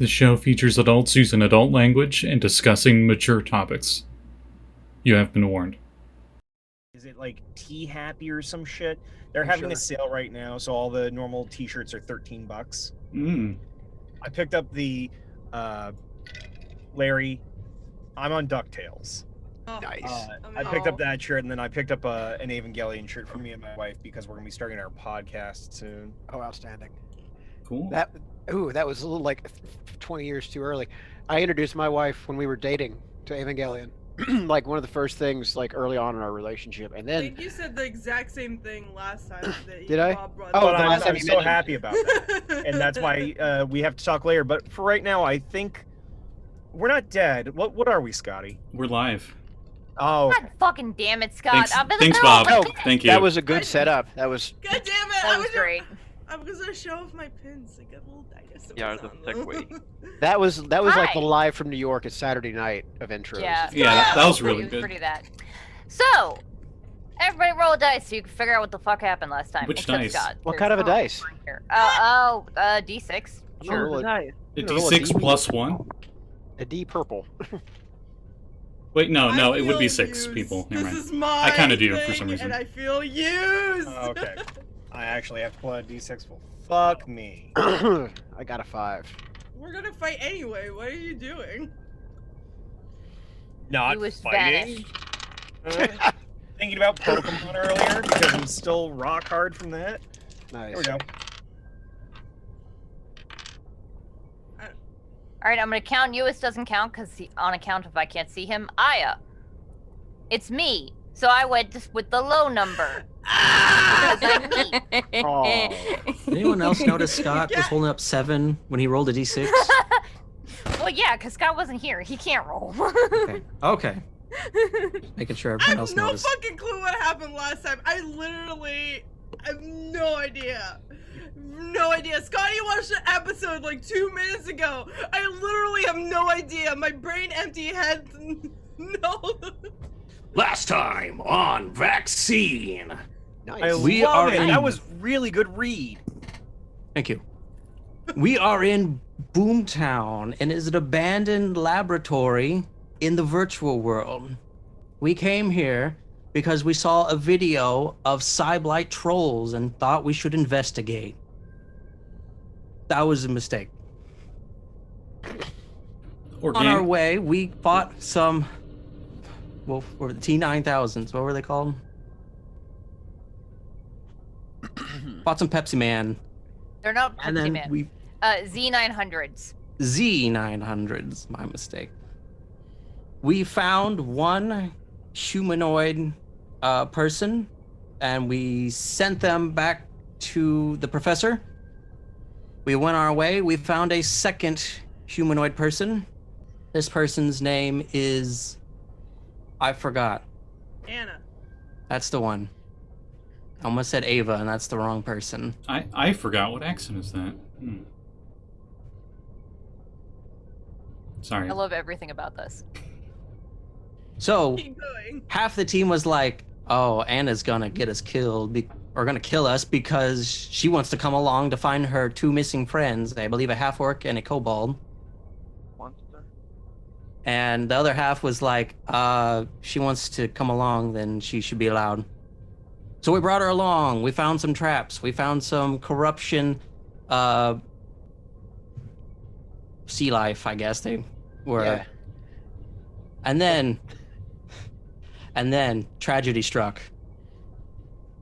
The show features adults using adult language and discussing mature topics. You have been warned. Is it like Tea Happy or some shit? They're having a sale right now, so all the normal t-shirts are $13. I picked up the Larry, I'm on DuckTales. Oh, Nice. I picked up that shirt, and then I picked up an Evangelion shirt for me and my wife because we're gonna be starting our podcast soon. Oh, outstanding. Cool. That was a little like 20 years too early. I introduced my wife when we were dating to Evangelion. Like one of the first things like early on in our relationship, and I then think you said the exact same thing last time. That Did I? Bob brought Oh, up. the last time I'm you so mentioned happy about that, and that's why we have to talk later. But for right now, I think we're not dead. What are we, Scotty? We're live. Oh, God fucking damn it, Scott. Thanks, I'm in the thanks middle of Bob. my- Thank you. that was a good setup. That was God damn it! That was great. I was gonna show off my pins. I got little dinosaurs. Yeah, the on them. segue. that was like Hi. the live from New York at Saturday night of intros. Yeah, that was really it good. Pretty that. So, everybody roll a dice so you can figure out what the fuck happened last time. Which except dice? Scott, What 'cause- kind of a dice? Here. D6. Sure. Oh, nice. A Roll a D6 D. plus 1? A D purple. Wait, no, I it would be feel 6 used. people. Never This mind. is my I kinda do, for thing, some reason. And I feel used. okay. I actually have to pull out a D6. Well, fuck me. I got a 5. We're gonna fight anyway. What are you doing? Not Lluis fighting. Thinking about Pokemon earlier because I'm still rock hard from that. Nice. There we go. All right, I'm gonna count. Lluis doesn't count because on account of I can't see him. Aya. It's me. So I went just with the low number. Ah! Because I'm me. Oh. Did anyone else notice Scott was holding up 7 when he rolled a d6? Well, yeah, because Scott wasn't here. He can't roll. Okay. Okay. Making sure I everyone have else no noticed. fucking clue what happened last time. I have no idea. No idea. Scotty watched the episode like 2 minutes ago. I literally have no idea. My brain empty head. No. Last time on Vaccine. Nice. I We love are it. in- That was really good read. Thank you. We are in Boomtown, and is an abandoned laboratory in the virtual world. We came here because we saw a video of Cyblight trolls and thought we should investigate. That was a mistake. On our way, we fought some, well, were the T9000s. What were they called? Fought some Pepsi Man. They're not And Pepsi then Man. we Z900s. Z900s, my mistake. We found one humanoid person, and we sent them back to the professor. We went our way. We found a second humanoid person. This person's name is... I forgot. Anna. That's the one. I almost said Ava, and that's the wrong person. I forgot. What accent is that? Sorry. I love everything about this. So, Keep going. half the team was like, oh, Anna's gonna get us killed, or gonna kill us because she wants to come along to find her 2 missing friends. I believe a half-orc and a kobold. Monster. And the other half was like, she wants to come along, then she should be allowed. So we brought her along. We found some traps. We found some corruption, sea life, I guess they were. Yeah. And then tragedy struck.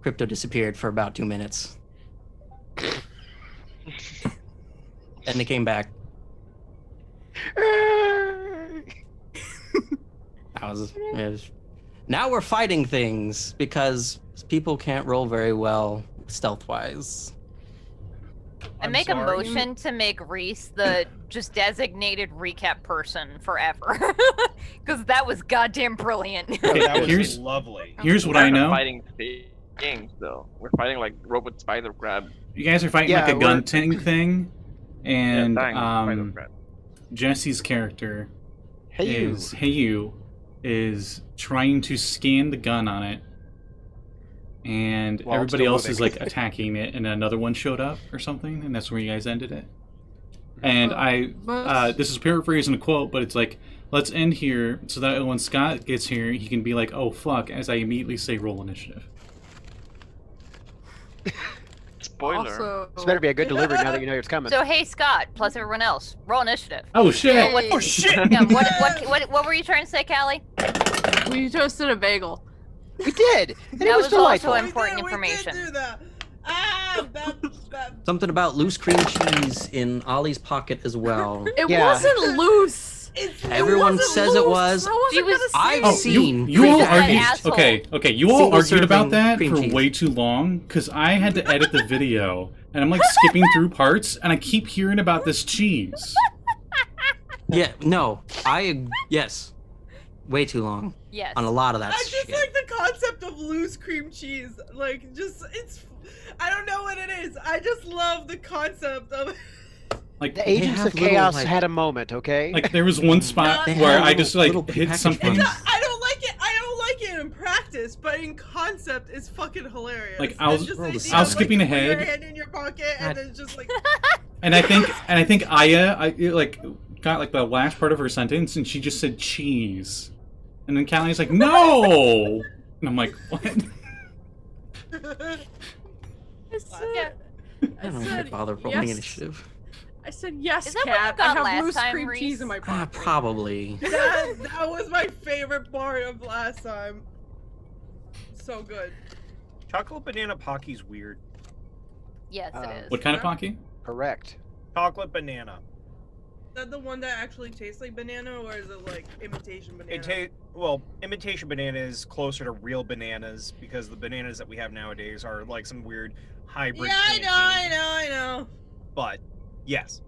Crypto disappeared for about 2 minutes. And they came back. It was- Now we're fighting things because people can't roll very well stealth-wise. I I'm make sorry. a motion to make Reese the just designated recap person forever. Because that was goddamn brilliant. That was Here's- lovely. Here's what We're I not know. Fighting things though. We're fighting like robot spider crab. You guys are fighting Yeah, like a we're- gun thing, and yeah, spider crab. Jesse's character Hey, you. Heyu is trying to scan the gun on it, and While it's everybody still else is moving. like attacking it, and another one showed up or something, and that's where you guys ended it. And this is paraphrasing a quote, but it's like, let's end here so that when Scott gets here, he can be like, oh fuck, as I immediately say roll initiative. Spoiler. Also, This better be a good delivery now that you know it's coming. So hey, Scott, plus everyone else, roll initiative. Oh shit! Hey. Oh shit! Yeah, what were you trying to say, Callie? we toasted a bagel. We did, and it That was was delightful. also important We information. did do that. That. Something about loose cream cheese in Ollie's pocket as well. It Yeah. wasn't loose. Everyone wasn't says it loose. was. I wasn't She was- gonna say I've it. seen. You all That argued. asshole. Okay, you all Single argued about serving that cream for cheese. way too long because I had to edit the video and I'm like skipping through parts and I keep hearing about this cheese. Yeah, no, yes, way too long Yes. on a lot of that I just shit. like the concept of loose cream cheese. Like, just, it's, I don't know what it is. I just love the concept of Like, The Agents have of Chaos little, like- had a moment, okay? like there was one spot They where have I just like little hit packaged something. ones. I don't like it. I don't like it in practice, but in concept, it's fucking hilarious. Like, I was- It's just the I was idea of, skipping like, you put ahead. Your hand in your pocket, and then just like. And I think Aya, like got like the last part of her sentence and she just said cheese, and then Callie's like no, and I'm like what? I said, I don't said even bother rolling yes. initiative. I said yes, Is that what you cat. got I have last loose time, cream Reese? cheese in my pocket. Probably. That was my favorite part of last time. So good. Chocolate banana pocky's weird. Yes, it is. What kind of Pocky? Correct. Chocolate banana. Is that the one that actually tastes like banana, or is it like imitation banana? Well, imitation banana is closer to real bananas because the bananas that we have nowadays are like some weird hybrid. Yeah, I candy. know. But yes,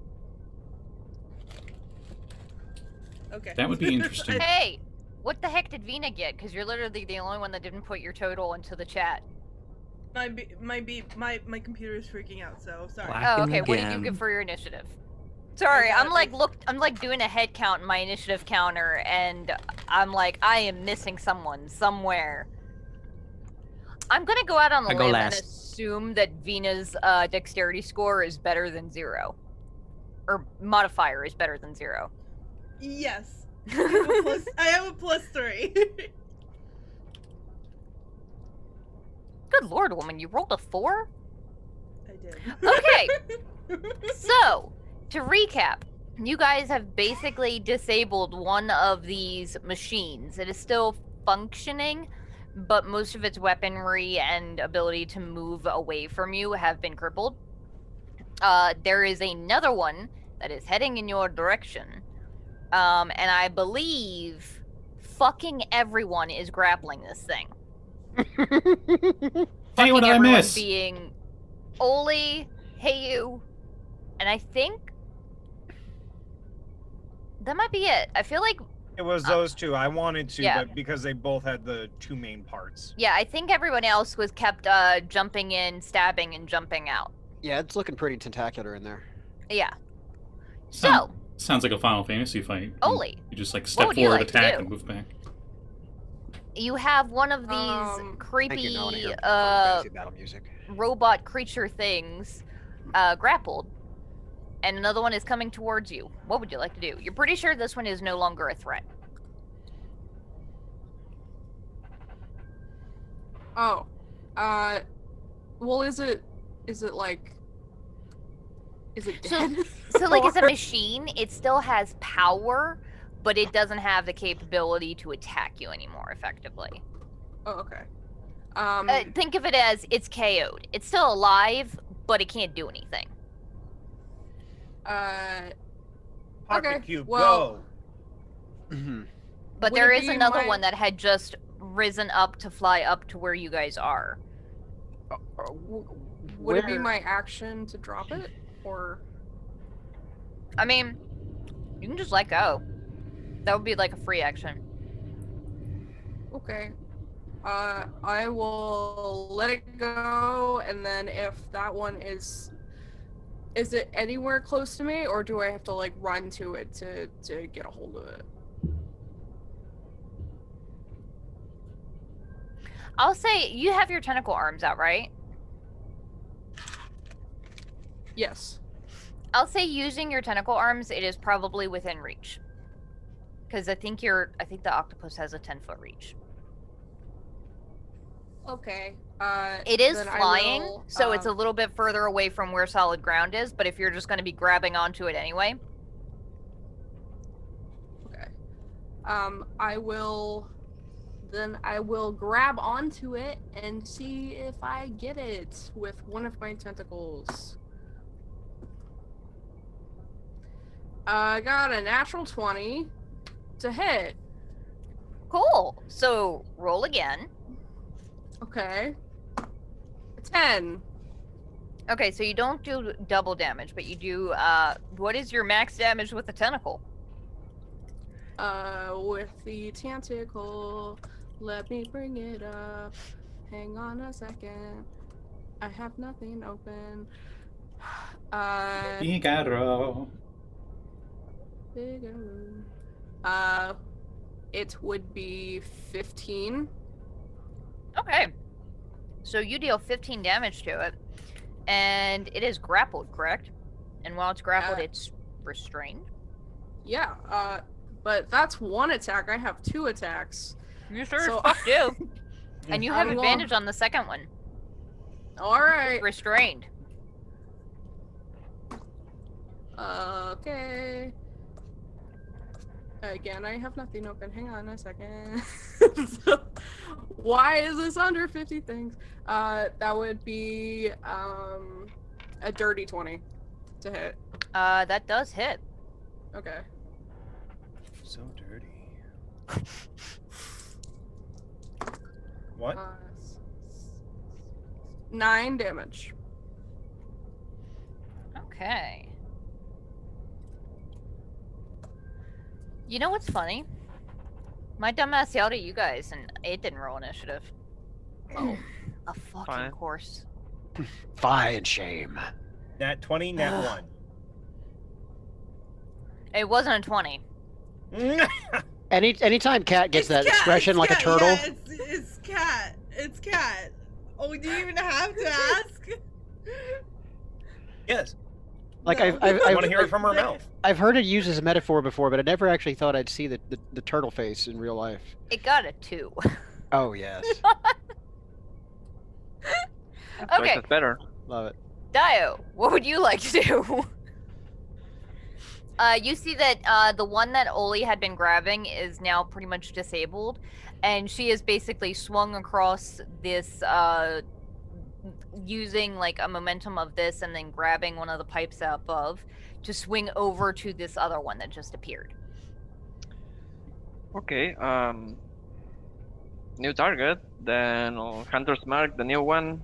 Okay. That would be interesting. Hey, what the heck did Vinna get? Because you're literally the only one that didn't put your total into the chat. My computer is freaking out, so sorry. Black. Oh, Hacking okay. What did you again. get for your initiative? Sorry, I I'm got like doing a head count in my initiative counter, and I'm like, I am missing someone somewhere. I'm gonna go out on a I go limb and last. assume that Vina's dexterity score is better than 0, or modifier is better than 0. Yes. I have a +3. Good lord, woman, you rolled a 4? I did. Okay. So, to recap, you guys have basically disabled one of these machines. It is still functioning, but most of its weaponry and ability to move away from you have been crippled. There is another one that is heading in your direction. And I believe fucking everyone is grappling this thing. Hey, what did I Everyone miss? being Oli, Heyu, and I think that might be it. I feel like, it was those two. I wanted to, yeah. but because they both had the two main parts. yeah, I think everyone else was kept jumping in, stabbing, and jumping out. Yeah, it's looking pretty tentacular in there. Yeah. Sound- So, Sounds like a Final Fantasy fight. Oli, You just like step would you forward, like to attack, do? and move back. you have one of these Thank Thank creepy you, no one here. Fantasy battle music. robot creature things grappled, and another one is coming towards you. What would you like to do? You're pretty sure this one is no longer a threat. Oh. Well, is it like... Is it So- dead? So, like, it's a Or- machine. It still has power, but it doesn't have the capability to attack you anymore, effectively. Oh, okay. Think of it as it's KO'd. It's still alive, but it can't do anything. Pocket Okay, cube, well- go. Mhm. But Would there it is be another my- one that had just risen up to fly up to where you guys are. Would it be Where- my action to drop it? Or... I mean, you can just let go. That would be like a free action. Okay. I will let it go, and then if that one is it anywhere close to me, or do I have to like run to it to get a hold of it? I'll say you have your tentacle arms out, right? Yes. I'll say using your tentacle arms, it is probably within reach. Because I think the octopus has a 10-foot reach. Okay. It is then I flying, will, so it's a little bit further away from where solid ground is, but if you're just going to be grabbing onto it anyway. Okay. I will grab onto it and see if I get it with one of my tentacles. I got a natural 20 to hit. Cool. So roll again. Okay. 10. Okay, so you don't do double damage, but you do, what is your max damage with the tentacle? With the tentacle, let me bring it up. Hang on a second. I have nothing open. Figaro. It would be 15. Okay. So you deal 15 damage to it, and it is grappled, correct? And while it's grappled, it's restrained? Yeah, but that's one attack. I have 2 attacks. You sure as fuck do. And you have I'm advantage on the second one. Alright. Restrained. Okay. Again, I have nothing open. Hang on a second. Why is this under 50 things? That would be a dirty 20 to hit. That does hit. Okay. So dirty. What? 9 damage. Okay. You know what's funny? My dumbass yelled at you guys, and it didn't roll initiative. Oh, a fucking course. Fine, shame. Nat 20, nat 1. It wasn't a 20. Anytime Cat gets that expression like a turtle. Yeah, it's Cat. It's Cat. Oh, do you even have to ask? Yes. Like No. I want to hear it from her mouth. I've heard it used as a metaphor before, but I never actually thought I'd see the turtle face in real life. It got a 2. Oh yes. Okay. That's better. Love it. Daiyo, what would you like to do? You see that the one that Oli had been grabbing is now pretty much disabled, and she is basically swung across this, using like a momentum of this and then grabbing one of the pipes above to swing over to this other one that just appeared. Okay, new target, then Hunter's Mark, the new one,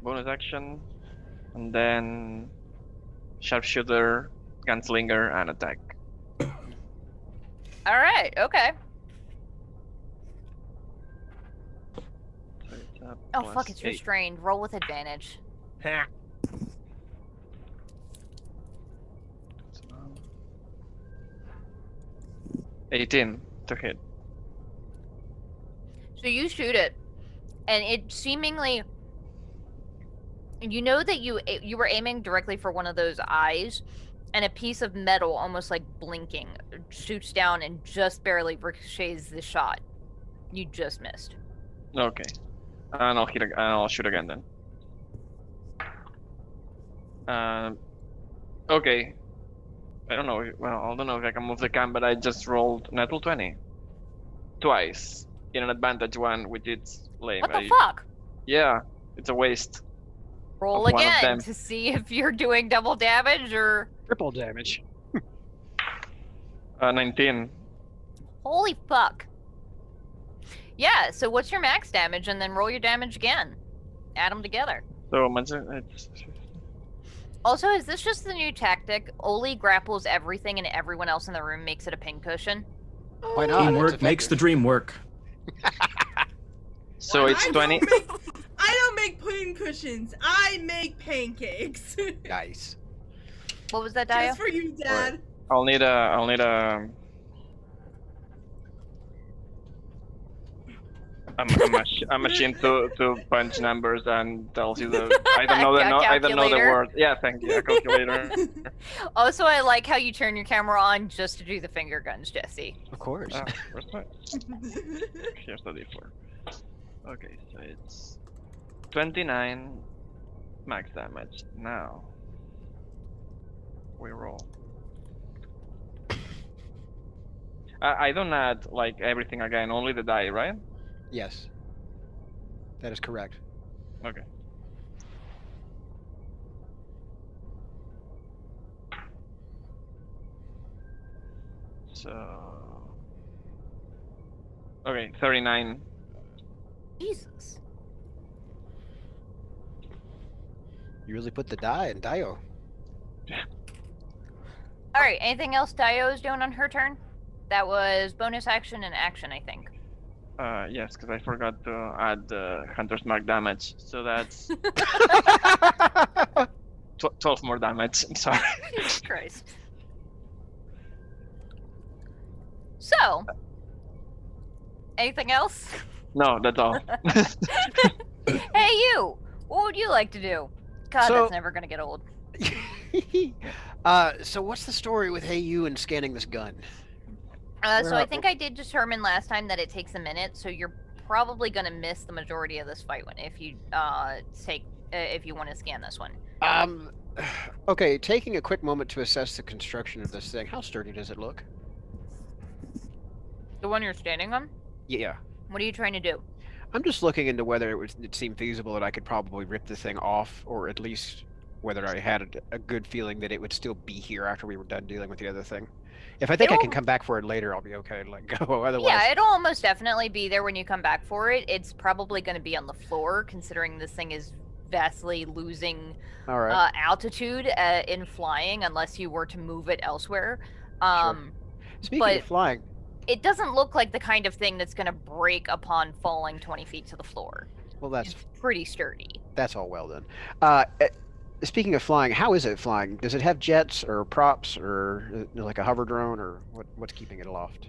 bonus action, and then Sharpshooter, Gunslinger, and attack. Alright, okay. Oh fuck, it's 8. restrained. Roll with advantage. Ha. 18 to hit. So you shoot it, and it seemingly, you know that you were aiming directly for one of those eyes, and a piece of metal, almost like blinking, shoots down and just barely ricochets the shot. You just missed. Okay, and I'll shoot again then. Okay. I don't know. Well, I don't know if I can move the cam, but I just rolled natural 20 twice in an advantage one, which is lame. What the fuck? Yeah, it's a waste. Roll of one of again them. to see if you're doing double damage or. Triple damage. 19. Holy fuck. Yeah. So what's your max damage, and then roll your damage again. Add them together. So Also, is this just the new tactic? Oli grapples everything and everyone else in the room makes it a pincushion? Why not? Teamwork makes the dream work. So it's 20. I don't make pudding cushions. I make pancakes. Nice. What was that, Daiyo? Just for you, Dad. I'll need a a machine to punch numbers and tells you the I don't know the word. Yeah, thank you. A calculator. Also, I like how you turn your camera on just to do the finger guns, Jesse. Of course. Where's my... Here's the D4. Okay, so it's 29 max damage. Now we roll. I don't add like everything again, only the die, right? Yes. That is correct. Okay. So... Okay, 39. Jesus. You really put the die in Daiyo. Alright, anything else Daiyo is doing on her turn? That was bonus action and action, I think. Yes, because I forgot to add Hunter's Mark damage, so that's 12 more damage. I'm sorry. Jesus Christ. So, anything else? No, that's all. Hey, you! What would you like to do? God, So- that's never gonna get old. So what's the story with Hey You and scanning this gun? So I think I did determine last time that it takes a minute, so you're probably gonna miss the majority of this fight one if you if you want to scan this one. Okay, taking a quick moment to assess the construction of this thing. How sturdy does it look? The one you're standing on? Yeah. What are you trying to do? I'm just looking into whether it seemed feasible that I could probably rip the thing off, or at least whether I had a good feeling that it would still be here after we were done dealing with the other thing. If I think I can come back for it later, I'll be okay to let go. Otherwise, Yeah, it'll almost definitely be there when you come back for it. It's probably going to be on the floor, considering this thing is vastly losing all right. altitude in flying, unless you were to move it elsewhere. Speaking but of flying, it doesn't look like the kind of thing that's going to break upon falling 20 feet to the floor. well, that's It's pretty sturdy. that's all well then. Speaking of flying, how is it flying? Does it have jets or props or like a hover drone, or what's keeping it aloft?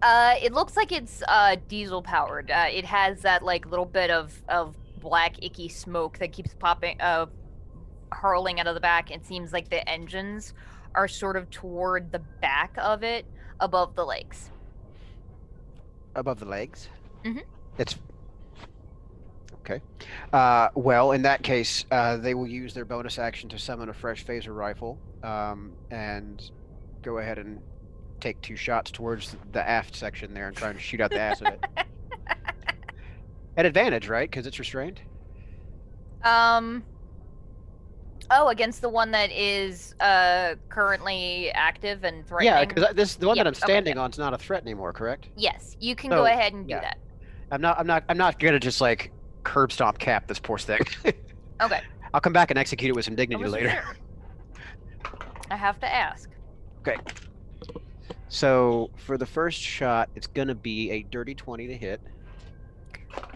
It looks like it's diesel powered. It has that like little bit of black icky smoke that keeps popping hurling out of the back. It seems like the engines are sort of toward the back of it, above the legs. Above the legs? Mhm. It's okay. Well, in that case, they will use their bonus action to summon a fresh phaser rifle, and go ahead and take 2 shots towards the aft section there and try and shoot out the ass of it. At advantage, right? Because it's restrained. Oh, against the one that is currently active and threatening. Yeah, because the one that I'm okay, standing yeah. on is not a threat anymore, correct? Yes, you can So, go ahead and do yeah. that. I'm not gonna just like curb stomp cap this poor thing. Okay. I'll come back and execute it with some dignity Almost later. sure. I have to ask. Okay. So for the first shot, it's gonna be a dirty 20 to hit.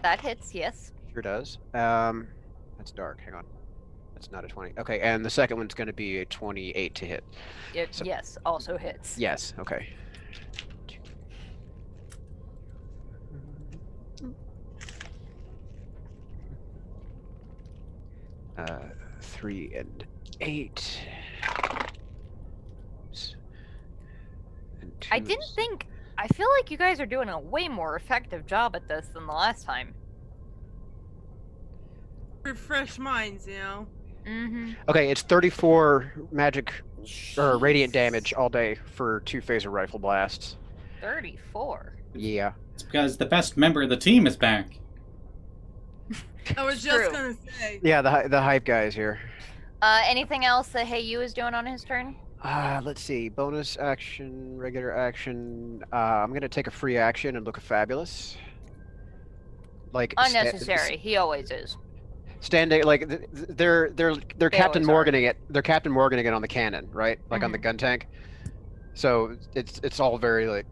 That hits, yes. Sure does. That's dark. Hang on. That's not a 20. Okay, and the second one's gonna be a 28 to hit. So- Yes, also hits. Yes. Okay. 3 and 8. And I 2 didn't is- think. I feel like you guys are doing a way more effective job at this than the last time. Refresh minds, you know. Mm-hmm. Okay, it's 34 magic or radiant damage all day for 2 phaser rifle blasts. 34. Yeah. It's because the best member of the team is back. I was True. just gonna say. Yeah, the hype guy is here. Anything else that Hey You is doing on his turn? Let's see. Bonus action, regular action. I'm gonna take a free action and look fabulous. Like Unnecessary. He always is. Standing like they're Captain always are. Morganing it. They're Captain Morganing it on the cannon, right? Like on the gun tank. So it's all very like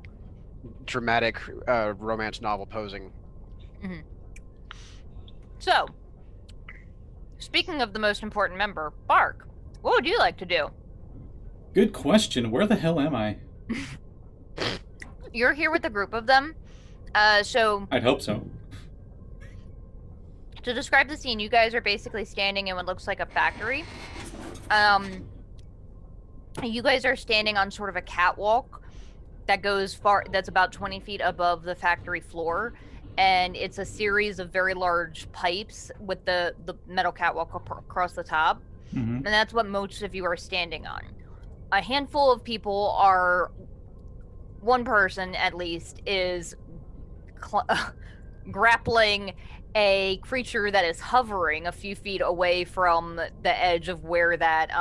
dramatic romance novel posing. Mm-hmm. So, speaking of the most important member, Bark, what would you like to do? Good question. Where the hell am I? You're here with a group of them. So I'd hope so. To describe the scene, you guys are basically standing in what looks like a factory. You guys are standing on sort of a catwalk that goes that's about 20 feet above the factory floor, and it's a series of very large pipes with the metal catwalk across the top, and that's what most of you are standing on. A handful of people are, one person at least, is grappling a creature that is hovering a few feet away from the edge of where that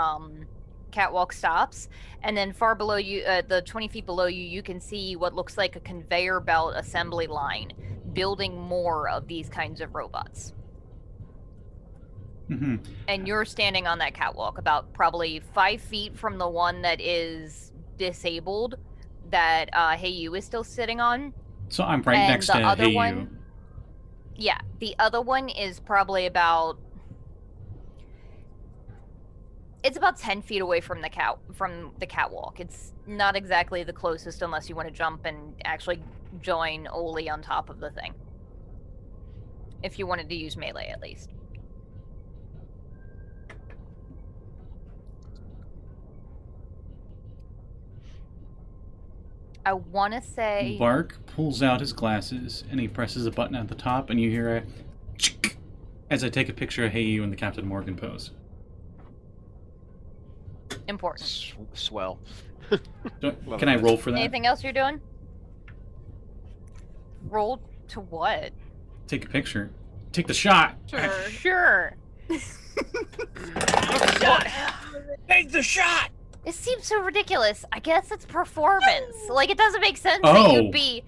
catwalk stops, and then far below you, the 20 feet below you, you can see what looks like a conveyor belt assembly line building more of these kinds of robots. And you're standing on that catwalk about probably 5 feet from the one that is disabled that Heyu is still sitting on. So I'm right next to Heyu. Yeah, the other one is probably about... It's about 10 feet away from the catwalk. It's not exactly the closest unless you want to jump and actually join Oli on top of the thing. If you wanted to use melee, at least. I want to say... Bark pulls out his glasses, and he presses a button at the top, and you hear a chick as I take a picture of Heyu in the Captain Morgan pose. Important. Swell. Can I roll for that? Anything else you're doing? Roll to what? Take a picture. Take the shot. Sure. Take the shot! It seems so ridiculous. I guess it's performance. Like, it doesn't make sense that you'd be...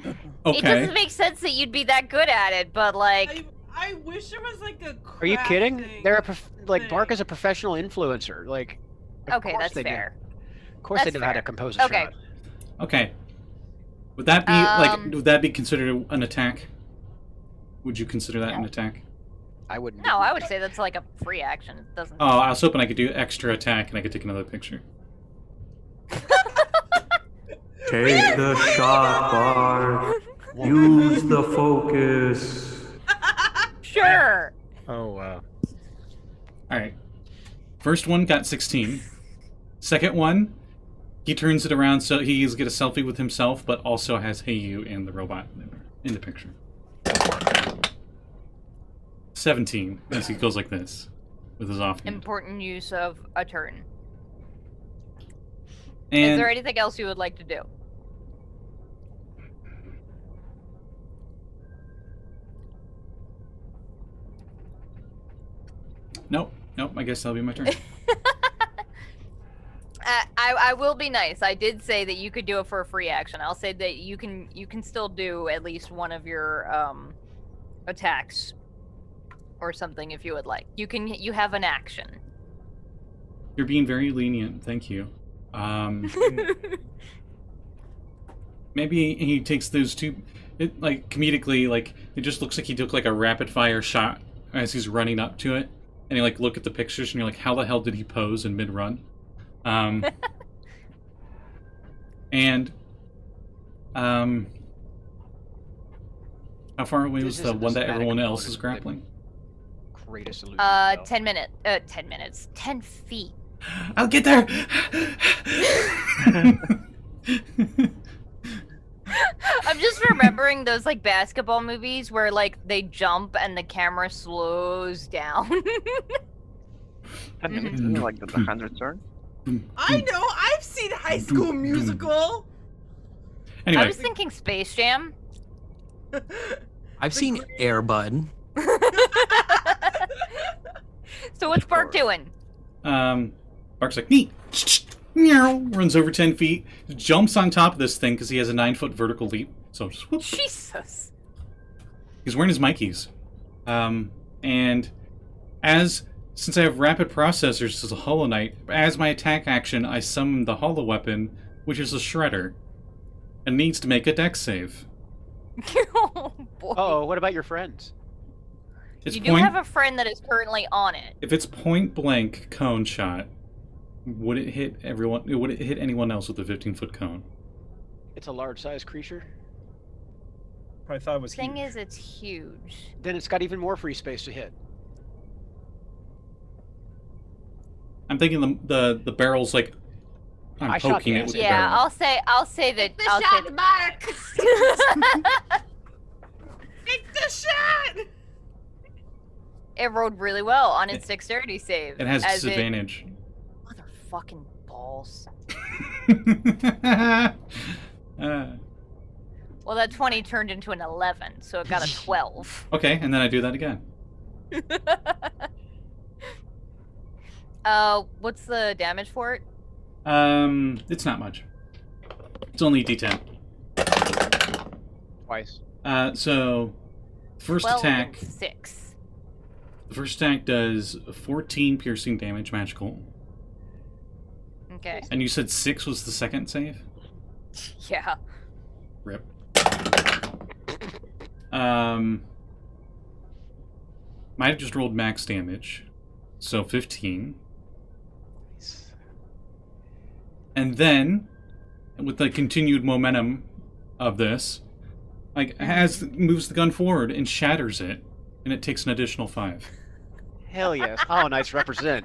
Okay. It doesn't make sense that you'd be that good at it, but, like... I wish there was, like, a Are you kidding? They're thing. Bark is a professional influencer. Like, Okay, that's fair. Of course they know how to compose a shot. Okay. Would that be, would that be considered an attack? Would you consider that an attack? I wouldn't. No, I would say that's, like, a free action. It doesn't... Oh, I was hoping I could do extra attack and I could take another picture. Take the shot, Bark. Use the focus. Sure. Oh, wow. Alright. First one got 16. Second one, he turns it around so he's get a selfie with himself, but also has Heyu and the robot in the picture. 17, as he goes like this, with his offhand. Important use of a turn. And is there anything else you would like to do? Nope, I guess that'll be my turn. I will be nice. I did say that you could do it for a free action. I'll say that you can still do at least one of your attacks or something if you would like. You have an action. You're being very lenient, thank you. Maybe he takes those two, like, comedically, like, it just looks like he took, like, a rapid-fire shot as he's running up to it, and you, like, look at the pictures, and you're like, how the hell did he pose in mid-run? And, how far away was the one that everyone else is grappling? Greatest illusion. 10 minutes. 10 feet. I'll get there! I'm just remembering those, like, basketball movies where, like, they jump and the camera slows down. 10 minutes, isn't it like the 100th turn? I know, I've seen High School Musical! Anyway. I was thinking Space Jam. I've seen Air Bud. So what's Bark doing? Bark's like, neat! Meow, runs over 10 feet, jumps on top of this thing because he has a 9-foot vertical leap. So just whoop. Jesus. He's wearing his Mikeys. And since I have rapid processors as a Holoknight, as my attack action, I summon the Holo weapon, which is a Shredder, and needs to make a dex save. Oh, boy. Oh, what about your friends? You do have a friend that is currently on it. If it's point blank cone shot, would it hit everyone? Would it hit anyone else with a 15-foot cone? It's a large-sized creature. I thought it was Thing huge. is, it's huge. Then it's got even more free space to hit. I'm thinking the barrel's like I'm I shot poking the it with acid. the barrel. I'll say that. The I'll say shot, that- Mark. Take the shot! It rolled really well on its dexterity save. It has as disadvantage. Motherfucking balls. Well, that 20 turned into an 11, so it got a 12. Okay, and then I do that again. What's the damage for it? It's not much. It's only D10. Twice. So first 12 attack. and 6. The first attack does 14 piercing damage, magical. Okay. And you said 6 was the second save? Yeah. Rip. Might have just rolled max damage. So 15. And then, with the continued momentum of this, like moves the gun forward and shatters it, and it takes an additional 5. Hell yes. Holoknights represent.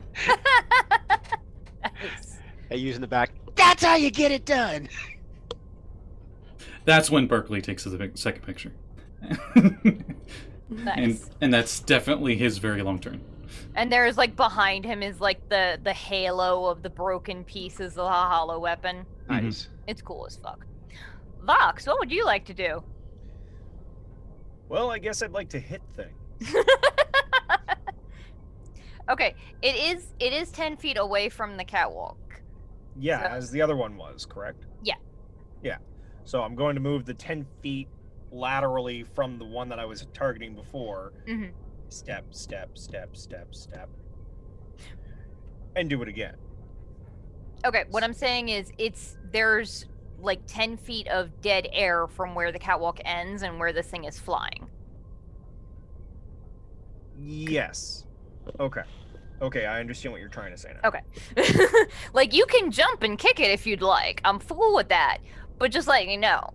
Nice. Hey, using the back. That's how you get it done. That's when Berkeley takes the second picture. Nice. And that's definitely his very long turn. And there's like behind him is like the halo of the broken pieces of the hollow weapon. Nice. It's cool as fuck. Vox, what would you like to do? Well, I guess I'd like to hit things. Okay, it is 10 feet away from the catwalk. Yeah, So- as the other one was, correct? Yeah. Yeah. So I'm going to move the 10 feet laterally from the one that I was targeting before. Mhm. Step, step, step, step, step. And do it again. Okay, what I'm saying is there's like 10 feet of dead air from where the catwalk ends and where this thing is flying. Yes. Okay. Okay, I understand what you're trying to say now. Okay. Like, you can jump and kick it if you'd like. I'm cool with that. But just letting you know.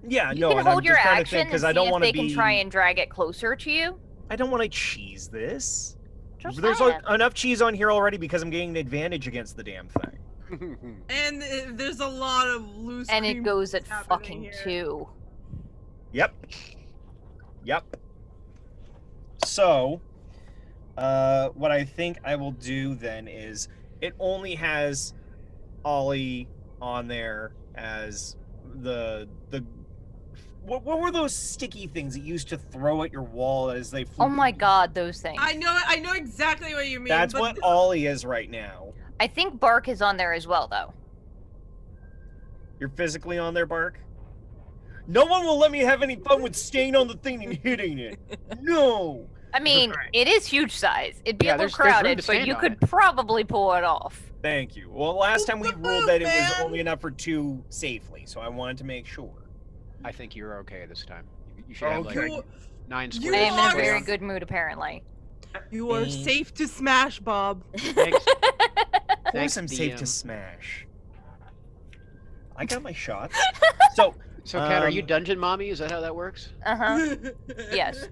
Yeah, You no, can and I'm hold your just trying to action think and because see I don't if want they to be. can try and drag it closer to you. I don't want to cheese this. Just There's saying. enough cheese on here already because I'm getting an advantage against the damn thing. And there's a lot of loose And it cream goes at happening fucking here. 2. Yep. Yep. So, what I think I will do then is it only has Ollie on there as the what were those sticky things that you used to throw at your wall as they flew? Oh my god, those things. I know exactly what you mean. That's but what Ollie is right now. I think Bark is on there as well, though. You're physically on there, Bark? No one will let me have any fun with staying on the thing and hitting it. No! I mean, it is huge size. It'd be Yeah, a little there's room crowded, to but stand you on could it. probably pull it off. Thank you. Well, last time we Come ruled on, that it was man. only enough for 2 safely, so I wanted to make sure. I think you're okay this time. You should have Okay. like 9 You squares. I am in are- a very good mood, apparently. You are Mm. safe to smash, Bob. Thanks. Of Thanks, course I'm safe to DM. smash. I got my shots. So, So, Kat, are you Um, dungeon mommy? Is that how that works? Uh-huh. Yes.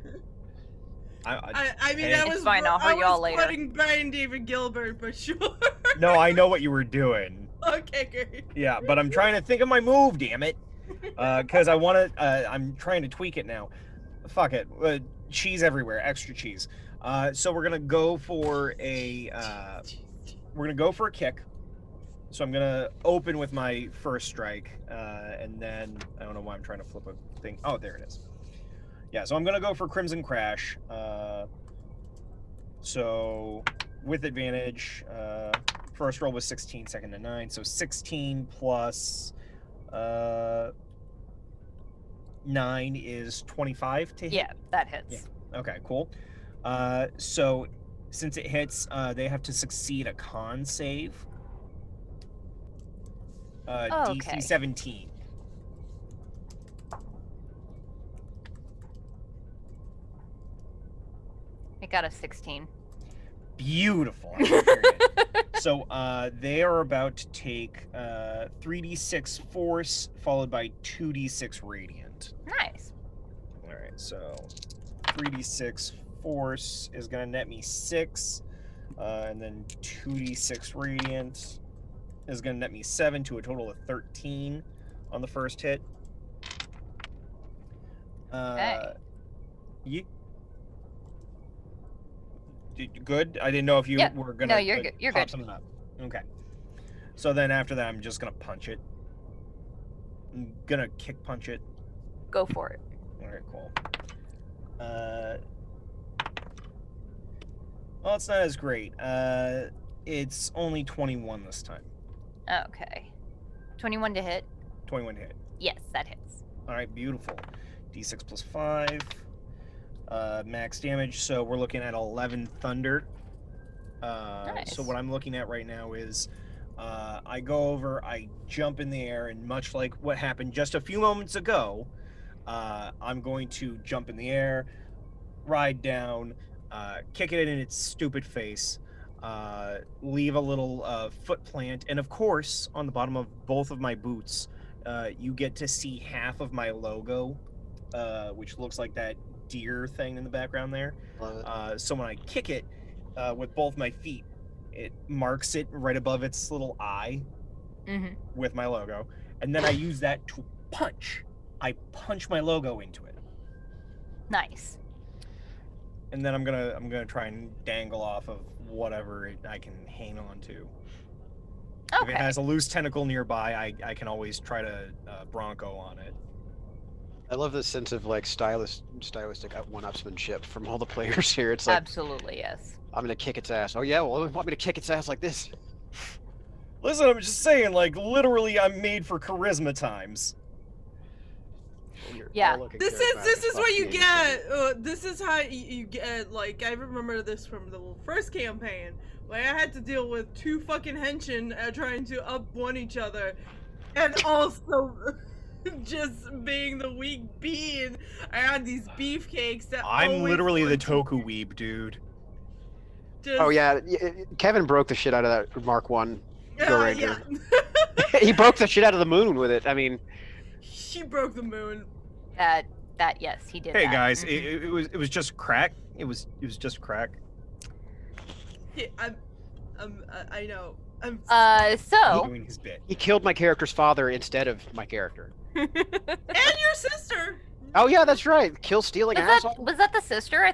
I mean, Hey. I It's was fine, I'll hurt I y'all was later. putting Brian David Gilbert, but sure. No, I know what you were doing. Okay, great. Yeah, but I'm trying to think of my move, damn it. Because I want to, I'm trying to tweak it now. Fuck it. Cheese everywhere, extra cheese. So we're going to go for a, kick. So I'm going to open with my first strike. And then, I don't know why I'm trying to flip a thing. Oh, there it is. Yeah, so I'm going to go for Crimson Crash. So with advantage, first roll was 16, second to 9. So 16 plus 9 is 25 to hit. Yeah, that hits. Okay, cool. So since it hits, they have to succeed a con save. Oh, okay. DC 17. It got a 16. Beautiful. I love hearing it. So they are about to take 3d6 force followed by 2d6 radiant. Nice. All right, so 3d6 force is going to net me 6. And then 2d6 radiant is going to net me 7 to a total of 13 on the first hit. Okay. Good? I didn't know if you Yep. were going to No, you're good. You're pop good. something up. Okay. So then after that, I'm just going to punch it. I'm going to kick punch it. Go for it. Alright, cool. Well, it's not as great. It's only 21 this time. Okay. 21 to hit. 21 hit. Yes, that hits. Alright, beautiful. D6 plus 5. Max damage, so we're looking at 11 thunder. Nice. So what I'm looking at right now is I go over, I jump in the air, and much like what happened just a few moments ago, I'm going to jump in the air, ride down, kick it in its stupid face, leave a little foot plant, and of course, on the bottom of both of my boots, you get to see half of my logo, which looks like that deer thing in the background there. Love it. So when I kick it with both my feet, it marks it right above its little eye Mm-hmm. with my logo, and then I use that to punch. I punch my logo into it, Nice. and then I'm gonna try and dangle off of whatever I can hang on to. If Okay. it has a loose tentacle nearby, I can always try to Bronco on it. I love this sense of like stylistic one-upsmanship from all the players here. It's like, Absolutely, yes. I'm gonna kick its ass. Oh yeah, well, you want me to kick its ass like this? Listen, I'm just saying, like, literally, I'm made for charisma times. Well, you're Yeah. all looking This charismatic, is fuck what you me, get. This is how you get. Like, I remember this from the first campaign, where I had to deal with 2 fucking Henshin trying to up one each other, and also just being the weak bean around these beefcakes that I'm always literally the want to Toku weeb, dude. just- Oh yeah, Kevin broke the shit out of that Mark 1 Go Ranger. yeah. He broke the shit out of the moon with it. I mean, She broke the moon. That yes, he did. Hey that. guys, Mhm. it was just crack. It was just crack. Yeah, I know. I'm. So Doing his bit. he killed my character's father instead of my character. And your sister. Oh yeah, that's right. Kill stealing asshole. was that the sister? I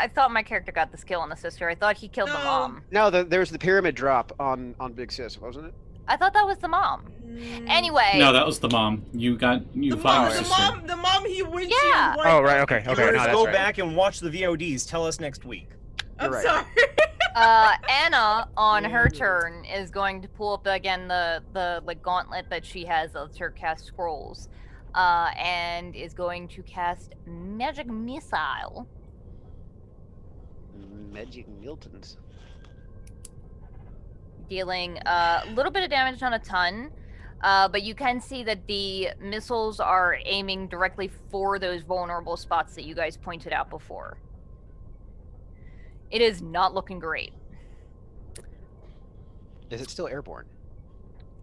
thought my character got the skill on the sister. I thought he killed the No. mom. No, there's the pyramid drop on Big Sis, wasn't it? I thought that was the mom. Mm. Anyway. No, that was the mom. You The found mom, her the sister. mom he windshield Yeah. wiped. Oh right, okay, Okay, okay. No, that's go right. back and watch the VODs. Tell us next week. I'm You're right. sorry. Anna on her turn is going to pull up again the like gauntlet that she has of her cast scrolls, and is going to cast magic missile. Magic Miltons. Dealing a little bit of damage, not a ton, but you can see that the missiles are aiming directly for those vulnerable spots that you guys pointed out before. It is not looking great. Is it still airborne?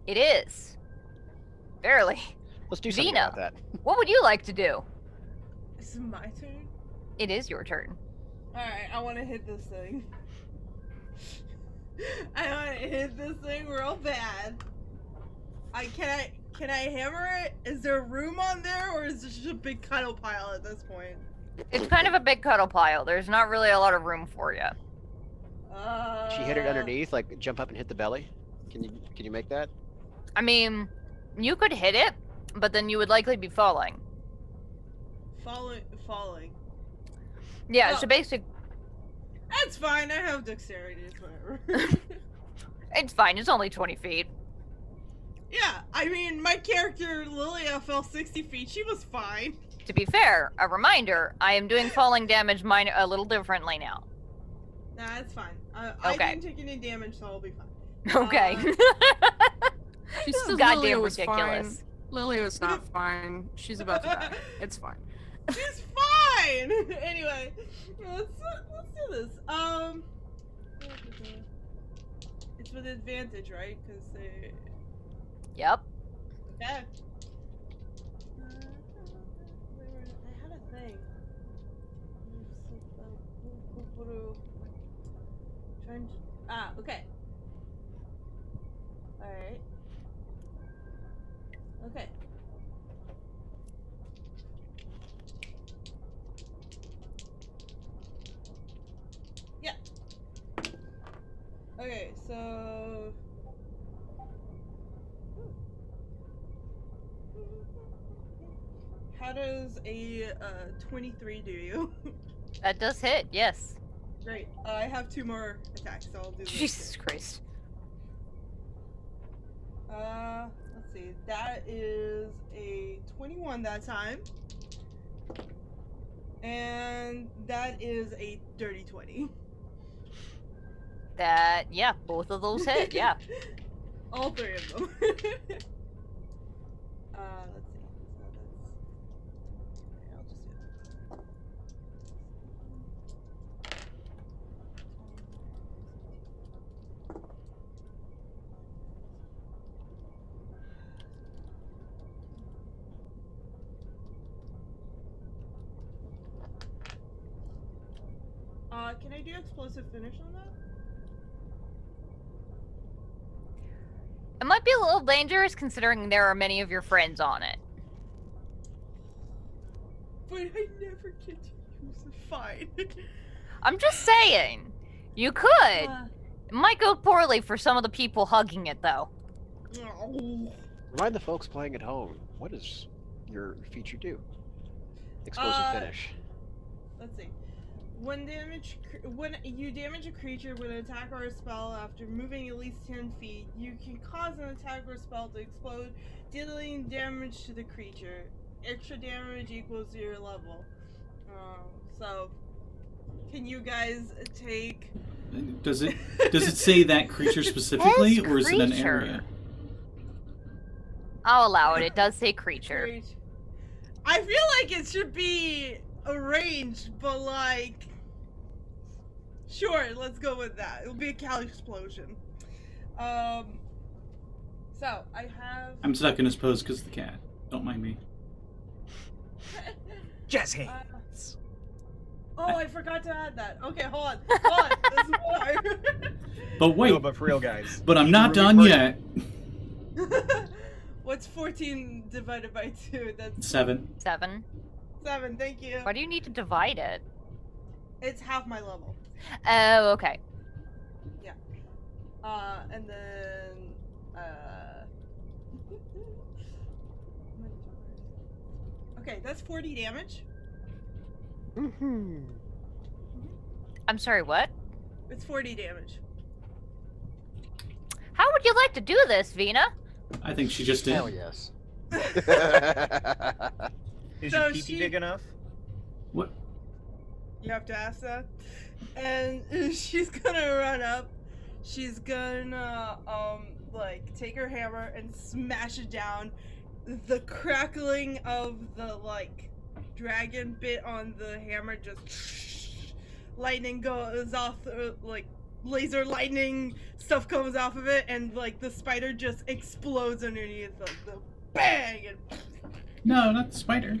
It is. Barely. Let's do something Vinna. about that. What would you like to do? This is my turn. It is your turn. Alright, I want to hit this thing. I want to hit this thing real bad. Can I hammer it? Is there room on there, or is this just a big cuddle pile at this point? It's kind of a big cuddle pile. There's not really a lot of room for you. She hit it underneath, like jump up and hit the belly. Can you make that? I mean, you could hit it, but then you would likely be falling. Falling. Yeah, Oh. so basically, That's fine. I have dexterity. It's whatever. it's fine. It's only 20 feet. Yeah, I mean, my character Lilia fell 60 feet. She was fine. To be fair, a reminder, I am doing falling damage mine a little differently now. Nah, it's fine. I Okay. didn't take any damage, so I'll be fine. Okay. She This is says goddamn Lilia was ridiculous. fine. Lilia was not fine. She's about to die. It's fine. She's fine. Anyway, let's do this. It's with advantage, right? Because they. Yep. Okay. I had a thing. How does a 23 do you? That does hit, yes. Great. I have 2 more attacks, so I'll do this. Jesus Christ. Let's see. That is a 21 that time. And that is a dirty 20. That, yeah, both of those hit, yeah. All 3 of them. Let's see. So I'll just do that. Can I do explosive finish on that? It might be a little dangerous considering there are many of your friends on it. But I never get to use it. Fine. I'm just saying. You could. It might go poorly for some of the people hugging it, though. Oh. Remind the folks playing at home, what does your feature do? Explosive finish. Let's see. When you damage a creature with an attack or a spell after moving at least 10 feet, you can cause an attack or spell to explode, dealing damage to the creature. Extra damage equals your level. So, can you guys take? Does it say that creature specifically, or is it an area? I'll allow it. It does say creature. I feel like it should be a range, but like, sure, let's go with that. It'll be a Callie explosion. So I have. I'm stuck in his pose because of the cat. Don't mind me. Jazz hands. Oh, I forgot to add that. Okay, hold on. There's more. But wait. No, but for real, guys. But I'm not done yet. What's 14 divided by 2? That's 7. 7. 7, thank you. Why do you need to divide it? It's half my level. Oh, okay. Yeah. And then, okay, that's 40 damage. I'm sorry, what? It's 40 damage. How would you like to do this, Vinna? I think she just did. Hell yes. Is So your PP big enough? What? You have to ask that. And she's gonna run up. She's gonna, like, take her hammer and smash it down. The crackling of the, like, dragon bit on the hammer just... Lightning goes off, like, laser lightning stuff comes off of it, and, like, the spider just explodes underneath, like, the bang! And... No, not the spider.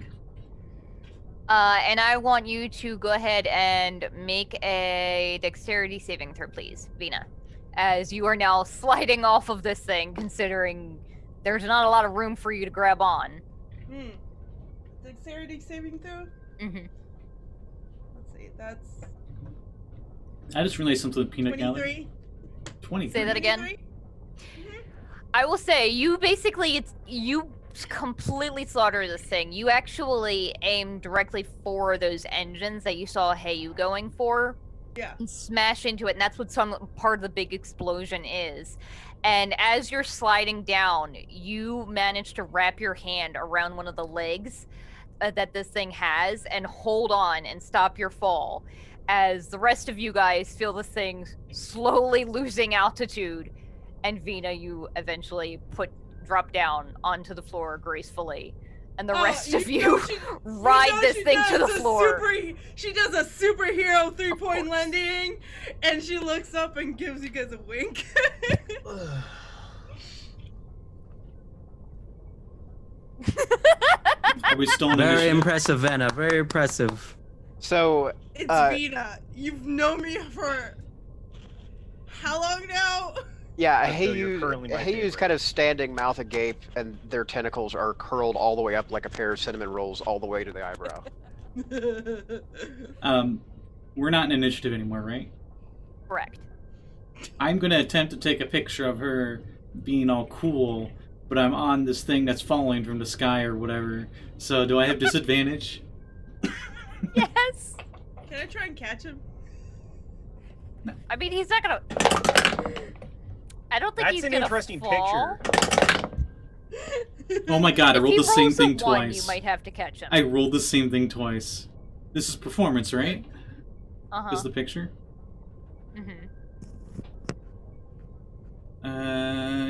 And I want you to go ahead and make a dexterity saving throw, please, Vinna. As you are now sliding off of this thing, considering there's not a lot of room for you to grab on. Dexterity saving throw? Mm-hmm. Let's see, that's... I just realized something with peanut gallery. 23? 23. Say that again. I will say, you basically, you completely slaughter this thing. You actually aim directly for those engines that you saw Heyu going for. Yeah. And smash into it, and that's what some part of the big explosion is. And as you're sliding down, you manage to wrap your hand around one of the legs that this thing has and hold on and stop your fall. As the rest of you guys feel this thing slowly losing altitude, and Vinna, you eventually drop down onto the floor gracefully, and the rest of you ride this thing to the floor. She does a superhero 3-point landing, and she looks up and gives you guys a wink. Are we still in Very initiative? impressive, Vinna. Very impressive. So, It's Vinna. You've known me for how long now? yeah, So you're currently my Heyu's favorite. kind of standing mouth agape, and their tentacles are curled all the way up like a pair of cinnamon rolls all the way to the eyebrow. We're not in initiative anymore, right? Correct. I'm gonna attempt to take a picture of her being all cool, but I'm on this thing that's falling from the sky or whatever. So do I have disadvantage? Yes. Can I try and catch him? I mean, he's not gonna. I don't think That's he's an gonna interesting fall. picture. Oh my god, I If rolled he the same rolls a thing 1, twice. you might have to catch him. I rolled the same thing twice. This is performance, right? Uh-huh. Is the picture? Mm-hmm.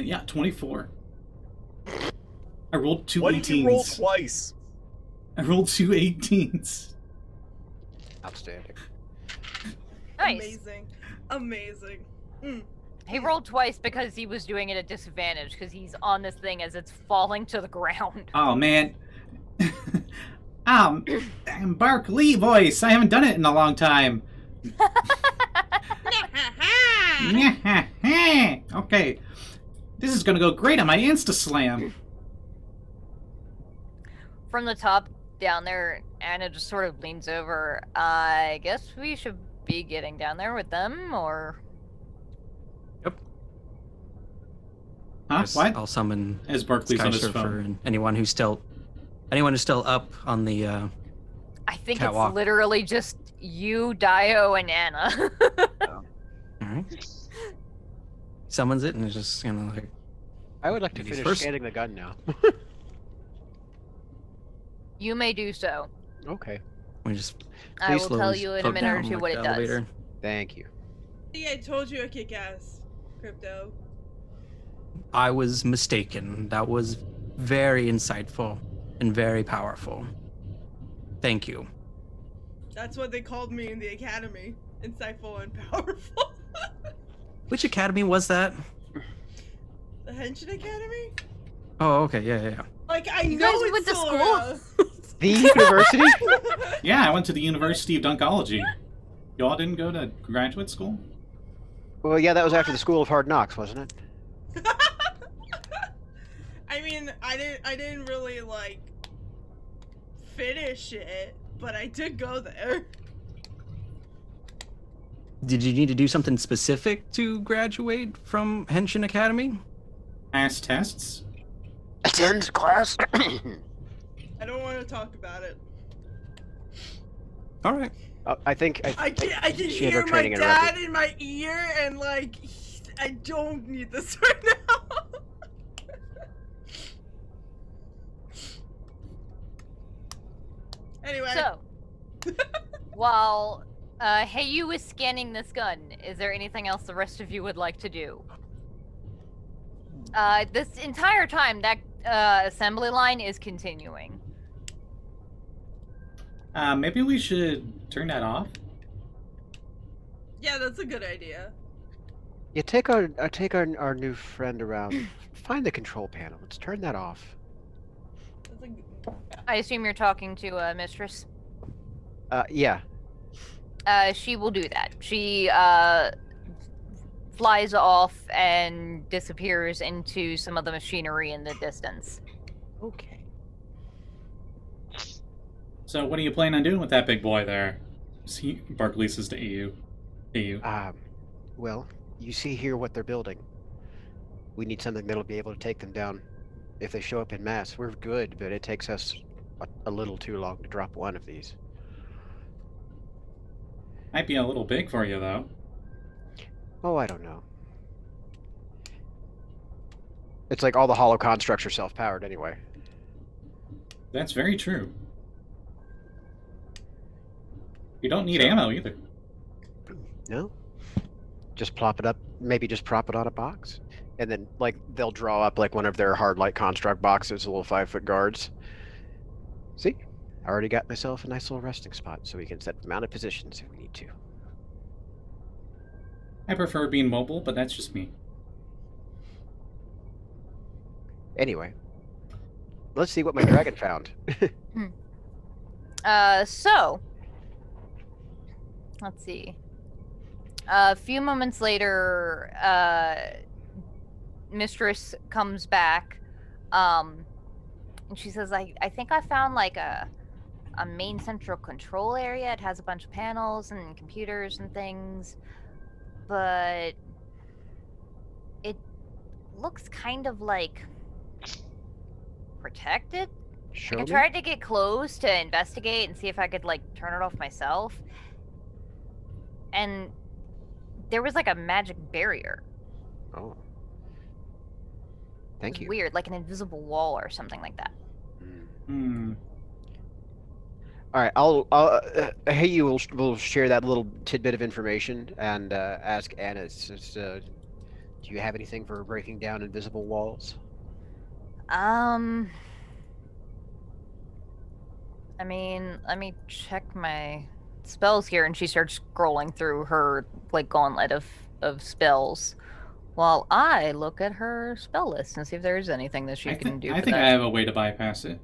Yeah, 24. I rolled two What 18s. did you roll twice? I rolled two 18s. Outstanding. Nice. Amazing. Amazing. Mm. He rolled twice because he was doing it at disadvantage because he's on this thing as it's falling to the ground. Oh, man. Bark Lee voice. I haven't done it in a long time. Okay. This is gonna go great on my Insta Slam. From the top down there, Anna just sort of leans over. I guess we should be getting down there with them, or... Huh? Yes, What? I'll summon As Barkley's Sky on his Surfer phone. and anyone who's still up on the I think Catwalk. it's literally just you, Daiyo, and Anna. all right. Summons it and it's just kind of like, I would like to Ladies finish first. scanning the gun now. You may do so. Okay. we just I please will tell slowly you in a float minute or down two like what the it does. elevator. Thank you. See, I told you I kick ass. Crypto. I was mistaken. That was very insightful and very powerful. Thank you. That's what they called me in the academy. Insightful and powerful. Which academy was that? The Henshin Academy? Oh, okay, yeah. Like, I You know guys it's went to still school? around. The university? Yeah, I went to the University of Dunkology. Y'all didn't go to graduate school? Well, yeah, that was after the School of Hard Knocks, wasn't it? I mean, I didn't really like finish it, but I did go there. Did you need to do something specific to graduate from Henshin Academy? Pass tests? Attend class. I don't want to talk about it. All right. I think I can she had her hear my training dad interrupted. in my ear, and like, I don't need this right now. Anyway. So, while Heyu is scanning this gun, is there anything else the rest of you would like to do? This entire time, that assembly line is continuing. Maybe we should turn that off? Yeah, that's a good idea. Yeah, take our new friend around. Find the control panel. Let's turn that off. That's a good... I assume you're talking to Mistress. Yeah. She will do that. She flies off and disappears into some of the machinery in the distance. Okay. So what are you planning on doing with that big boy there? Barkley says to EU. Well, you see here what they're building. We need something that'll be able to take them down. If they show up in mass, we're good, but it takes us a little too long to drop one of these. Might be a little big for you, though. Oh, I don't know. It's like all the hollow constructs are self-powered anyway. That's very true. You don't need ammo either. No? Just plop it up, maybe just prop it on a box. And then, like, they'll draw up, like, one of their hard light construct boxes, little 5-foot guards. See? I already got myself a nice little resting spot, so we can set mounted positions if we need to. I prefer being mobile, but that's just me. Anyway. Let's see what my dragon found. So, let's see. A few moments later, Mistress comes back, and she says, I think I found like a main central control area. It has a bunch of panels and computers and things, but it looks kind of like protect it. Show I me. tried to get close to investigate and see if I could like turn it off myself. And there was like a magic barrier. Oh. Thank you. Weird, like an invisible wall or something like that. Hmm. All right, hey, we'll share that little tidbit of information and ask Anna. Do you have anything for breaking down invisible walls? I mean, let me check my spells here, and she starts scrolling through her like gauntlet of spells, while I look at her spell list and see if there is anything that she can do. I for think that. I have a way to bypass it.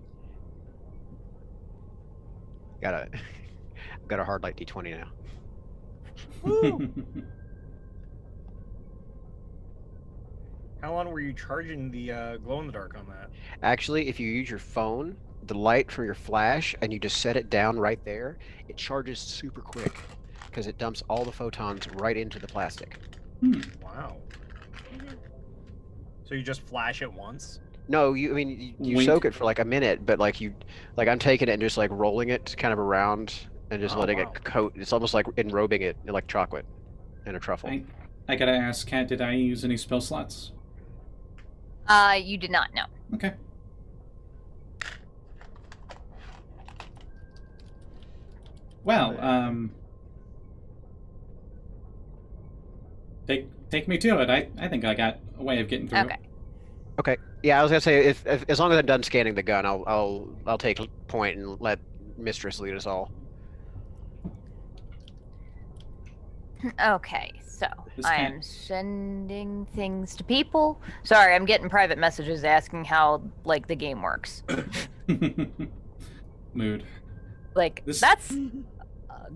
Got a hard light D20 now. How long were you charging the glow in the dark on that? Actually, if you use your phone, the light from your flash, and you just set it down right there, it charges super quick because it dumps all the photons right into the plastic. Wow. So you just flash it once? No, you Wink. soak it for like a minute, but like I'm taking it and just like rolling it kind of around and just letting wow. it coat. It's almost like enrobing it like chocolate in a truffle. I gotta ask, Kat, did I use any spell slots? You did not know. Okay. Well, take me to it. I think I got a way of getting through. Okay. Okay. Yeah, I was gonna say if as long as I'm done scanning the gun, I'll take point and let Mistress lead us all. Okay, so This I can't- am sending things to people. Sorry, I'm getting private messages asking how like the game works. Mood. Like This- that's a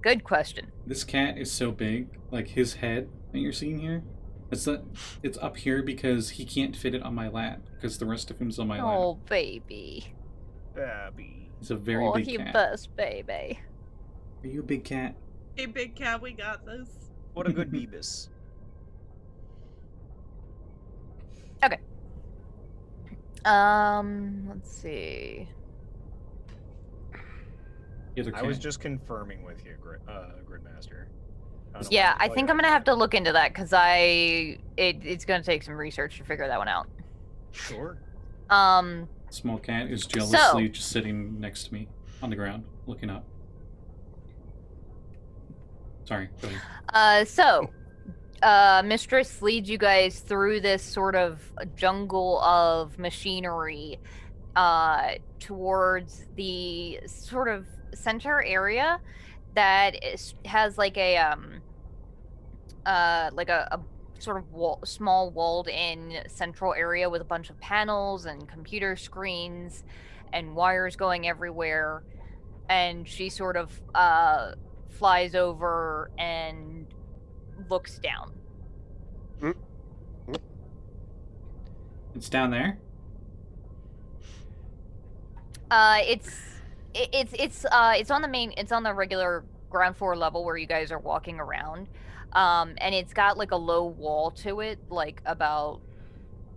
good question. This cat is so big, like his head that you're seeing here. It's up here because he can't fit it on my lap because the rest of him's on my Oh, lap. baby. Babby. He's a very Oh, big he cat. best baby. Are you a big cat? Hey, big cat, we got this. What a good Beebus. Let's see. The other I was cat. just confirming with you, Gridmaster. Yeah, I think I'm gonna have to look into that because it's gonna take some research to figure that one out. Sure. Small cat is jealously just sitting next to me on the ground, looking up. Sorry. Go ahead. Mistress leads you guys through this sort of jungle of machinery towards the sort of center area that has like a sort of small walled-in central area with a bunch of panels and computer screens and wires going everywhere. And she sort of flies over and looks down. It's down there. It's on the main. It's on the regular ground floor level where you guys are walking around, and it's got like a low wall to it, like about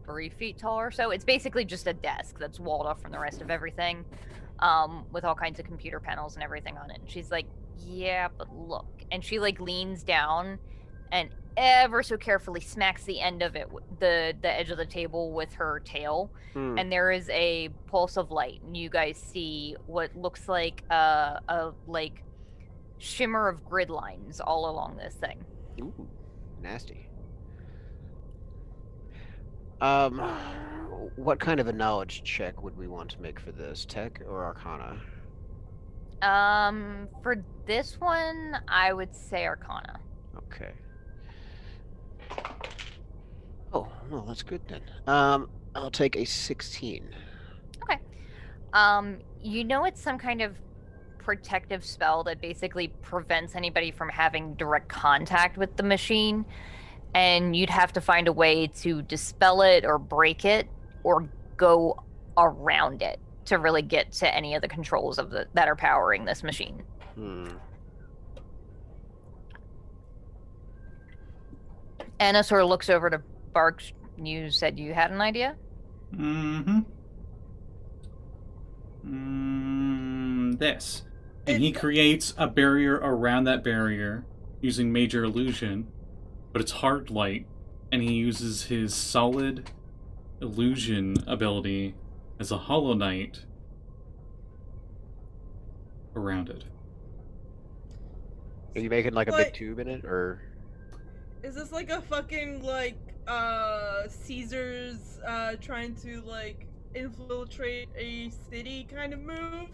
3 feet tall or so. It's basically just a desk that's walled off from the rest of everything, with all kinds of computer panels and everything on it. And she's like, "Yeah, but look," and she like leans down, and ever so carefully smacks the end of it, the edge of the table with her tail. And there is a pulse of light, and you guys see what looks like a like shimmer of grid lines all along this thing. Ooh, nasty. What kind of a knowledge check would we want to make for this? Tech or Arcana? For this one, I would say Arcana. Okay. Oh, well, that's good then. I'll take a 16. Okay. You know it's some kind of protective spell that basically prevents anybody from having direct contact with the machine, and you'd have to find a way to dispel it or break it or go around it to really get to any of the controls of that are powering this machine. Anna sort of looks over to Bark. You said you had an idea? Mm-hmm. from this. And he creates a barrier around that barrier using Major Illusion, but it's hard light, and he uses his Solid Illusion ability as a Holoknight around it. Are you making like a big tube in it, or? Is this like a fucking like Caesar's trying to like infiltrate a city kind of move?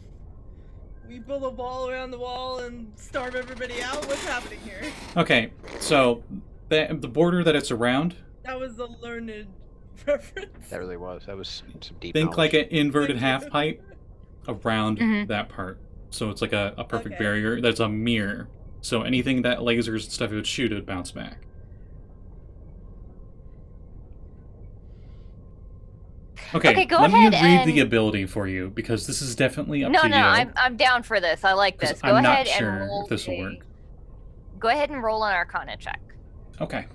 We build a wall around the wall and starve everybody out? What's happening here? Okay, so the border that it's around. That was a learned reference. That really was. That was some deep. Think knowledge. like an inverted half pipe around that part. So it's like a perfect barrier that's a mirror. So anything that lasers and stuff it would shoot, it would bounce back. Okay, go let me ahead read the and- able for you, because this is definitely up No, to no, you. I'm down for this. I like 'Cause this. Go I'm ahead not sure and roll if this will a- work. Go ahead and roll an Arcana check. Okay.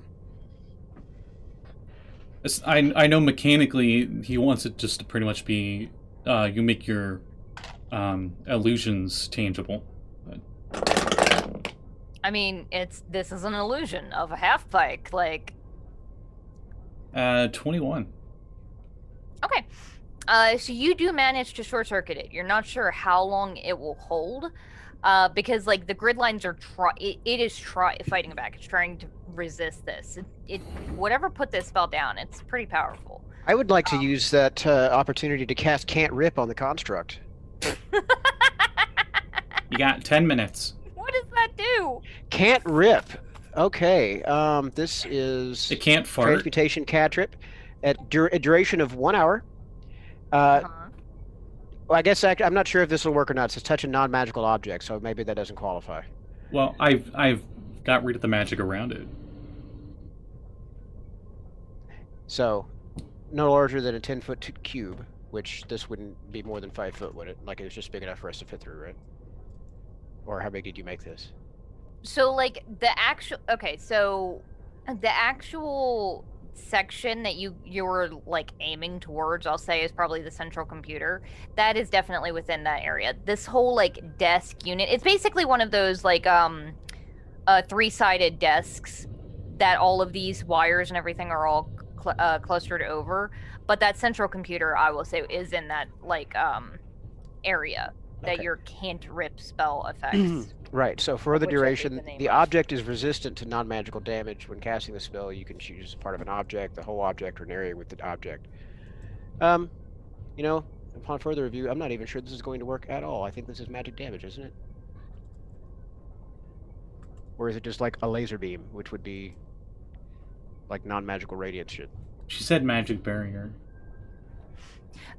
I know mechanically he wants it just to pretty much be you make your illusions tangible. I mean, this is an illusion of a half pike. Like, 21. okay. So you do manage to short circuit it. You're not sure how long it will hold, because like the grid lines are it is fighting back. It's trying to resist this. It whatever put this spell down. It's pretty powerful. I would like to use that opportunity to cast Can't Rip on the construct. You got 10 minutes. What does that do? Can't Rip. Okay. This is It can't fart. transmutation cantrip at a duration of 1 hour. Uh-huh. Well, I guess I'm not sure if this will work or not. It says touch a non-magical object, so maybe that doesn't qualify. Well, I've got rid of the magic around it. So, no larger than a 10-foot cube, which this wouldn't be more than 5 foot, would it? Like, it was just big enough for us to fit through, right? Or how big did you make this? So like the actual section that you were like aiming towards, I'll say, is probably the central computer. That is definitely within that area. This whole like desk unit, it's basically one of those like three-sided desks that all of these wires and everything are all clustered over. But that central computer, I will say, is in that like area that Okay. your can't rip spell affects. Right, so for the Which I think duration, the name the of. object is resistant to non-magical damage. When casting the spell, you can choose part of an object, the whole object, or an area with the object. You know, upon further review, I'm not even sure this is going to work at all. I think this is magic damage, isn't it? Or is it just like a laser beam, which would be like non-magical radiant shit? She said magic barrier.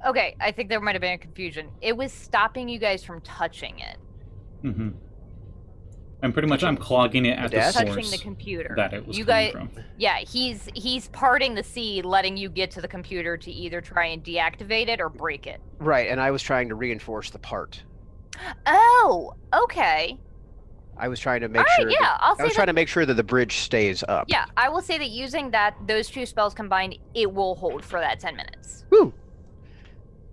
Okay, I think there might have been a confusion. It was stopping you guys from touching it. Mm-hmm. And pretty much I'm clogging it at the desk? source Touching the computer. that it was You coming guys- from. Yeah, he's parting the sea, letting you get to the computer to either try and deactivate it or break it. Right, and I was trying to reinforce the part. Oh, okay. I was trying to make Alright, sure. yeah, I'll I was say trying that. to make sure that the bridge stays up. Yeah, I will say that using those two spells combined, it will hold for that 10 minutes. Woo!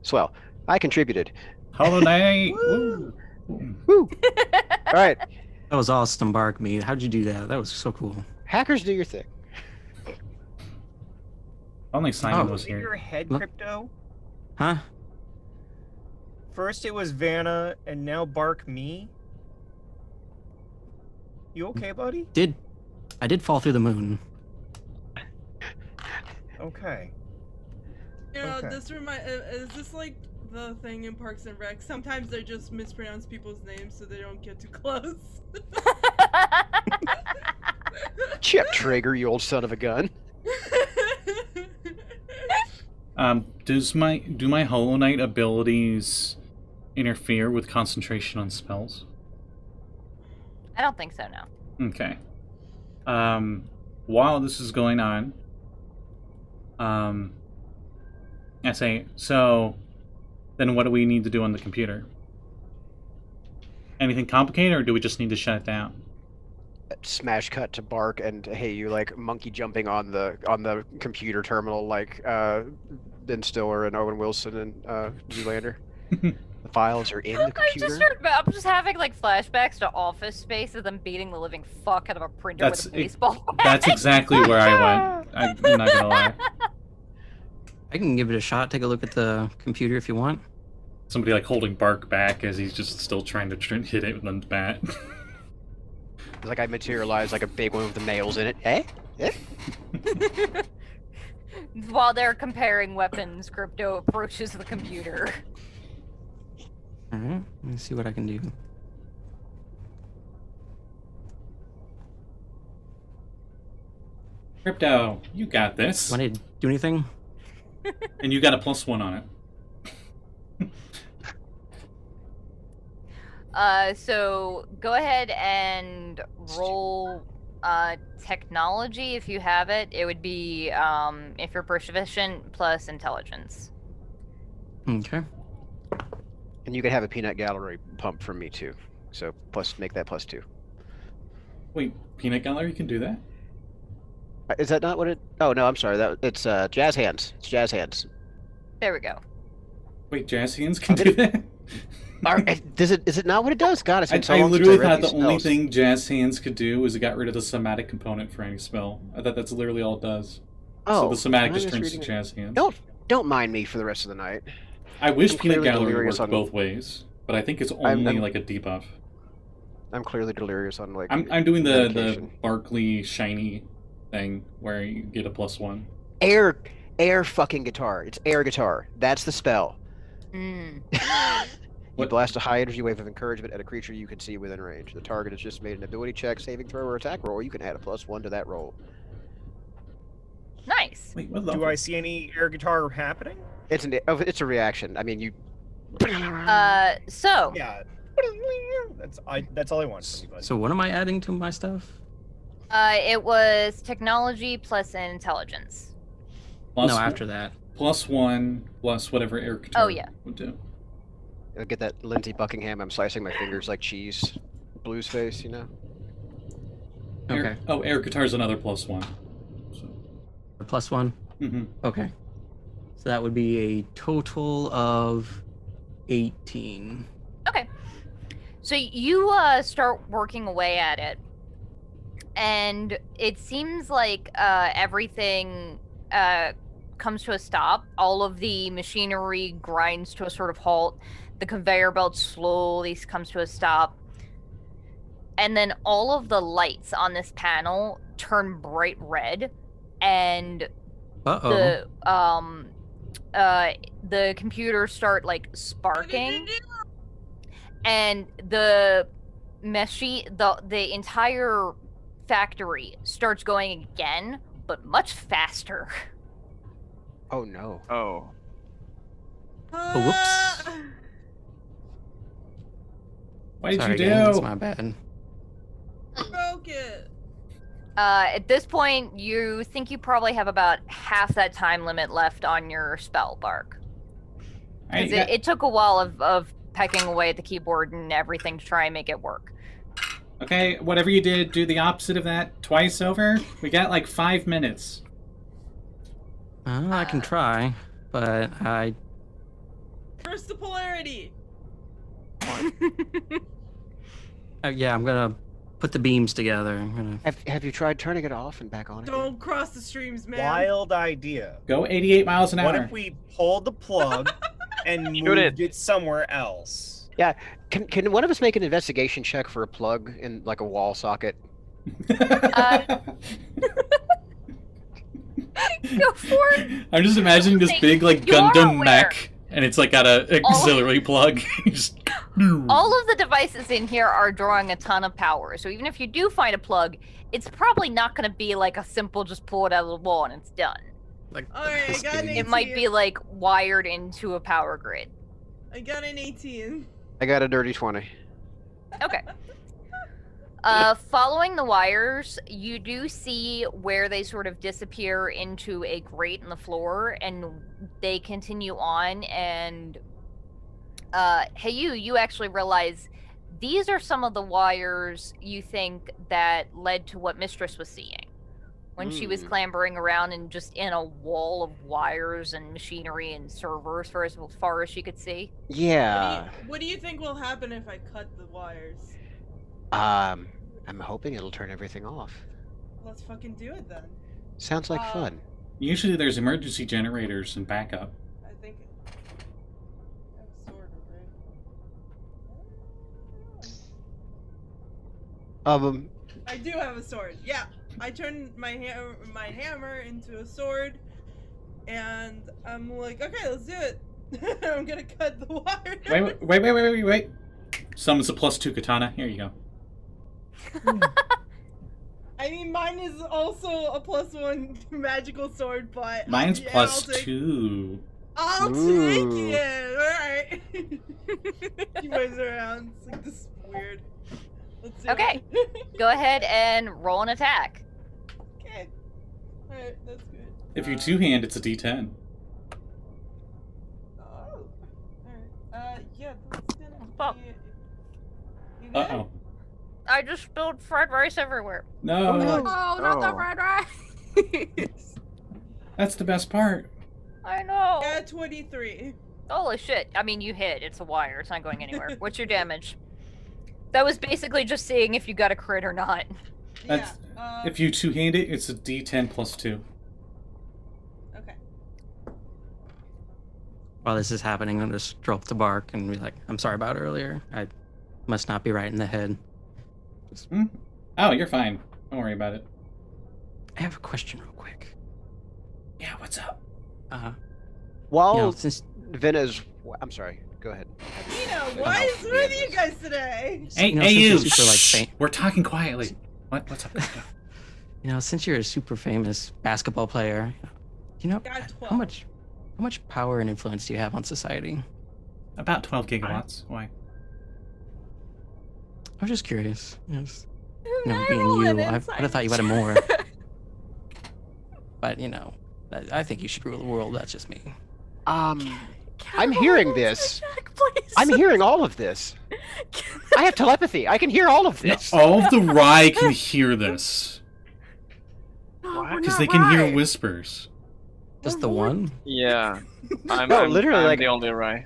Swell. I contributed. Holoknight! Woo! Woo! All right, That was awesome, Bark Me. How'd you do that? That was so cool. hackers, do your thing. Only Simon Oh. was In here. your head, Look. Crypto. Huh? First it was Vanna, and now Bark Me. You okay, buddy? I did fall through the moon. Okay. You know, Okay. this is this like the thing in Parks and Rec? Sometimes they just mispronounce people's names so they don't get too close. Chip Traeger, you old son of a gun. Do my Holoknight abilities interfere with concentration on spells? I don't think so, no. Okay. While this is going on, I say, so then what do we need to do on the computer? Anything complicated, or do we just need to shut it down? Smash cut to Bark and hey, you like monkey jumping on the computer terminal like Ben Stiller and Owen Wilson and Zoolander. The files are in the computer. I'm just having like flashbacks to Office Space of them beating the living fuck out of a printer with a baseball bat. That's exactly where I went. I'm not gonna lie. I can give it a shot. Take a look at the computer if you want. Somebody like holding Bark back as he's just still trying to hit it with the bat. Like I materialized like a big one with the nails in it. Eh? While they're comparing weapons, Crypto approaches the computer. Alright, let me see what I can do. Crypto, you got this. Want to do anything? And you got a +1 on it. So go ahead and roll technology if you have it. It would be if you're proficient plus intelligence. Okay. And you can have a peanut gallery pump from me too. So make that +2. Wait, peanut gallery can do that? Is that not what it? Oh no, I'm sorry. It's jazz hands. It's jazz hands. There we go. Wait, jazz hands can do that? Is it not what it does? God, it's been so I long since literally read thought these the only spells. thing jazz hands could do was it got rid of the somatic component for any spell. I thought that's literally all it does. So the somatic am I just turns to misreading it? jazz hands. Don't mind me for the rest of the night. I wish I'm peanut clearly gallery delirious worked on- both ways, but I think it's only like a debuff. I'm clearly delirious on like. I'm doing the medication. Barkley shiny thing where you get a +1. Air fucking guitar. It's air guitar. That's the spell. Mm. You What? blast a high energy wave of encouragement at a creature you can see within range. The target has just made an ability check, saving throw, or attack roll. You can add a +1 to that roll. Nice. Wait, what the? Do I see any air guitar happening? It's a reaction. I mean, you. So Yeah. That's all I want from you, bud. So what am I adding to my stuff? it was technology plus intelligence. Plus No, one- after that. +1 plus whatever air guitar Oh, yeah. would do. I'll get that Lindsey Buckingham. I'm slicing my fingers like cheese. Blues face, you know. Okay. Air guitar is another +1. So, A +1? mm-hmm. Okay. So that would be a total of 18. Okay. So you start working away at it, and it seems like everything comes to a stop. All of the machinery grinds to a sort of halt. The conveyor belt slowly comes to a stop. And then all of the lights on this panel turn bright red, and Uh-oh. the computers start like sparking, and the machine, the entire factory starts going again, but much faster. Oh no. Oh. Whoops. What did Sorry, you do? gang, that's my bad. Broke it. At this point, you think you probably have about half that time limit left on your spell, Bark. Alright, Because it took a while of pecking away at the keyboard and everything to try and make it work. Okay, whatever you did, do the opposite of that twice over. We got like 5 minutes. I can try, but I... Reverse the polarity. yeah, I'm gonna put the beams together. I'm gonna... Have you tried turning it off and back on again? Don't cross the streams, man. Wild idea. Go 88 miles an hour. What if we pulled the plug and moved it somewhere else? Yeah. Can one of us make an investigation check for a plug in like a wall socket? Go for it. I'm just imagining this big like You are Gundam aware. mech, and it's like got a auxiliary plug. Just... All of the devices in here are drawing a ton of power, so even if you do find a plug, it's probably not going to be like a simple just pull it out of the wall and it's done. Like, Alright, I got an 18. It might be like wired into a power grid. I got an 18. I got a dirty 20. Okay. Following the wires, you do see where they sort of disappear into a grate in the floor, and they continue on, and hey, you actually realize these are some of the wires you think that led to what Mistress was seeing. when she was clambering around and just in a wall of wires and machinery and servers for as far as she could see. Yeah. What do you think will happen if I cut the wires? I'm hoping it'll turn everything off. Let's fucking do it then. Sounds like fun. Usually there's emergency generators and backup. I think I have a sword, right? I do have a sword. Yeah, I turned my hammer into a sword, and I'm like, okay, let's do it. I'm gonna cut the wire. Wait. Summons a +2 katana. Here you go. I mean, mine is also a +1 magical sword, but Mine's yeah, +2. I'll take it. All right. He moves around. It's like, this is weird. Let's do Okay. it. Go ahead and roll an attack. Okay. All right, that's good. If you two-hand, it's a D10. Oh. All right. Yeah, that's gonna Fuck. be. You good? Uh-oh. I just spilled fried rice everywhere. No. Oh, not the fried rice. That's the best part. I know. Yeah, 23. Holy shit. I mean, you hit. It's a wire. It's not going anywhere. What's your damage? That was basically just seeing if you got a crit or not. That's, if you two-hand it, it's a D10 +2. Okay. While this is happening, I'll just drop the bark and be like, I'm sorry about earlier. I must not be right in the head. Oh, you're fine. Don't worry about it. I have a question real quick. Yeah, what's up? While since Vinna's... I'm sorry. Go ahead. What is with you guys today? Hey, you know, hey, since you! you're super, like, Shh, we're talking quietly. What's up? since you're a super famous basketball player, Got 12. how much power and influence do you have on society? About 12 gigawatts. Why? I was just curious. Being I you, roll an I would have insight thought you had check. more. But I think you should rule the world. That's just me. I'm hearing this. Check, please. I'm hearing all of this. I have telepathy. I can hear all of this. All of the Rye can hear this. Because they can hear whispers. Just the one? Yeah. I'm literally, I'm like- the only right.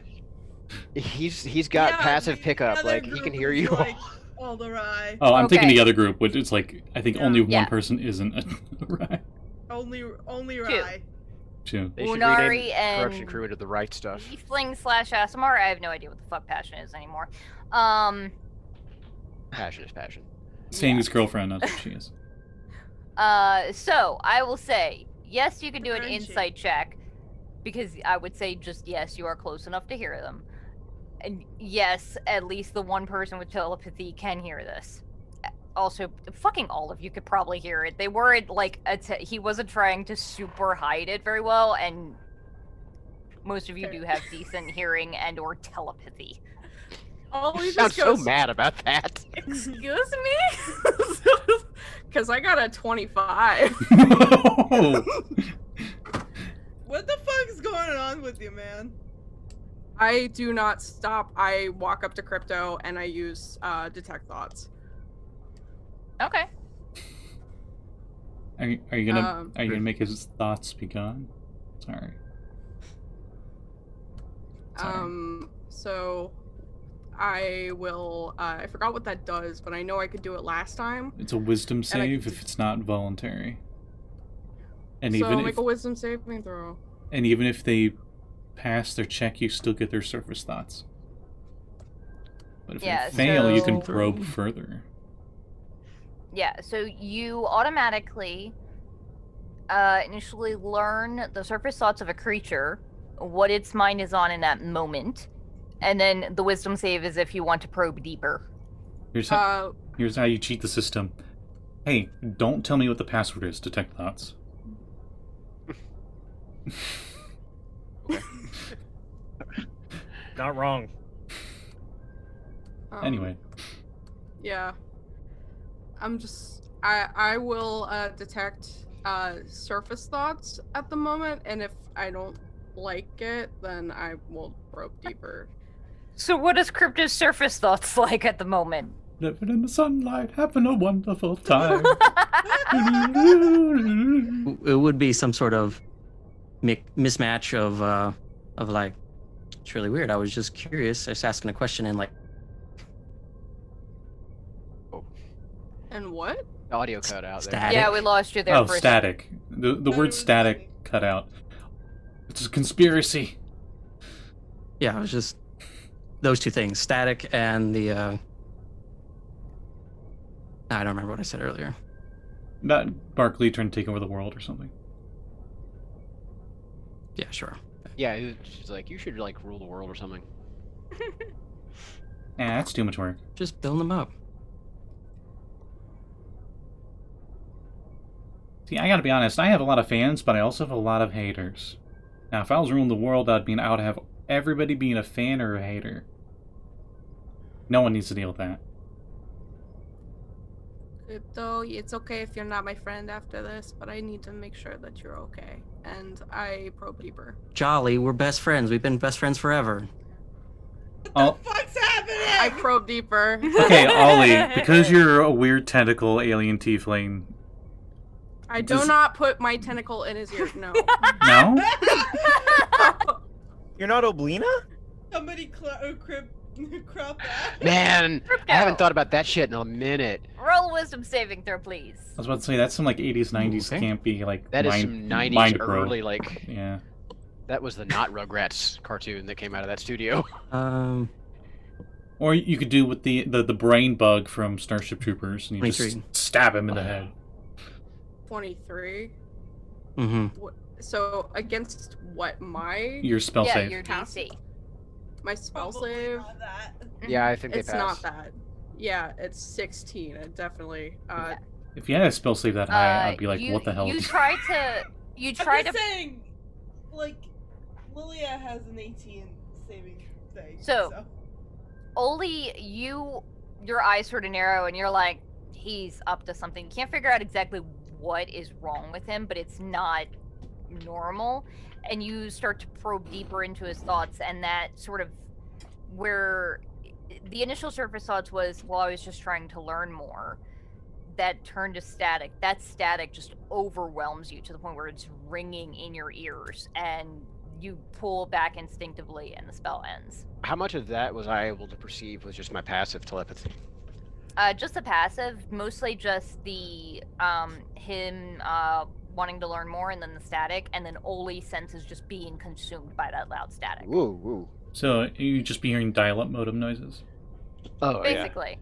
He's got Yeah, passive the pickup. other Like he group can hear is you. like, all the rye. Oh, I'm thinking Okay. the other group, which it's like, I think only one Yeah. person isn't a Rye. Only rye. Two. They should Unari rename Corruption and Crew into the right stuff. Tiefling / Asimar. I have no idea what the fuck passion is anymore. Passion is passion. Saying his girlfriend, that's what she is. So I will say, yes, you can do an Differentiate. insight check, because I would say just yes, you are close enough to hear them. And yes, at least the one person with telepathy can hear this. Also, fucking all of you could probably hear it. They weren't like he wasn't trying to super hide it very well, and most of you do have decent hearing and or telepathy. Ollie You just sound so goes, mad about that. excuse me? Because I got a 25. What the fuck is going on with you, man? I do not stop. I walk up to Crypto and I use Detect Thoughts. Okay. Are you gonna make his thoughts be gone? Sorry. So I will, I forgot what that does, but I know I could do it last time. It's a wisdom And I save can- if it's not voluntary. And So even make if a wisdom saving throw. and even if they pass their check, you still get their surface thoughts. But if Yeah, they fail, you so- can probe further. Yeah, so you automatically initially learn the surface thoughts of a creature, what its mind is on in that moment, and then the wisdom save is if you want to probe deeper. Here's how you cheat the system. Hey, don't tell me what the password is. Detect thoughts. Not wrong. Anyway, Yeah. I will detect surface thoughts at the moment, and if I don't like it, then I will probe deeper. So what is Crypto's surface thoughts like at the moment? living in the sunlight, having a wonderful time. It would be some sort of mismatch of like, it's really weird. I was just curious, just asking a question and like. And what? The audio cut out there. Static. Yeah, we lost you there Oh, for a static. The word static cut out. It's a conspiracy. Yeah, it was just those two things, static and the. I don't remember what I said earlier. Not Barkley trying to take over the world or something. Yeah, sure. Yeah, she's like, you should like rule the world or something. That's too much work. Just build them up. See, I gotta be honest, I have a lot of fans, but I also have a lot of haters. Now, if I was ruling the world, I would have everybody being a fan or a hater. No one needs to deal with that. Crypto, it's okay if you're not my friend after this, but I need to make sure that you're okay. And I probe deeper. Jolly, we're best friends. We've been best friends forever. Oh, What's happening? I probe deeper. okay, Ollie, because you're a weird tentacle alien tiefling. I do not put my tentacle in his ear. No. No? You're not Oblina? Somebody crop that. Man, I haven't thought about that shit in a minute. Roll a wisdom saving throw, please. I was about to say, that's some like 80s, 90s Okay. campy, like, That is mind, some 90s mind probe. early, like, Yeah. that was the not Rugrats cartoon that came out of that studio. Or you could do with the brain bug from Starship Troopers, and you 23. just stab him in the head. 23. Mm-hmm. So against what, my Your spell yeah, save. your DC. my spell Probably save? not that. Yeah, I think they It's passed. not that. Yeah, it's 16. It definitely. If you had a spell save that high, I'd be like, you, what the hell? You try to. You try I'm to. just saying, like, Lilia has an 18 saving thing. So- Oli, your eyes sort of narrow, and you're like, he's up to something. You can't figure out exactly what is wrong with him, but it's not normal. And you start to probe deeper into his thoughts, and that sort of where the initial surface thoughts was, well, I was just trying to learn more. That turned to static. That static just overwhelms you to the point where it's ringing in your ears, and you pull back instinctively, and the spell ends. How much of that was I able to perceive was just my passive telepathy? Just the passive, mostly just the him wanting to learn more, and then the static, and then Oli senses just being consumed by that loud static. Woo, woo. So you just be hearing dial-up modem noises. Oh, Basically.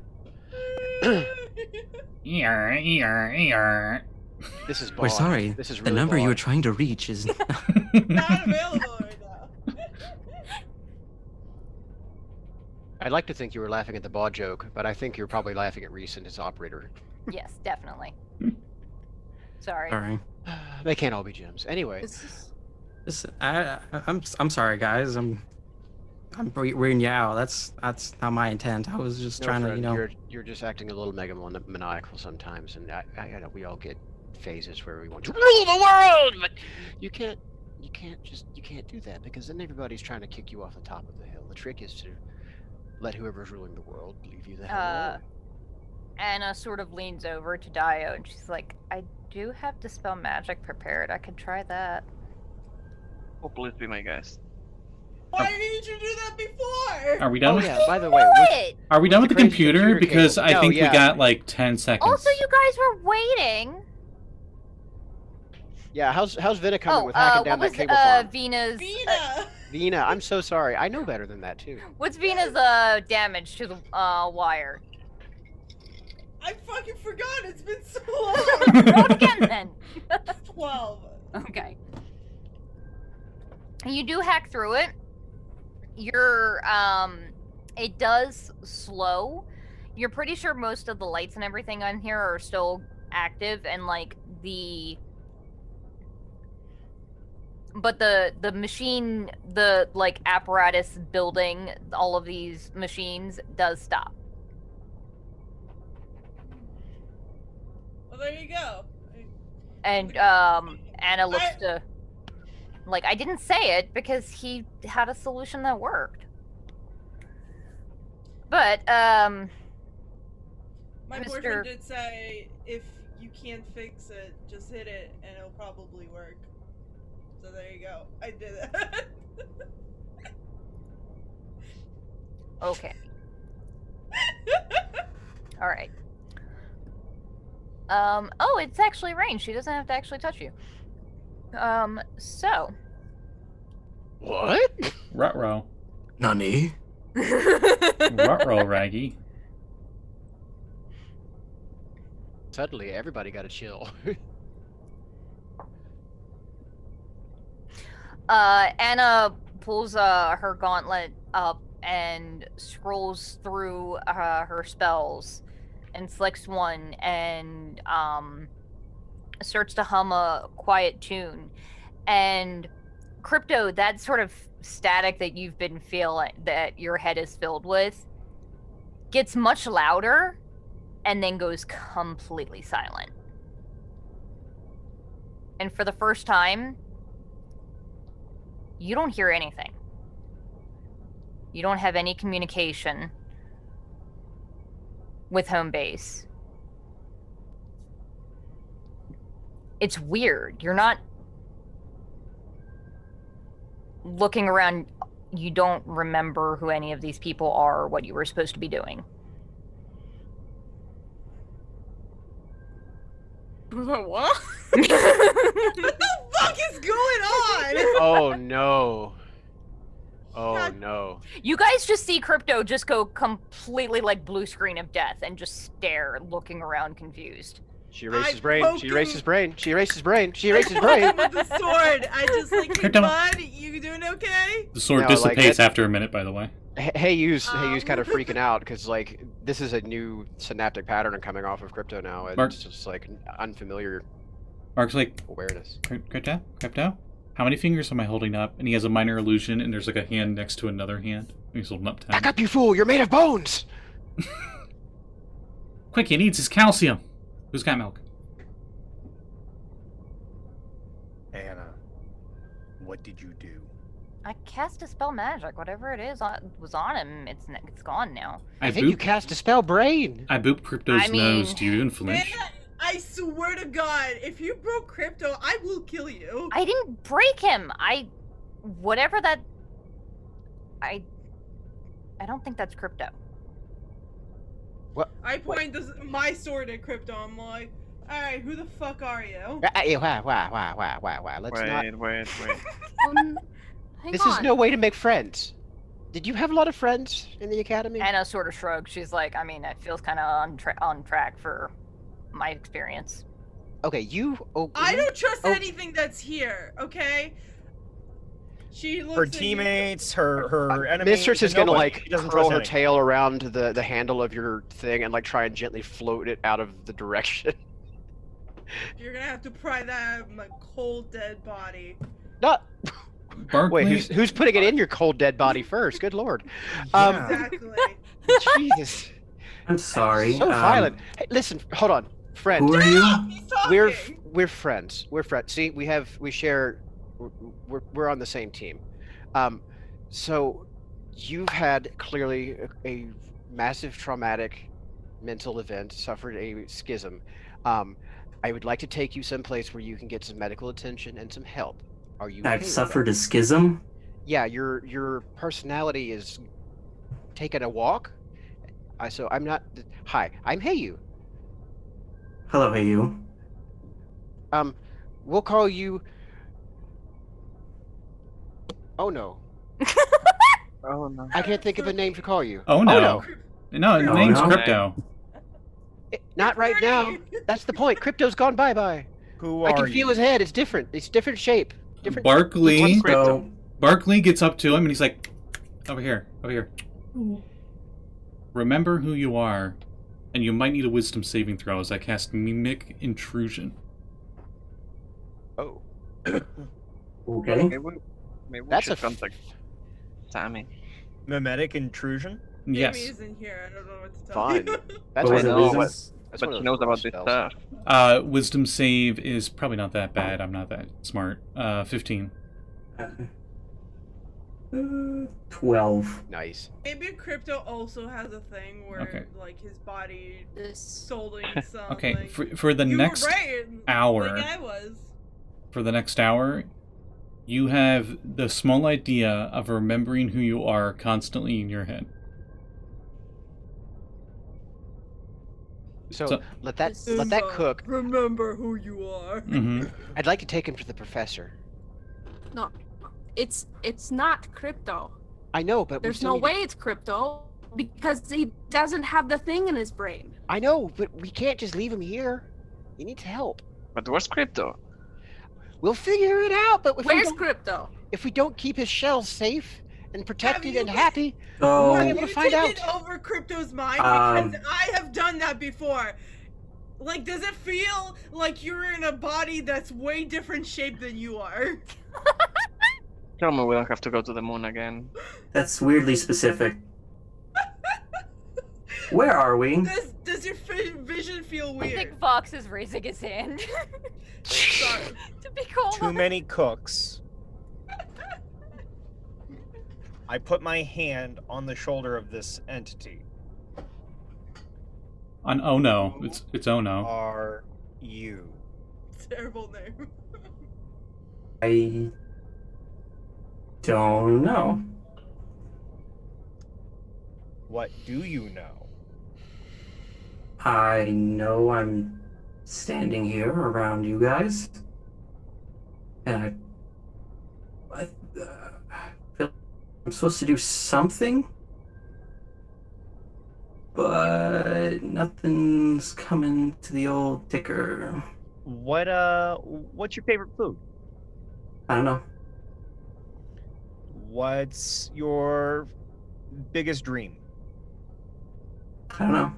This is bad. We're sorry. This is The really number you were bad. trying to reach is. Not available right now. I'd like to think you were laughing at the ball joke, but I think you're probably laughing at Reese and his operator. Yes, definitely. Sorry. Sorry. They can't all be gems. Anyway, Listen, I'm sorry, guys. I'm weirding you out. That's not my intent. I was just no, trying friend, to, you're just acting a little maniacal sometimes, and I know we all get phases where we want to rule the world, but you can't do that, because then everybody's trying to kick you off the top of the hill. The trick is to let whoever's ruling the world leave you the hell alone. Anna sort of leans over to Daiyo, and she's like, I do have Dispel Magic prepared. I could try that. Oh, please be my guest. Why didn't you do that before? Are we done? Oh with, yeah, by the way, It! Are we done with the crazy computer? computer Because cable. I No, think yeah. we got like 10 seconds. Also, you guys were waiting. yeah, how's Vinna coming Oh, with hacking what down was that cable farm? Vina's? Vinna! Vinna, I'm so sorry. I know better than that too. What's Vina's damage to the wire? I fucking forgot. It's been so long. Roll it again then. 12. Okay. You do hack through it. You're it does slow. You're pretty sure most of the lights and everything on here are still active, and like the machine, the like apparatus building all of these machines does stop. Well, there you go. And Anna looks to like, I didn't say it because he had a solution that worked. But My Mr. boyfriend did say if you can't fix it, just hit it and it'll probably work. So there you go. I did it. Okay. All right. Oh, it's actually rain. She doesn't have to actually touch you. So. What? Ruh-roh. Nani? Ruh-roh, Raggy. Suddenly, everybody got to chill. Anna pulls her gauntlet up and scrolls through her spells and selects one and starts to hum a quiet tune. And Crypto, that sort of static that you've been feeling, that your head is filled with, gets much louder and then goes completely silent. And for the first time, you don't hear anything. You don't have any communication with home base. It's weird. You're not looking around. You don't remember who any of these people are or what you were supposed to be doing. What? What the fuck is going on? Oh no. Oh God. no. You guys just see Crypto just go completely like blue screen of death and just stare, looking around confused. She erased I his brain. poke She erased him. his brain. She erased his brain. She I erased his poke brain. him with the sword. I just like, hey, Crypto. bud, you doing okay? The sword No, like, dissipates that- after a minute, by the way. Heyu's Um. kind of freaking out because like this is a new synaptic pattern coming off of Crypto now, and Mark- it's just like unfamiliar Mark's like, awareness. Crypto? Crypto? How many fingers am I holding up? And he has a minor illusion, and there's like a hand next to another hand. He's holding up 10. Back up, you fool! You're made of bones. Quick, he needs his calcium. Who's got milk? Anna, what did you do? I cast a spell magic. Whatever it is was on him. It's gone now. I think you cast a spell brain. I booped Crypto's I mean- nose. Do you even flinch? Man, I swear to God, if you broke Crypto, I will kill you. I didn't break him. Whatever that. I don't think that's Crypto. I point my sword at Crypto. I'm like, alright, who the fuck are you? Why? Let's not. Wait. Hang This on. is no way to make friends. Did you have a lot of friends in the academy? Anna sort of shrugs. She's like, I mean, it feels kind of on track for my experience. Okay, you. Oh, I don't trust Oh. anything that's here, okay? She looks Her at you- teammates, her enemies. Mistress is gonna nobody. like She doesn't curl trust her anyone. tail around the handle of your thing and like try and gently float it out of the direction. You're gonna have to pry that out of my cold, dead body. Not. Barkley, Wait, who's putting it in your cold dead body first? Good lord. Um, Exactly. Jesus. I'm sorry. So violent. Hey, listen, hold on, friend. Who are you? He's talking. We're friends. We're friends. See, we share. We're on the same team. So you've had clearly a massive traumatic mental event, suffered a schism. I would like to take you someplace where you can get some medical attention and some help. Are you? okay I've with suffered that? a schism. Yeah, your personality is taking a walk. So I'm not. Hi, I'm Heyu. Hello, hey you. We'll call you. Oh no, Oh no. I can't think of a name to call you. Oh no. No, his Oh, name's no. Crypto. Not right now. That's the point. Crypto's gone bye-bye. Who I are can you? feel his head. It's different. It's different shape. Different. Barkley. So, Barkley gets up to him and he's like, over here. Remember who you are, and you might need a wisdom saving throw as I cast Mimic Intrusion. Oh, okay. Maybe we that's a. should contact Sammy. Mimetic intrusion? Jamie Yes. isn't here. I don't know what to tell Fine. you. That's What was one it, of those- wisdom? that's But one of she those knows about worst this spells. stuff. Wisdom save is probably not that bad. I'm not that smart. 15. 12. Nice. Maybe Crypto also has a thing where Okay. like his body This solding some. Okay, like, for the you next were right, hour, like I was. for the next hour, you have the small idea of remembering who you are constantly in your head. So let that cook. Remember who you are. Mm-hmm. I'd like to take him to the professor. no, it's not crypto. I know, but we There's still no need way it's crypto because he doesn't have the thing in his brain. I know, but we can't just leave him here. He needs help. But where's Crypto? We'll figure it out. But Where's crypto? if we don't keep his shell safe and protected you and been- happy, So, Why- Have able you to find taken out. over Crypto's mind? Um, Because I have done that before. Like, does it feel like you're in a body that's way different shape than you are? Tell me we don't have to go to the moon again. that's weirdly specific. Where are we? Does your vision feel I weird? think Vox is raising his hand. Sorry. To be called Too many cooks. I put my hand on the shoulder of this entity. On oh no, it's oh no. Are you? Terrible name. I don't know. What do you know? I know I'm standing here around you guys, and I feel I'm supposed to do something, but nothing's coming to the old ticker. What's your favorite food? I don't know. What's your biggest dream? I don't know.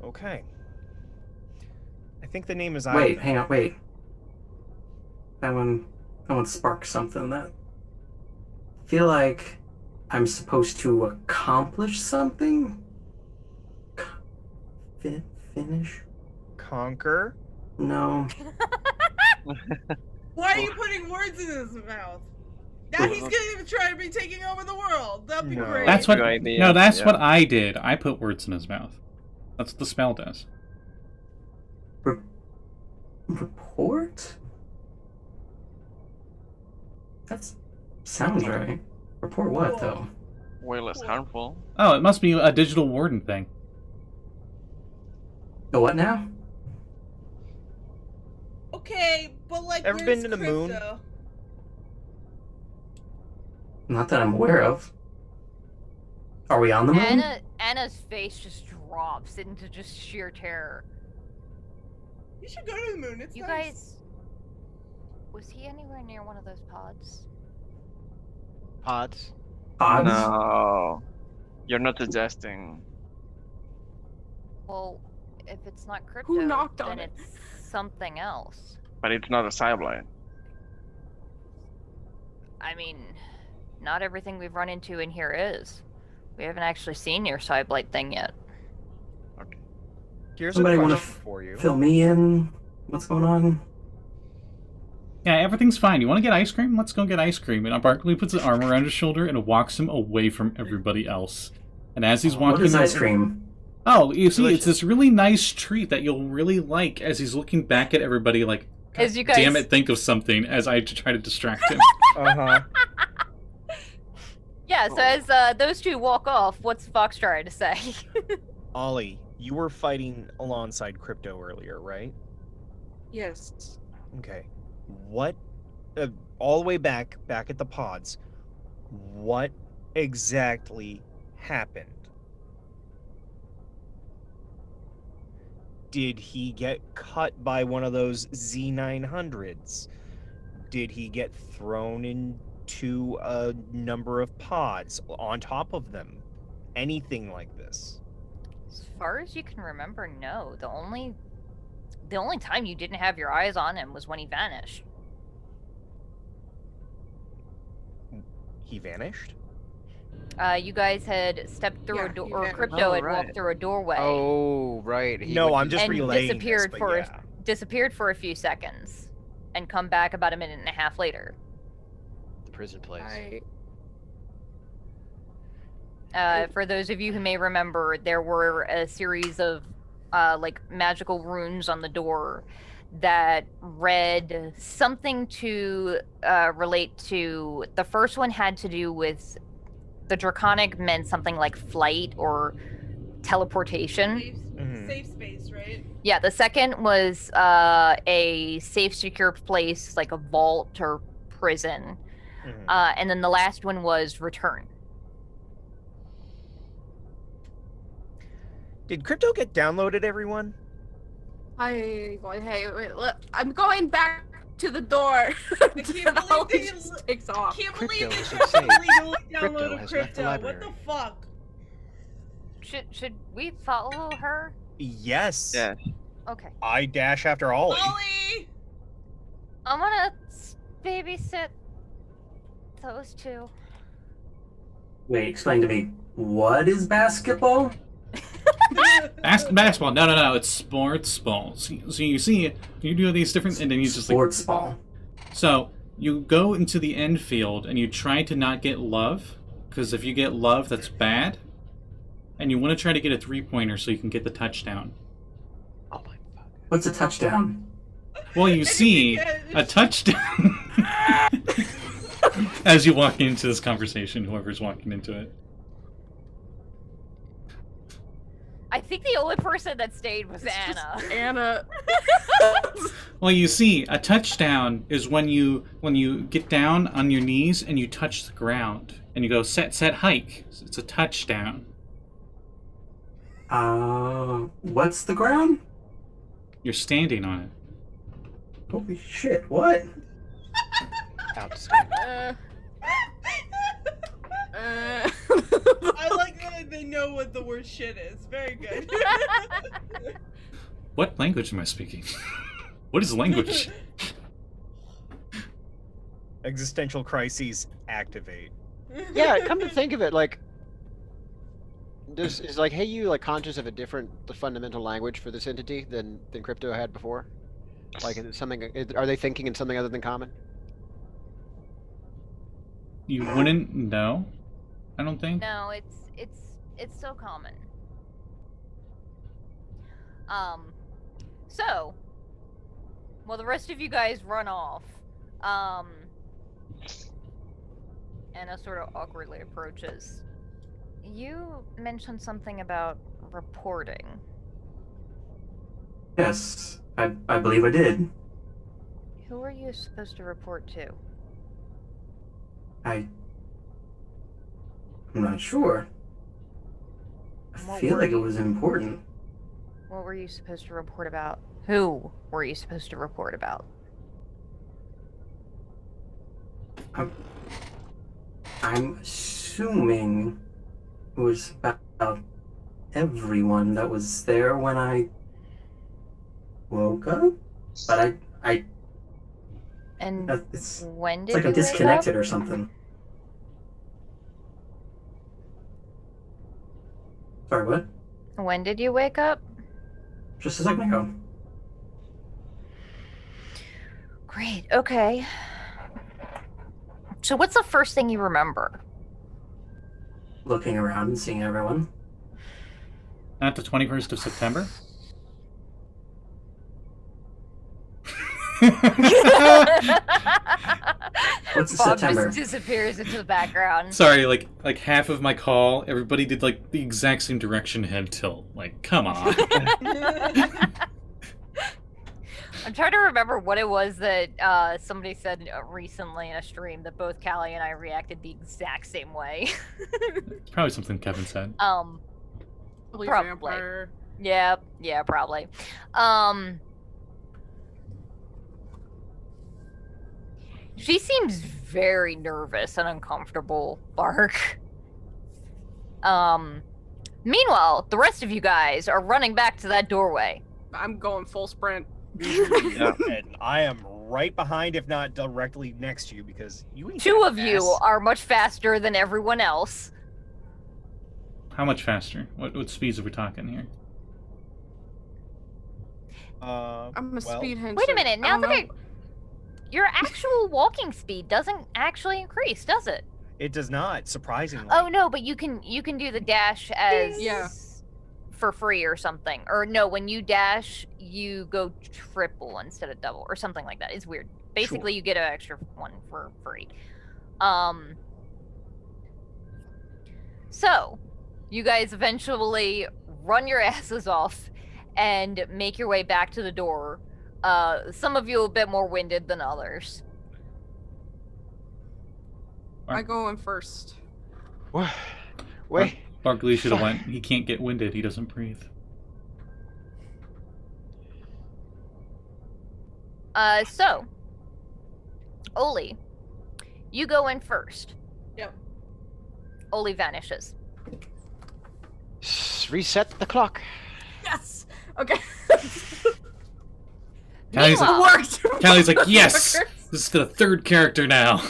Okay. I think the name is Wait, hang on, wait. That one sparked something that I feel like I'm supposed to accomplish something? Finish? Conquer. No. Why are you putting words in his mouth? Now he's gonna try to be taking over the world. That'd be No. great. That's what. Good idea, No, that's yeah. what I did. I put words in his mouth. That's what the spell does. Report? That sounds right. Report what, though? Way less harmful. Oh, it must be a digital warden thing. The what now? Okay, but like, Ever where's been to the moon? Crypto? Not that I'm aware of. Are we on the moon? Anna's face just drops into just sheer terror. You should go to the moon. It's You nice. guys, was he anywhere near one of those pods? Pods. Odds? No. You're not suggesting. Well, if it's not crypto, Who knocked on then it? it's something else. But it's not a cyblade. I mean, not everything we've run into in here is. We haven't actually seen your Cyblight thing yet. Here's Somebody a wanna question for you. Fill me in. What's going on? Yeah, everything's fine. You want to get ice cream? Let's go get ice cream. And Barkley puts his arm around his shoulder and walks him away from everybody else. And as he's walking, What is ice cream? Oh, you see, Delicious. it's this really nice treat that you'll really like. As he's looking back at everybody, like, God As you guys- damn it, think of something. As I try to distract him. Uh-huh. Yeah, so as those two walk off, what's Fox trying to say? Ollie, you were fighting alongside Crypto earlier, right? Yes. Okay. What, all the way back at the pods, what exactly happened? Did he get cut by one of those Z900s? Did he get thrown into a number of pods on top of them? Anything like this? As far as you can remember, no. The only time you didn't have your eyes on him was when he vanished. He vanished? You guys had stepped through Yeah, a door, he or vanished. Crypto Oh, had right. walked through a doorway Oh, right. No, I'm just and relaying disappeared this, but for yeah. disappeared for a few seconds, and come back about a minute and a half later. prison place. For those of you who may remember, there were a series of like magical runes on the door that read something to relate to. The first one had to do with the draconic meant something like flight or teleportation. Safe space, right? Yeah, the second was a safe, secure place like a vault or prison. And then the last one was return. Did crypto get downloaded, everyone? Hey, wait, look, I'm going back to the door. I can't believe they takes off. Can't believe Crypto they is tried insane. to illegally Crypto download a has left the crypto. What the library. fuck? Should we follow her? Yes. Yeah. Okay. I dash after Ollie. Ollie! I'm gonna babysit those two. Wait, explain to me, what is basketball? Basketball. No. It's sports ball. So you see, you do these different, and then you just like. Sports ball. So you go into the end field and you try to not get love, because if you get love, that's bad. And you want to try to get a 3-pointer so you can get the touchdown. Oh my fuck. What's a touchdown? Well, you see a touchdown as you walk into this conversation. Whoever's walking into it. I think the only person that stayed was Anna. Anna. Well, you see, a touchdown is when you get down on your knees and you touch the ground and you go set hike. It's a touchdown. What's the ground? You're standing on it. Holy shit, what? Outstanding. I like that they know what the word shit is. Very good. What language am I speaking? What is language? Existential crises activate. Yeah, come to think of it, like, is like, hey, you like conscious of a different fundamental language for this entity than crypto had before? Like, is it something? Are they thinking in something other than common? You wouldn't know, I don't think. No, it's so common. So, well, the rest of you guys run off. Anna sort of awkwardly approaches. You mentioned something about reporting. Yes, I believe I did. Who are you supposed to report to? I'm not sure. I What feel were like it you- was important. What were you supposed to report about? Who were you supposed to report about? I'm assuming it was about everyone that was there when I woke up. But And it's when did like you I'm wake up? disconnected or something. Sorry, what? When did you wake up? Just a second ago. Great, okay. So what's the first thing you remember? Looking around and seeing everyone. Not the 21st of September? What's Bob September? just disappears into the background. Sorry, like half of my call, everybody did like the exact same direction head tilt. Like, come on. I'm trying to remember what it was that somebody said recently in a stream that both Callie and I reacted the exact same way. It's probably something Kevin said. Probably. Vampire. Yeah, probably. She seems very nervous and uncomfortable, Bark. Meanwhile, the rest of you guys are running back to that doorway. I'm going full sprint. Yeah. And I am right behind, if not directly next to you, because you ain't Two that of you fast. are much faster than everyone else. How much faster? What speeds are we talking here? I'm a speed henchman. Wait a minute, now that Your actual walking speed doesn't actually increase, does it? It does not, surprisingly. Oh no, but you can do the dash as Yeah. for free or something. Or no, when you dash, you go triple instead of double or something like that. It's weird. Basically, you get an extra one for free. So, you guys eventually run your asses off and make your way back to the door. Some of you a bit more winded than others. I go in first. Wait. Barkley should have went. He can't get winded. He doesn't breathe. So, Oli, you go in first. Yep. Oli vanishes. Reset the clock. Yes. Okay. Callie's Meanwhile- like, Worked. Callie's like, yes! This is the third character now.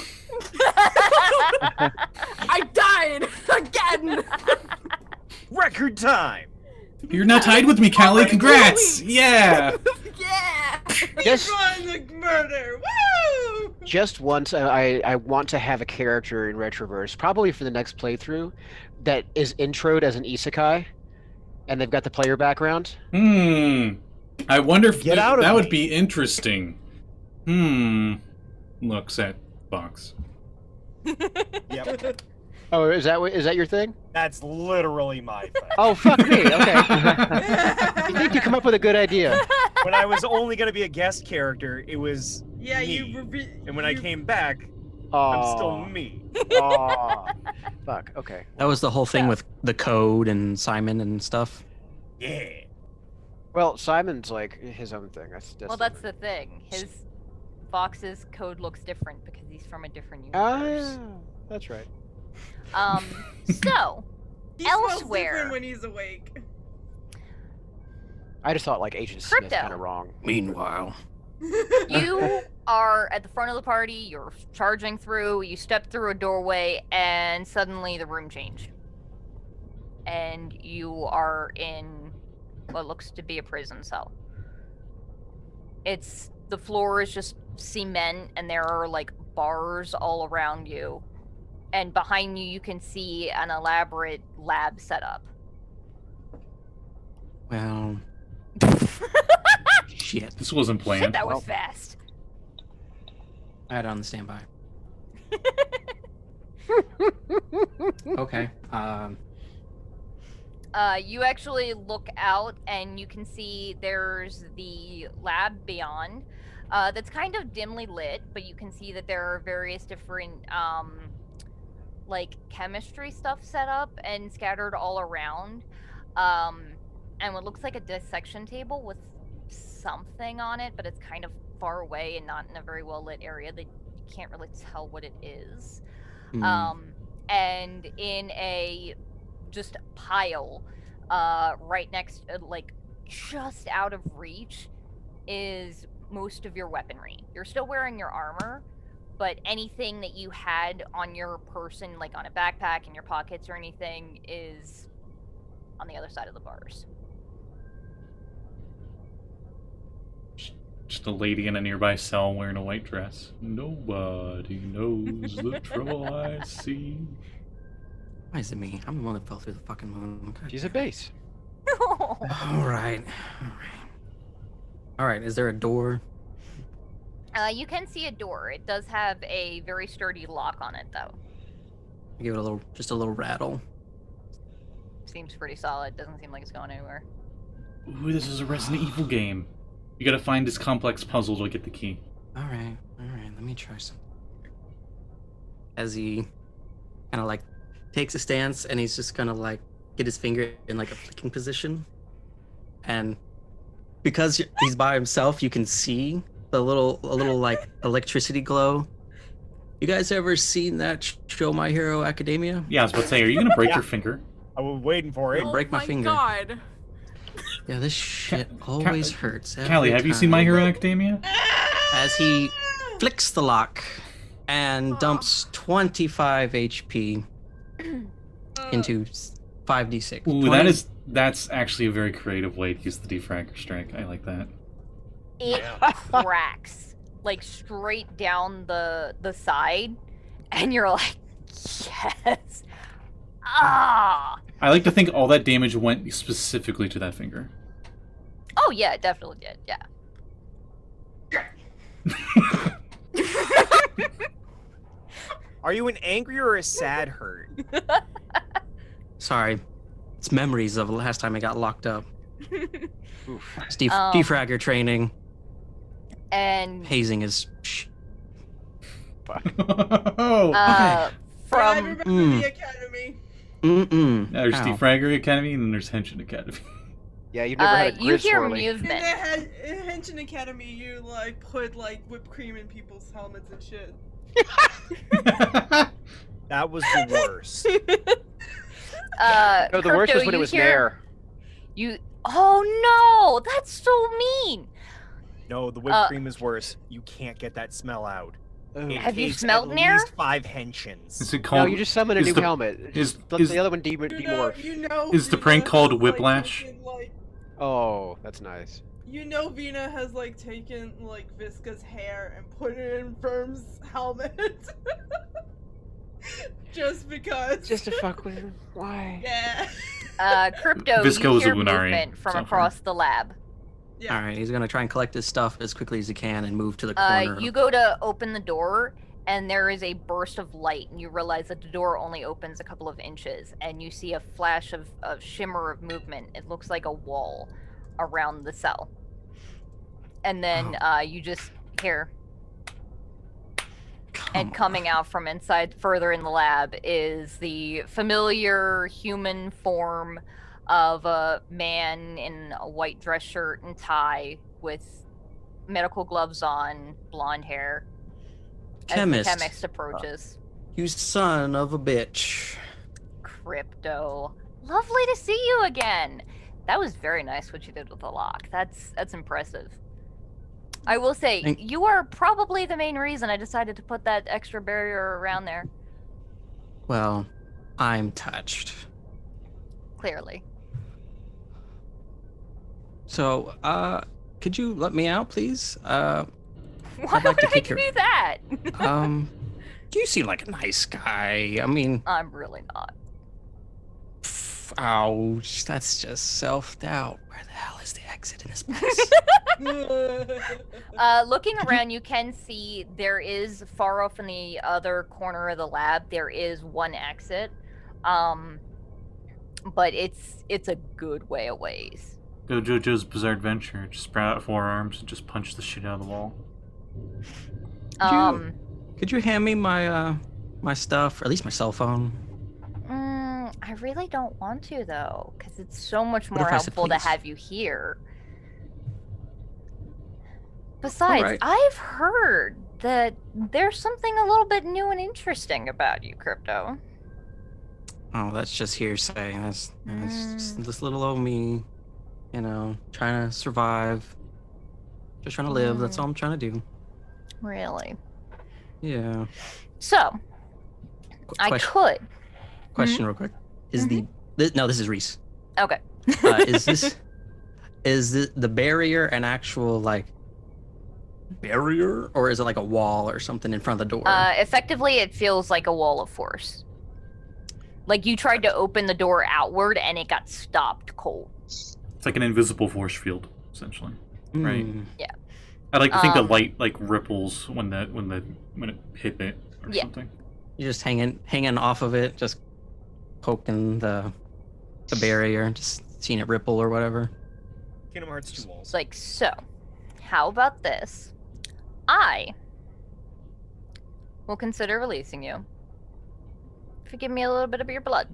I died again. Record time! You're now tied with me, Callie. Congrats! Yeah! Yeah. Just, Run like murder! Woo! just once, I want to have a character in Retroverse, probably for the next playthrough, that is introed as an isekai, and they've got the player background. I wonder if Get out of that would me. be interesting. Looks at Box. Yep. Oh, is that your thing? That's literally my thing. Oh, fuck me. Okay. I think you come up with a good idea. When I was only going to be a guest character, it was Yeah, me. And when I came back, I'm still me. Aw. Fuck. Okay. That was the whole thing with the code and Simon and stuff. Yeah. Well, Simon's like his own thing. Well, that's the thing. His Fox's code looks different because he's from a different Ah, universe. that's right. So, He smells Elsewhere. different when he's awake. I just thought like Agent Smith Crypto. kind of wrong. Meanwhile, you are at the front of the party, you're charging through, you step through a doorway, and suddenly the room changed. And you are in what looks to be a prison cell. The floor is just cement, and there are like bars all around you. And behind you, you can see an elaborate lab setup. well, shit. This wasn't Shit, planned. that was fast. I had it on the standby. Okay. You actually look out and you can see there's the lab beyond. That's kind of dimly lit, but you can see that there are various different like chemistry stuff set up and scattered all around. And what looks like a dissection table with something on it, but it's kind of far away and not in a very well lit area that you can't really tell what it is. And in a just pile right next, like just out of reach, is most of your weaponry. You're still wearing your armor, but anything that you had on your person, like on a backpack, in your pockets or anything, is on the other side of the bars. Just a lady in a nearby cell wearing a white dress. Nobody knows the trouble I see. Why is it me? I'm the one that fell through the fucking moon. Okay. She's a base. All right. All right. Is there a door? You can see a door. It does have a very sturdy lock on it, though. Give it just a little rattle. Seems pretty solid. Doesn't seem like it's going anywhere. Ooh, this is a Resident Evil game. You gotta find this complex puzzle to get the key. All right. Let me try some. As he kind of like takes a stance and he's just gonna like get his finger in like a flicking position, and because he's by himself, you can see a little like electricity glow. You guys ever seen that show My Hero Academia? Yeah, I was about to say, are you gonna break Yeah. your finger? I was waiting for it. Oh, break my finger. God. Yeah, this shit always hurts. every Callie, have you seen My time. Hero Academia? As he flicks the lock and dumps 25 HP into 5d6. Ooh, 20 that's actually a very creative way to use the De-Fragger strike. I like that. It cracks. like straight down the side, and you're like, yes. Ah. I like to think all that damage went specifically to that finger. Oh yeah, it definitely did. Yeah. Are you an angry or a sad hurt? Sorry, it's memories of the last time I got locked up. It's De-Fragger training. And Hazing is. Oh, I from remember the academy. there's Ow. De-Fragger Academy and then there's Henshin Academy. Yeah, you've never had a you grid hear swirly. In movement. the Henshin Academy, you like put like whipped cream in people's helmets and shit. That was the worst. No, the worst Crypto, was when it you was hear- Nair. Oh no, that's so mean. No, the whipped cream is worse. You can't get that smell out. It Have you takes smelled at Nair? least 5 henshins. Is it No, called? you just summon a is new the- helmet. is- Let is- the other one demorph. Is the prank Vinna called has, Whiplash? taken, like, Oh, that's nice. Vinna has like taken like Visca's hair and put it in Verm's helmet. Just because. Just to fuck with him. Why? Yeah. Crypto, Visco you was a hear Lunari, movement from so across the lab. Yeah. All right, he's gonna try and collect his stuff as quickly as he can and move to the corner. You go to open the door, and there is a burst of light, and you realize that the door only opens a couple of inches, and you see a flash of shimmer of movement. It looks like a wall around the cell. And then you just hear, and coming out from inside further in the lab is the familiar human form of a man in a white dress shirt and tie with medical gloves on, blonde hair. Chemist. As the chemist approaches. You son of a bitch. Crypto. Lovely to see you again. That was very nice what you did with the lock. That's impressive. I will say, you are probably the main reason I decided to put that extra barrier around there. Well, I'm touched. Clearly. So, could you let me out, please? Why I'd like to would I kick do your- that? You seem like a nice guy. I mean, I'm really not. ouch, that's just self-doubt. Where the hell is the exit in this place? Looking around, you can see there is far off in the other corner of the lab. There is one exit, but it's a good way a ways. Go JoJo's Bizarre Adventure. Just sprout out forearms and just punch the shit out of the wall. Could you hand me my my stuff, or at least my cell phone? I really don't want to though, because it's so much What more if I said helpful to please? have you here. Besides, Alright. I've heard that there's something a little bit new and interesting about you, Crypto. Oh, that's just hearsay. That's just this little old me, you know, trying to survive. Just trying to live. That's all I'm trying to do. Really? Yeah. So, I Question, could. question real quick. Is no, this is Reese. Okay. Is the barrier an actual like barrier, or is it like a wall or something in front of the door? Effectively, it feels like a wall of force. Like you tried to open the door outward and it got stopped cold. It's like an invisible force field, essentially. Right. Hmm. Yeah. I like to think the light like ripples when it hit it or Yeah. something. You're just hanging off of it, just poking the barrier, just seeing it ripple or whatever. Kingdom Hearts 2 walls. It's like, so, how about this? I will consider releasing you if you give me a little bit of your blood.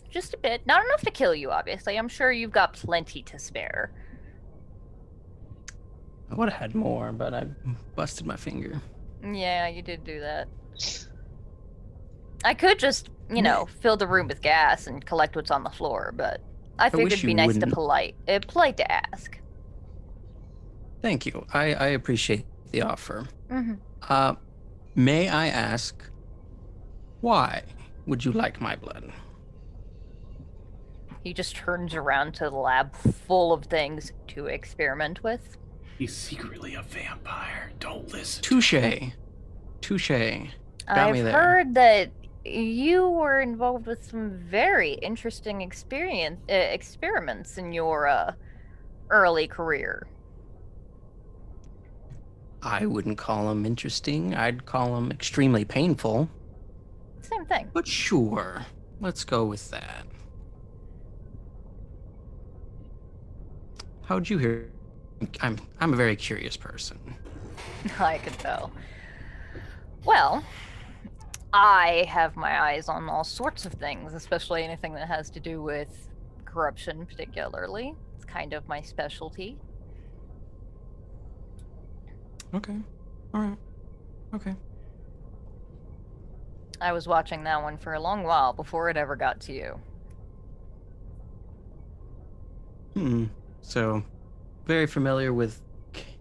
Just a bit. Not enough to kill you, obviously. I'm sure you've got plenty to spare. I would have had more, but I busted my finger. Yeah, you did do that. I could just, fill the room with gas and collect what's on the floor, but I figured wish it'd be you nice to wouldn't. polite to ask. Thank you. I appreciate the offer. Mm-hmm. May I ask, why would you like my blood? He just turns around to the lab full of things to experiment with. He's secretly a vampire. Don't listen. Touche. Touche. Got me I've there. heard that you were involved with some very interesting experiments in your early career. I wouldn't call them interesting. I'd call them extremely painful. Same thing. But sure, let's go with that. How'd you hear? I'm a very curious person. I could tell. Well, I have my eyes on all sorts of things, especially anything that has to do with corruption, particularly. It's kind of my specialty. Okay. All right. Okay. I was watching that one for a long while before it ever got to you. So, very familiar with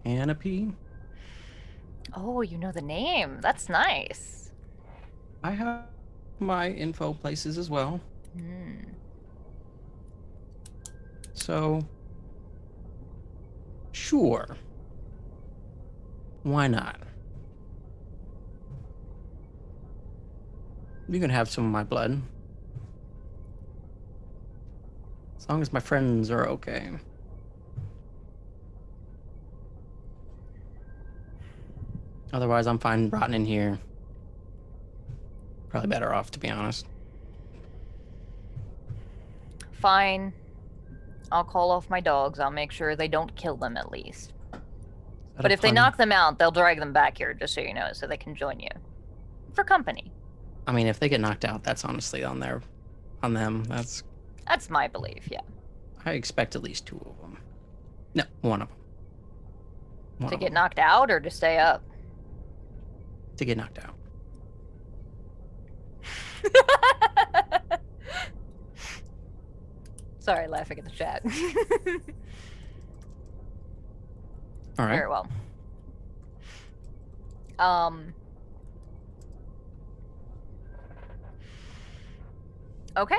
Canopy. Oh, you know the name. That's nice. I have my info places as well. So, sure. Why not? You can have some of my blood. As long as my friends are okay. Otherwise, I'm fine rotting in here. Probably better off, to be honest. Fine. I'll call off my dogs. I'll make sure they don't kill them at least. But if they knock them out, they'll drag them back here, just so you know, so they can join you. For company. I mean, if they get knocked out, that's honestly on them. That's my belief, yeah. I expect at least 2 of them. No, 1 of them. To get knocked out or to stay up? To get knocked out. Sorry, laughing at the chat. All right. Very well. Okay.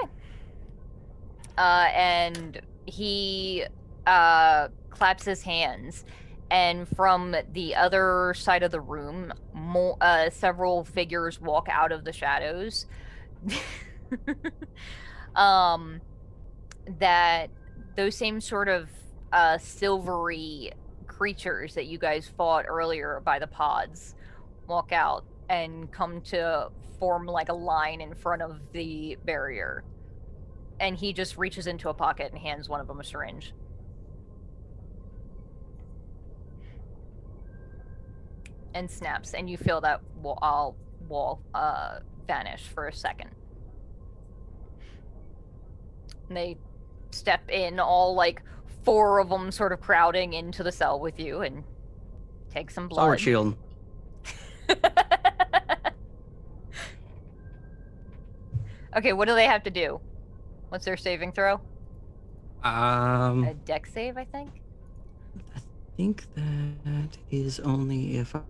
And he claps his hands, and from the other side of the room, several figures walk out of the shadows. That those same sort of silvery creatures that you guys fought earlier by the pods walk out and come to form like a line in front of the barrier. And he just reaches into a pocket and hands one of them a syringe. And snaps, and you feel that wall vanish for a second. And they step in, all like 4 of them sort of crowding into the cell with you, and take some blood. Sword shield. Okay, what do they have to do? What's their saving throw? A dex save, I think? I think that is only if I'm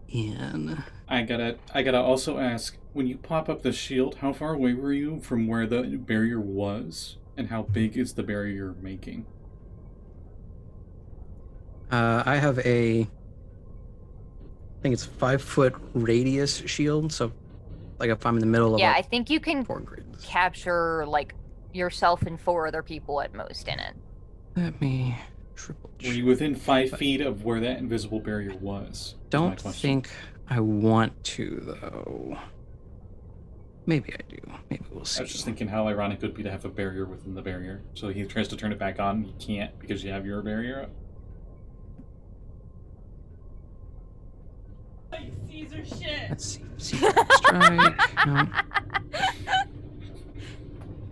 in. I gotta also ask, when you pop up the shield, how far away were you from where the barrier was? And how big is the barrier you're making? I have I think it's 5-foot radius shield, so like if I'm in the middle of I think you can 4 grids. capture like yourself and 4 other people at most in it. Let me triple Were you within 5 feet of where that invisible barrier was? Don't think I want to, though. Maybe I do. Maybe we'll see. I was just thinking how ironic it would be to have a barrier within the barrier. So he tries to turn it back on, he can't because you have your barrier up. Caesar shit. Let's see. Strike. No.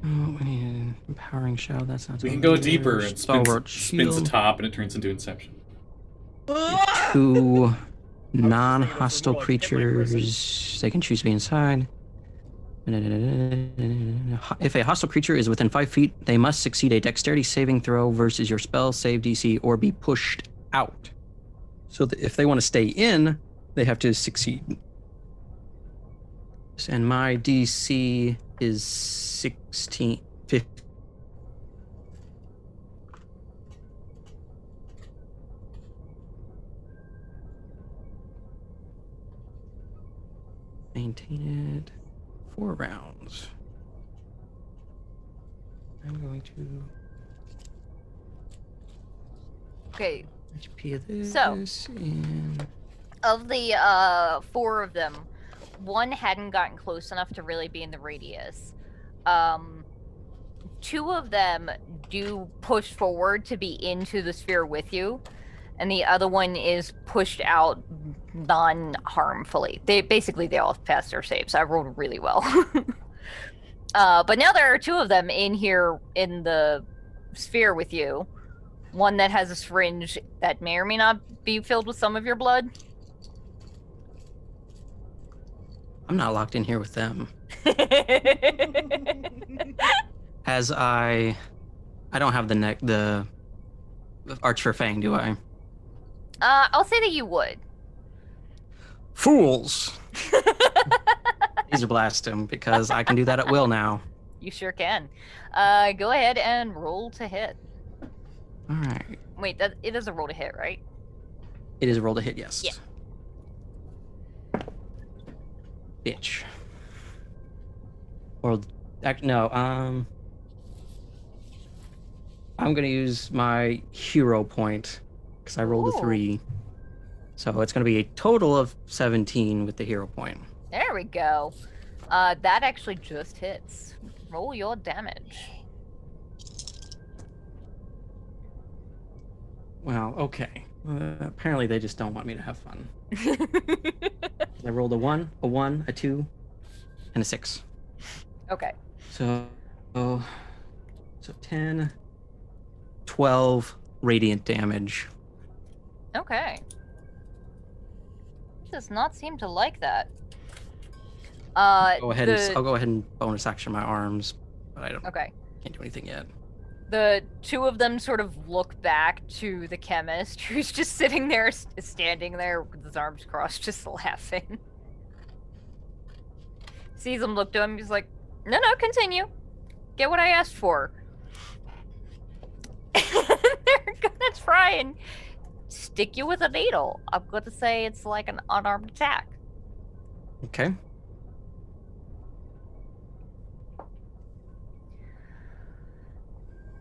Oh, we need an empowering shell. That's not. We can go deeper. It spins the shield. top and it turns into Inception. 2 non-hostile creatures. They can choose to be inside. If a hostile creature is within 5 feet, they must succeed a dexterity saving throw versus your spell save DC or be pushed out. So if they want to stay in, they have to succeed. And my DC is 15. defeated 4 rounds. I'm going to Okay. HP of this So- and Of the 4 of them, one hadn't gotten close enough to really be in the radius. 2 of them do push forward to be into the sphere with you, and the other one is pushed out non-harmfully. They all passed their saves. So I rolled really well. But now there are 2 of them in here in the sphere with you. One that has a syringe that may or may not be filled with some of your blood. I'm not locked in here with them. As I don't have the Arch for Fang, do I? I'll say that you would. Fools! Laser blast him because I can do that at will now. You sure can. Go ahead and roll to hit. All right. Wait, it is a roll to hit, right? It is a roll to hit, yes. Yeah. Bitch. Or, no, I'm gonna use my hero point because I rolled a 3. So it's gonna be a total of 17 with the hero point. There we go. That actually just hits. Roll your damage. Well, okay. Apparently they just don't want me to have fun. I rolled a 1, a 2, and a 6. Okay. So 10, 12 radiant damage. Okay. Does not seem to like that. I'll go ahead and bonus action my arms, but I Okay. can't do anything yet. The 2 of them sort of look back to the chemist, who's just sitting there, standing there with his arms crossed, just laughing. Sees him look to him, he's like, no, continue. Get what I asked for. They're gonna try and stick you with a needle. I'm gonna say it's like an unarmed attack. Okay.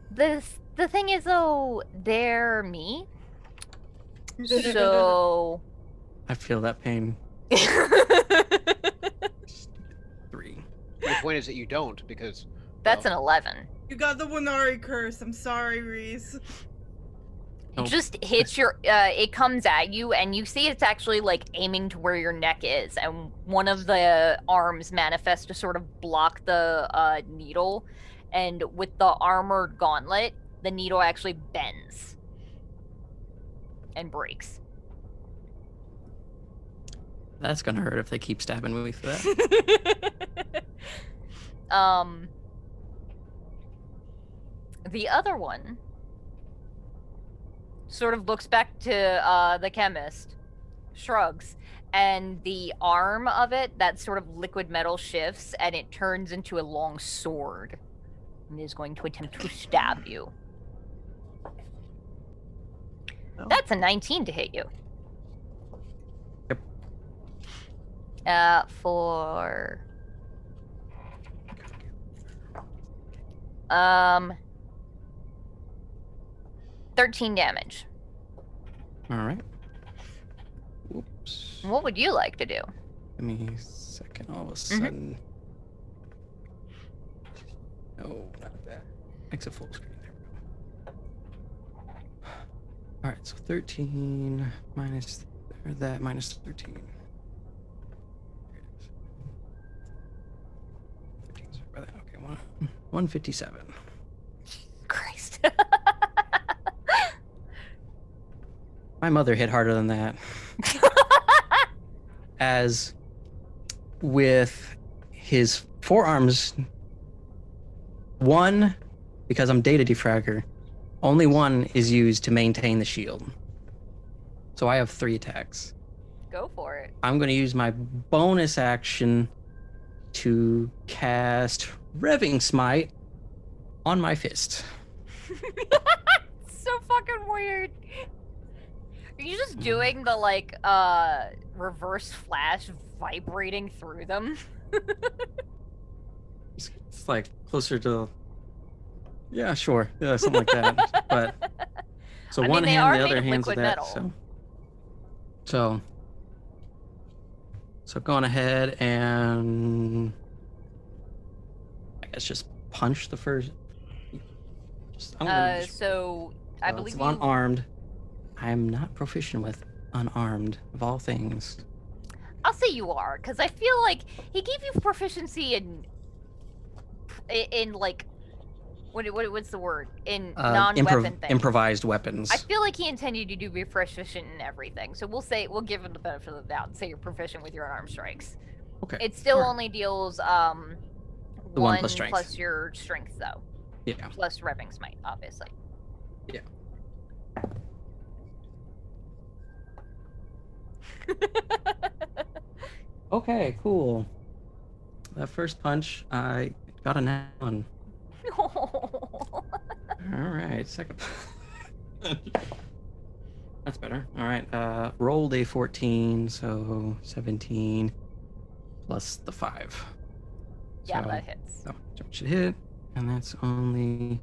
The thing is, though, they're me. So... I feel that pain. 3. The point is that you don't, because That's an 11. You got the Winari curse. I'm sorry, Reese. Oh. It just hits your, it comes at you, and you see it's actually, like, aiming to where your neck is, and one of the arms manifests to sort of block the needle, and with the armored gauntlet, the needle actually bends and breaks. That's gonna hurt if they keep stabbing me for that. The other one sort of looks back to the chemist, shrugs, and the arm of it, that sort of liquid metal, shifts, and it turns into a long sword, and is going to attempt to stab you. Oh. That's a 19 to hit you. Yep. For 13 damage. All right. Whoops. What would you like to do? Give me a second. All of a sudden. No, not that. Exit full screen. There we go. All right, so 13 minus that minus 13. Here it is. 13, sorry about that. Okay, 157. Christ. My mother hit harder than that. As with his forearms, one, because I'm data De-Fragger, only one is used to maintain the shield. So I have 3 attacks. Go for it. I'm going to use my bonus action to cast Revving Smite on my fist. So fucking weird. Are you just doing the, like, reverse flash vibrating through them. It's like closer to. Yeah, sure. Yeah, something like that. But so I one mean, they hand, are the made other of hand's liquid that. metal. So going ahead and I guess just punch the first. I'm gonna just, So I it's believe you. unarmed. I'm not proficient with unarmed of all things. I'll say you are, because I feel like he gave you proficiency in like what's the word, in non-weapon things. Improvised weapons. I feel like he intended you to be proficient in everything, so we'll give him the benefit of the doubt and say you're proficient with your unarmed strikes. Okay. It still Alright. only deals The one plus strength. plus your strength though. Yeah. Plus revving smite, obviously. Yeah. Okay, cool. That first punch, I got a nat one. All right, second. That's better. All right, rolled a 14, so 17 plus the 5. Yeah, So- that hits. So that should hit, and that's only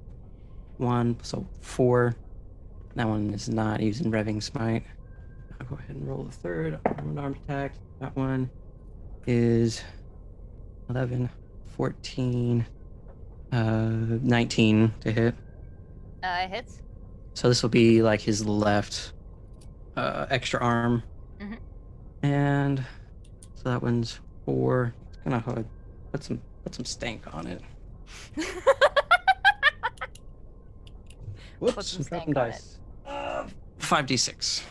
1, so 4. That one is not using revving smite. I'll go ahead and roll the third armed attack. That one is 11, 14, 19 to hit. It hits. So this will be like his left extra arm. Mhm. And so that one's 4. It's gonna put some stank on it. Whoops, some I'm stank dropping on dice. 5d6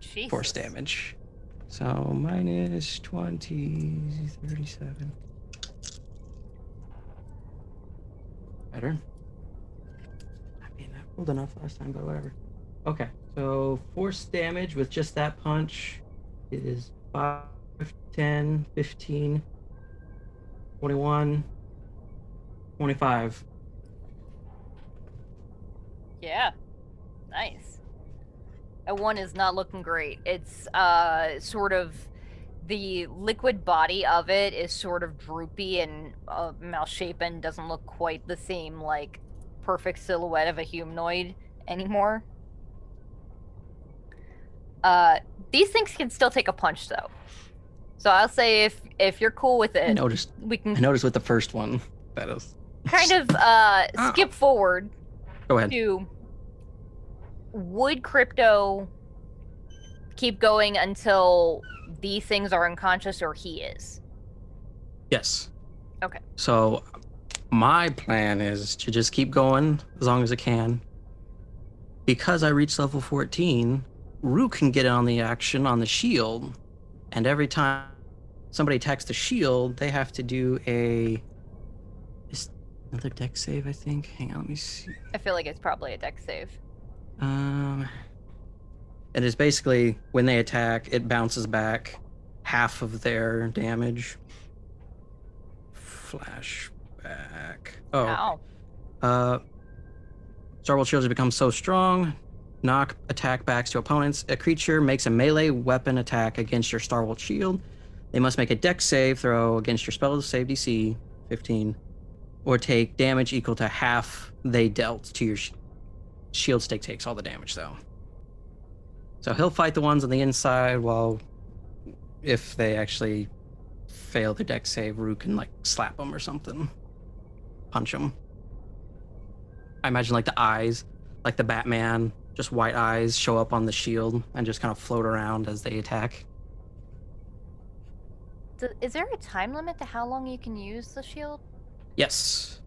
Jesus. force damage. So minus 20, 37. Better. I mean, I rolled enough last time, but whatever. Okay, so force damage with just that punch is 5, 10, 15, 21, 25. Yeah. Nice. That one is not looking great. It's sort of the liquid body of it is sort of droopy and malshapen, doesn't look quite the same like perfect silhouette of a humanoid anymore. These things can still take a punch though. So I'll say if you're cool with it, I noticed with the first one that is kind of skip forward Go ahead. to would Crypto keep going until these things are unconscious or he is? Yes. Okay. So my plan is to just keep going as long as I can. Because I reached level 14, Rook can get on the action on the shield, and every time somebody attacks the shield, they have to do another dex save, I think. Hang on, let me see. I feel like it's probably a dex save. And it's basically when they attack, it bounces back half of their damage. Flashback. Oh. Ow. Starbolt shields become so strong. Knock attack backs to opponents. A creature makes a melee weapon attack against your Starbolt shield. They must make a dex save throw against your spell save DC 15, or take damage equal to half they dealt to your shield. Stick takes all the damage though. So he'll fight the ones on the inside, while if they actually fail the dex save, Rook can like slap them or something, punch them. I imagine like the eyes, like the Batman, just white eyes show up on the shield and just kind of float around as they attack. Is there a time limit to how long you can use the shield? Yes.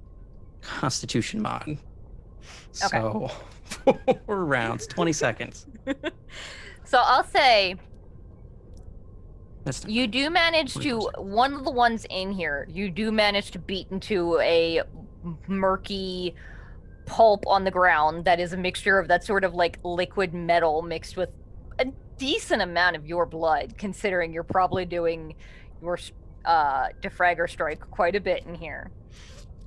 Constitution mod. Okay. So 4 rounds, 20 seconds. So I'll say That's you do manage to, 20%. one of the ones in here, you do manage to beat into a murky pulp on the ground that is a mixture of that sort of like liquid metal mixed with a decent amount of your blood, considering you're probably doing your De-Fragger strike quite a bit in here.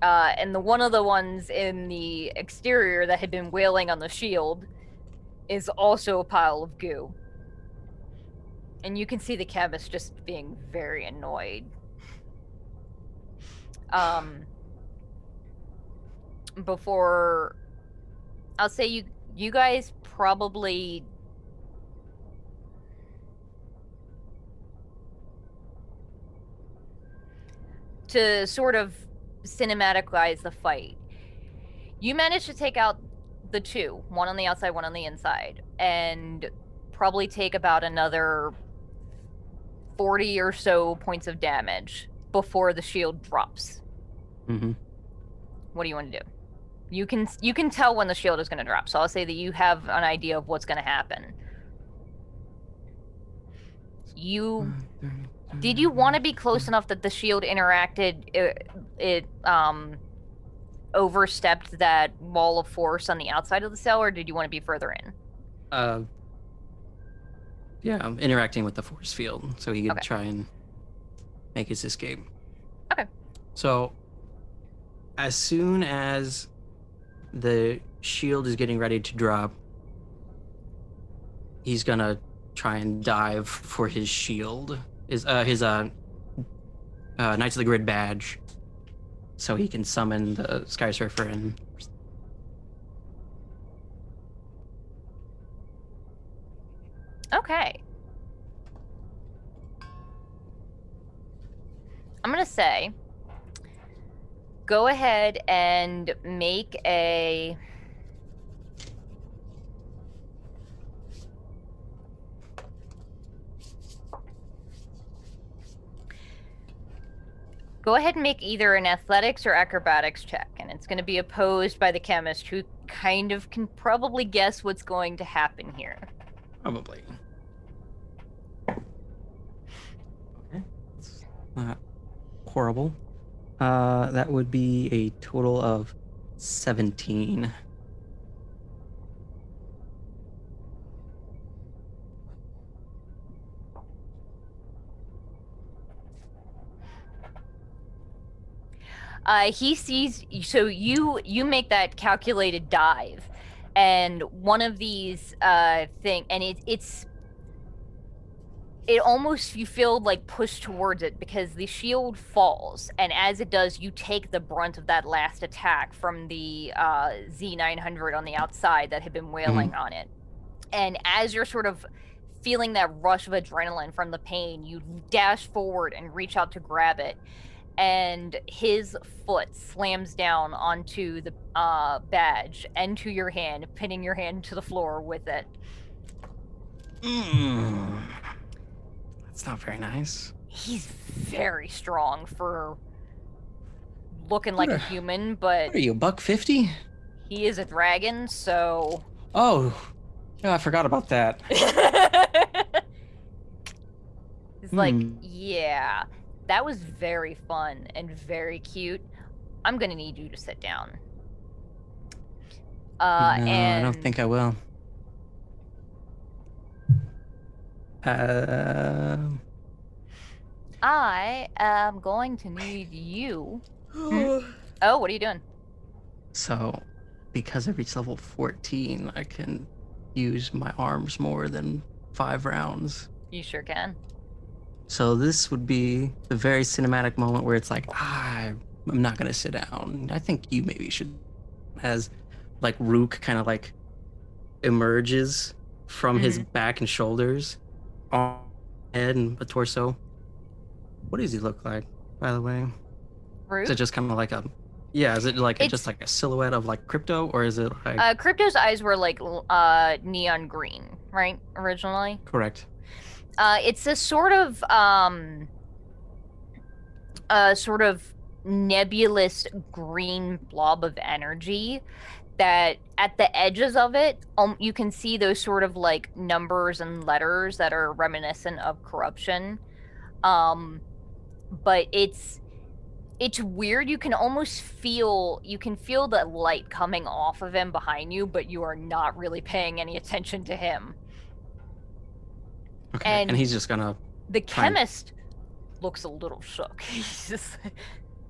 And the one of the ones in the exterior that had been wailing on the shield is also a pile of goo. And you can see the chemist just being very annoyed. Before, I'll say you guys probably to sort of cinematicize the fight. You managed to take out the two, one on the outside, one on the inside, and probably take about another 40 or so points of damage before the shield drops. Mm-hmm. What do you want to do? You can tell when the shield is going to drop, so I'll say that you have an idea of what's going to happen. Did you want to be close enough that the shield interacted, it overstepped that wall of force on the outside of the cell, or did you want to be further in? Yeah, I'm interacting with the force field, so he could Okay. try and make his escape. Okay. So, as soon as the shield is getting ready to drop, he's gonna try and dive for his shield, his Knights of the Grid badge, so he can summon the Sky Surfer and. Okay. I'm gonna say, go ahead and make a. Go ahead and make either an athletics or acrobatics check, and it's going to be opposed by the chemist, who kind of can probably guess what's going to happen here. Probably. Okay. It's not horrible. That would be a total of 17. He sees, so you make that calculated dive, and one of these and it almost, you feel like pushed towards it because the shield falls, and as it does, you take the brunt of that last attack from the Z900 on the outside that had been wailing on it. And as you're sort of feeling that rush of adrenaline from the pain, you dash forward and reach out to grab it, and his foot slams down onto the badge and to your hand, pinning your hand to the floor with it. That's not very nice. He's very strong for looking like a human, but What are you, $150? he is a dragon, so... Oh, yeah, I forgot about that. It's like, yeah, that was very fun and very cute. I'm gonna need you to sit down. No, and I don't think I will. I am going to need you. Oh, what are you doing? So, because I reached level 14, I can use my arms more than 5 rounds. You sure can. So this would be the very cinematic moment where it's like, I'm not gonna sit down. I think you maybe should, as like Rook kind of like emerges from his back and shoulders, on head and a torso. What does he look like, by the way? Rook? Is it just kind of like a, is it like just like a silhouette of like Crypto, or is it like? Crypto's eyes were like neon green, right? Originally. Correct. It's a sort of nebulous green blob of energy that at the edges of it, you can see those sort of like numbers and letters that are reminiscent of corruption. But it's weird. You can almost feel the light coming off of him behind you, but you are not really paying any attention to him. Okay, And and he's just gonna. The try and- chemist looks a little shook. He's just...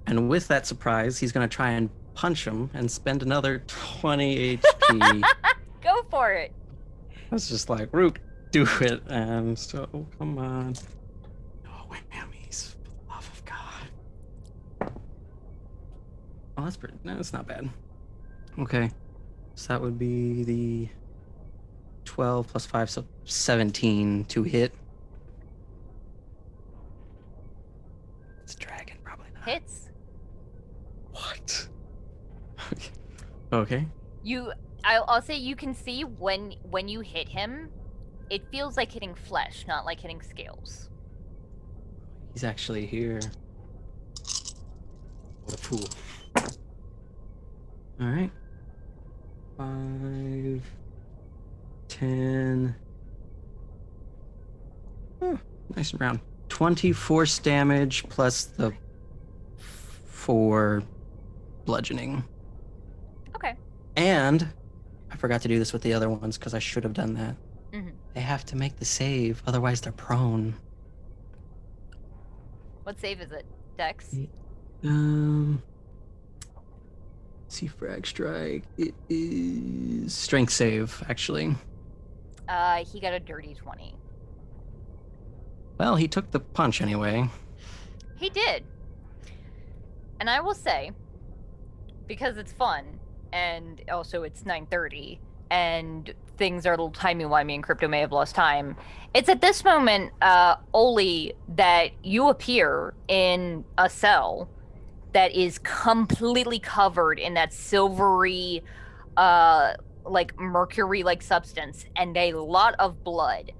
And with that surprise, he's gonna try and punch him and spend another 20 HP. Go for it. That's just like, Rook, do it. And so, come on. Oh, whammies. For the love of God. Oh, that's pretty. No, that's not bad. Okay. So that would be the 12 plus 5, so 17 to hit. It's a dragon, probably not. Hits. What? Okay. I'll say you can see when you hit him, it feels like hitting flesh, not like hitting scales. He's actually here. What a fool. Alright. 5, 10. Oh, nice and round. 20 force damage plus the 4 bludgeoning. Okay. And I forgot to do this with the other ones because I should have done that. Mm-hmm. They have to make the save, otherwise they're prone. What save is it? Dex? See, frag strike. It is strength save, actually. He got a dirty 20. Well, he took the punch anyway. He did. And I will say, because it's fun, and also it's 9:30, and things are a little timey-wimey and Crypto may have lost time, it's at this moment, Oli, that you appear in a cell that is completely covered in that silvery, like mercury-like substance, and a lot of blood.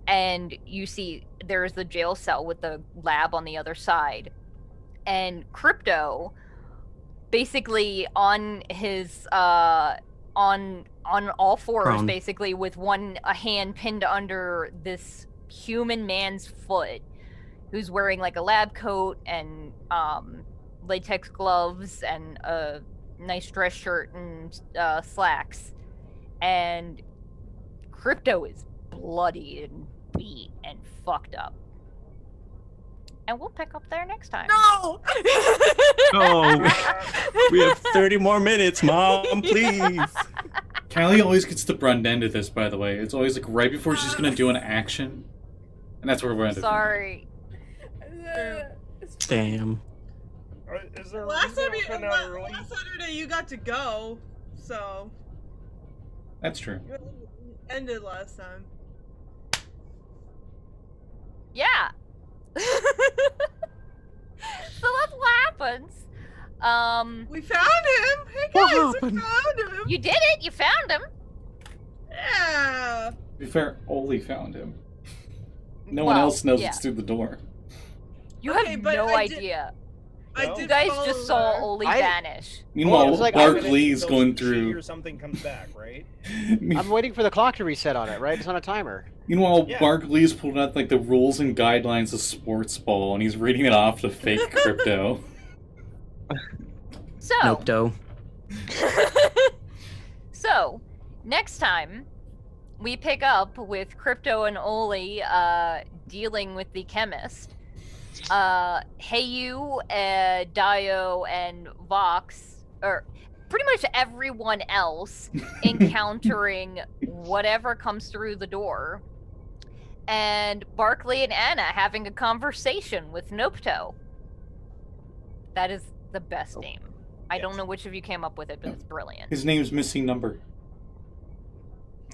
And you see there's the jail cell with the lab on the other side. And Crypto, basically on his, on all fours, Prone. basically, with a hand pinned under this human man's foot, who's wearing like a lab coat and latex gloves and a nice dress shirt and slacks. And Crypto is bloody and beat and fucked up. And we'll pick up there next time. No! Oh, we have 30 more minutes, Mom, please. Callie always gets the brunt end of this, by the way. It's always like right before she's gonna do an action. And that's where we're ending. Sorry. Damn. Is there a Last reason time we're putting out early? last Saturday you got to go, so That's true. you ended last time. Yeah. So that's what happens. We found him. Hey What guys, we happened? found him. You did it. You found him. Yeah. To be fair, Oli found him. No one Well, else knows yeah. it's through the door. You Okay, have but no I did- idea. No? I did You guys follow just saw her. Oli I- vanish. Meanwhile, it was like Bark 5 minutes Lee's until going she through. or something comes back, right? I'm waiting for the clock to reset on it, right? It's on a timer. Meanwhile, Yeah. Bark Lee's pulled out like the rules and guidelines of sports ball, and he's reading it off to fake Crypto. So, Nope, dough. so next time we pick up with Crypto and Oli dealing with the chemist. Heyu, Daiyo, and Vox, or pretty much everyone else, encountering whatever comes through the door. And Barkley and Anna having a conversation with Nopto. That is the best name. I don't know which of you came up with it, but it's brilliant. His name's Missing Number.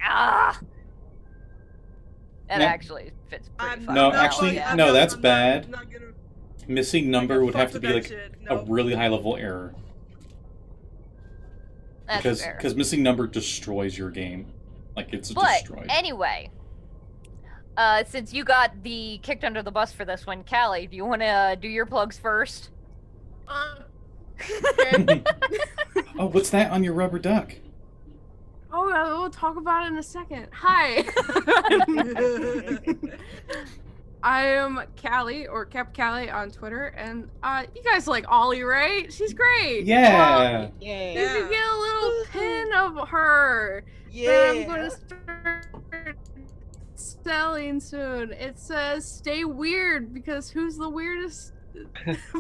Ah! That No. actually fits pretty I'm fucking No, well, actually, yeah. no, that's I'm bad. not gonna, Missing Number would have to be fuck like with that shit. a Nope. really high level error. That's fair. Because Missing Number destroys your game. Like, it's But destroyed. anyway, since you got the kicked under the bus for this one, Callie, do you want to do your plugs first? Okay. Oh, what's that on your rubber duck? Oh, we'll talk about it in a second. Hi. I am Callie, or Cap Callie on Twitter, and you guys like Ollie, right? She's great. Yeah! You can get a little pin of her that I'm going to start selling soon. It says, stay weird, because who's the weirdest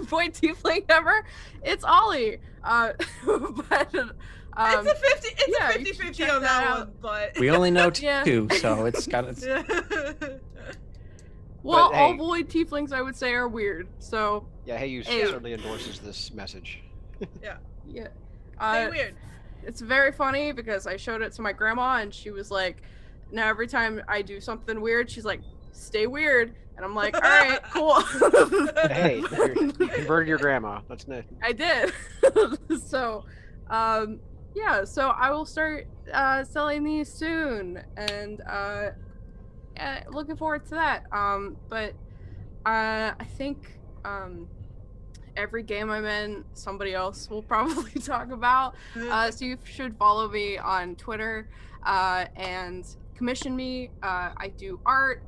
boy tiefling ever? It's Ollie. But It's a 50. It's yeah, a you should 50-50 check on that that out. one, but We only know Yeah. two, so it's got its. Well, But, all hey- void tieflings I would say are weird. So Yeah, Hey, you Hey. certainly endorses this message. yeah, stay weird. it's very funny because I showed it to my grandma and she was like, now every time I do something weird, she's like, stay weird. And I'm like, all right, cool. Hey, you converted your grandma. That's nice. I did. So, yeah, so I will start selling these soon. And yeah, looking forward to that. But I think every game I'm in, somebody else will probably talk about. So you should follow me on Twitter and commission me. I do art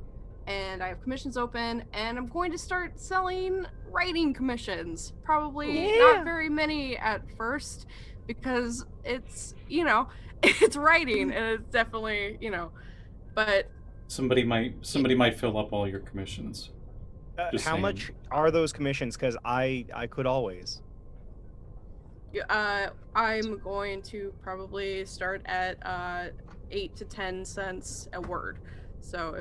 and I have commissions open, and I'm going to start selling writing commissions. Probably not very many at first because it's, you know, it's writing and it's definitely, you know, but Somebody might fill up all your commissions. Just How saying. much are those commissions? Because I could always. I'm going to probably start at 8 to 10 cents a word. So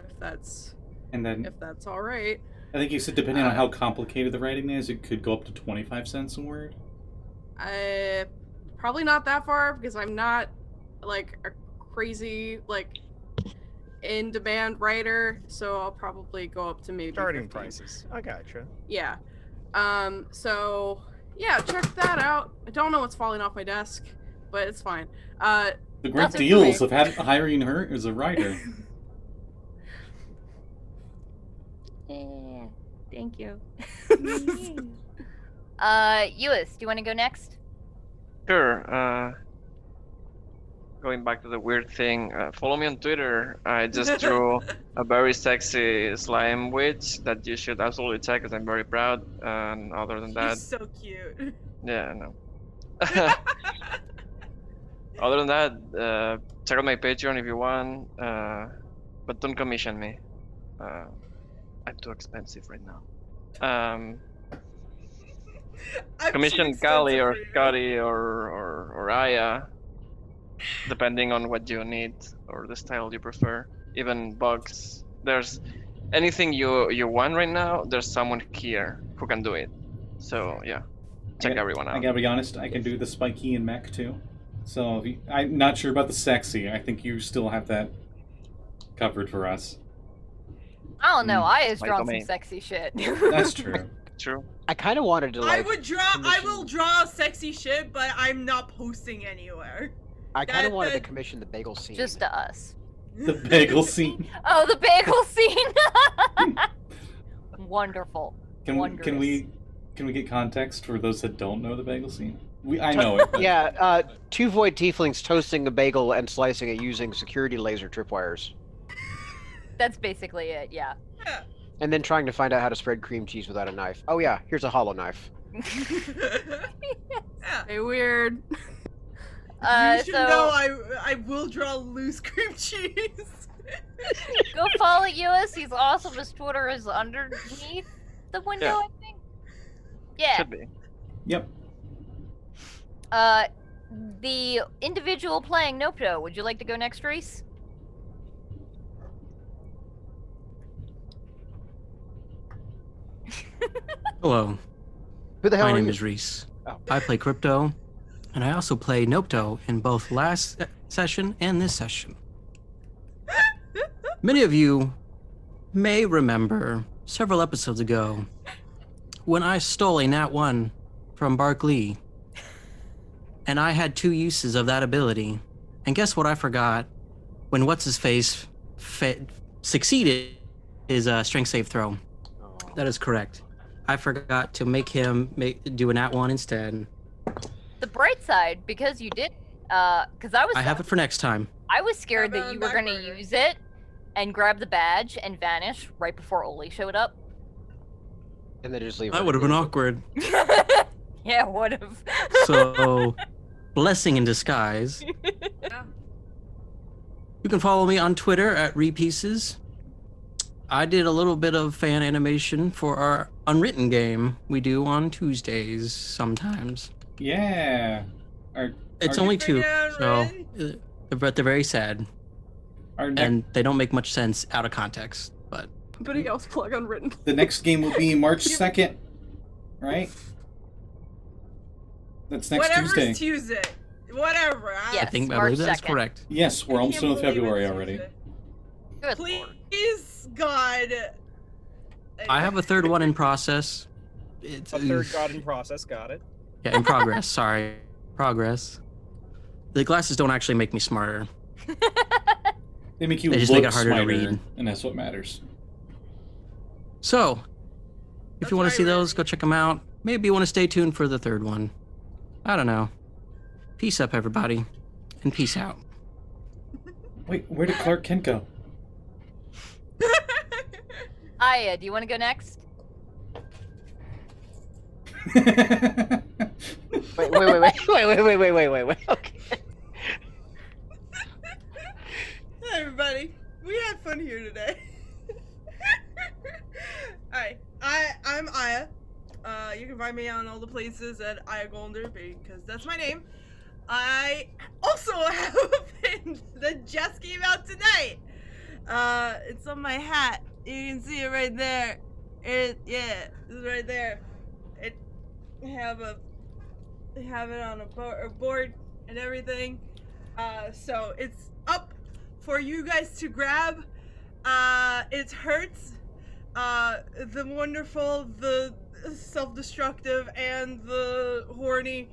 And then if that's all right. I think you said depending on how complicated the writing is, it could go up to 25 cents a word. Probably not that far because I'm not like a crazy like in demand writer, so I'll probably go up to maybe Starting 15. prices. I gotcha. Yeah. So yeah, check that out. I don't know what's falling off my desk, but it's fine. The great That's it for deals me. of hiring her as a writer. Yeah, thank you. Lluis, do you want to go next? Sure. Going back to the weird thing, follow me on Twitter. I just drew a very sexy slime witch that you should absolutely check because I'm very proud. And other than that, He's so cute. yeah, I know. Other than that, check out my Patreon if you want, but don't commission me. I'm too expensive right now. I'm Commission too Callie or expensive for you. Scotty or Aya, depending on what you need or the style you prefer. Even bugs. There's anything you want right now. There's someone here who can do it. So yeah, check everyone I out. gotta be honest, I can do the spiky and mech too. So I'm not sure about the sexy. I think you still have that covered for us. I don't know. I has my drawn some domain. sexy shit. That's true. True. I kind of wanted to I like. I will draw sexy shit, but I'm not posting anywhere. I kind of wanted to that- commission the bagel scene. Just to us. The bagel scene. Oh, the bagel scene. Wonderful. Can we get context for those that don't know the bagel scene? I know it. But Yeah, two void tieflings toasting a bagel and slicing it using security laser tripwires, That's basically it. Yeah. Yeah. and then trying to find out how to spread cream cheese without a knife. Oh yeah, here's a hollow knife. Yeah. Hey, weird. You should So know I will draw loose cream cheese. go follow Lluis. He's awesome. His Twitter is underneath the window, Yeah. I think. Yeah. Should be. Yep. The individual playing Nopto. Would you like to go next, Reese? Hello, Who the hell my are name you? is Reese. Oh. I play crypto, and I also play Nopto in both last session and this session. Many of you may remember several episodes ago when I stole a Nat 1 from Barkley, and I had two uses of that ability. And guess what I forgot when What's-His-Face succeeded his strength save throw? Oh. That is correct. I forgot to make him do a Nat 1 instead. The bright side, because you did, because I have it for next time. I was scared Have it that on you were back gonna burner. use it and grab the badge and vanish right before Oli showed up. And then just leave. That it. would have been awkward. Yeah, would have. So, blessing in disguise. You can follow me on Twitter at Repieces. I did a little bit of fan animation for our unwritten game we do on Tuesdays sometimes. Yeah. Our It's Our- only two, Figure so out, but they're very sad, Our next, and they don't make much sense out of context. But Anybody else plug unwritten? the next game will be March 2nd, right? That's next Whatever's Tuesday. Tuesday. Whatever. Yes, I March believe that's 2nd. correct. Yes, we're I almost can't in believe February it's already. Tuesday. Good lord. Please, God. I have a third one in process. It's A third god in process. Got it. Yeah, in progress. Sorry, progress. The glasses don't actually make me smarter. They make you They just look make it harder to smarter, read. and that's what matters. So, if That's you want why to see I those, read. go check them out. Maybe you want to stay tuned for the third one. I don't know. Peace up, everybody, and peace out. Wait, where did Clark Kent go? Aya, do you want to go next? Wait. Okay. Hi, everybody. We had fun here today. Alright, I'm Aya. You can find me on all the places at Aya Golder because that's my name. I also have a pin that just came out tonight. It's on my hat. You can see it right there. It's right there. I have it on a board and everything. So it's up for you guys to grab. It hurts. The wonderful, the self-destructive, and the horny,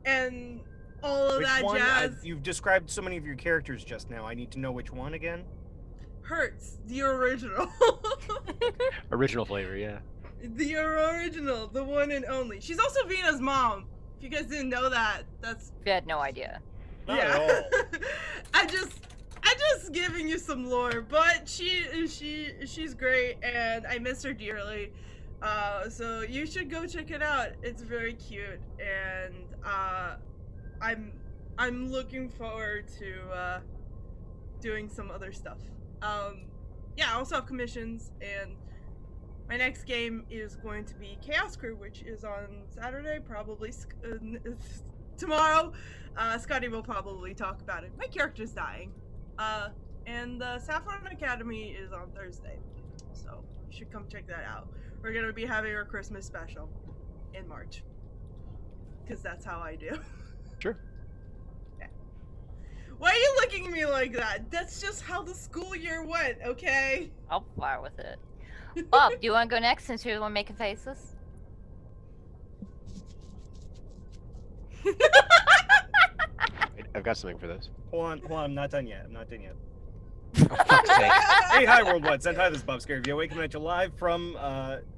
and all of Which that one? jazz. You've described so many of your characters just now. I need to know which one again. Hurts. The original. Original flavor, yeah. The original. The one and only. She's also Vinna's mom. If you guys didn't know that, that's We had no idea. Not at all. I'm just giving you some lore, but she's great and I miss her dearly. So you should go check it out. It's very cute and I'm looking forward to doing some other stuff. Yeah, I also have commissions and my next game is going to be Chaos Crew, which is on Saturday, probably tomorrow. Scotty will probably talk about it. My character's dying. And the Saffron Academy is on Thursday. So you should come check that out. We're going to be having our Christmas special in March. Because that's how I do. Sure. Yeah. Why are you looking at me like that? That's just how the school year went, okay? I'll fly with it. Bob, do you want to go next since you're the one making faces? I've got something for this. Hold on, I'm not done yet. Oh, fuck's sake. Hey, hi, Worldwide Sentai. This is Bob Scary VOA coming at you live from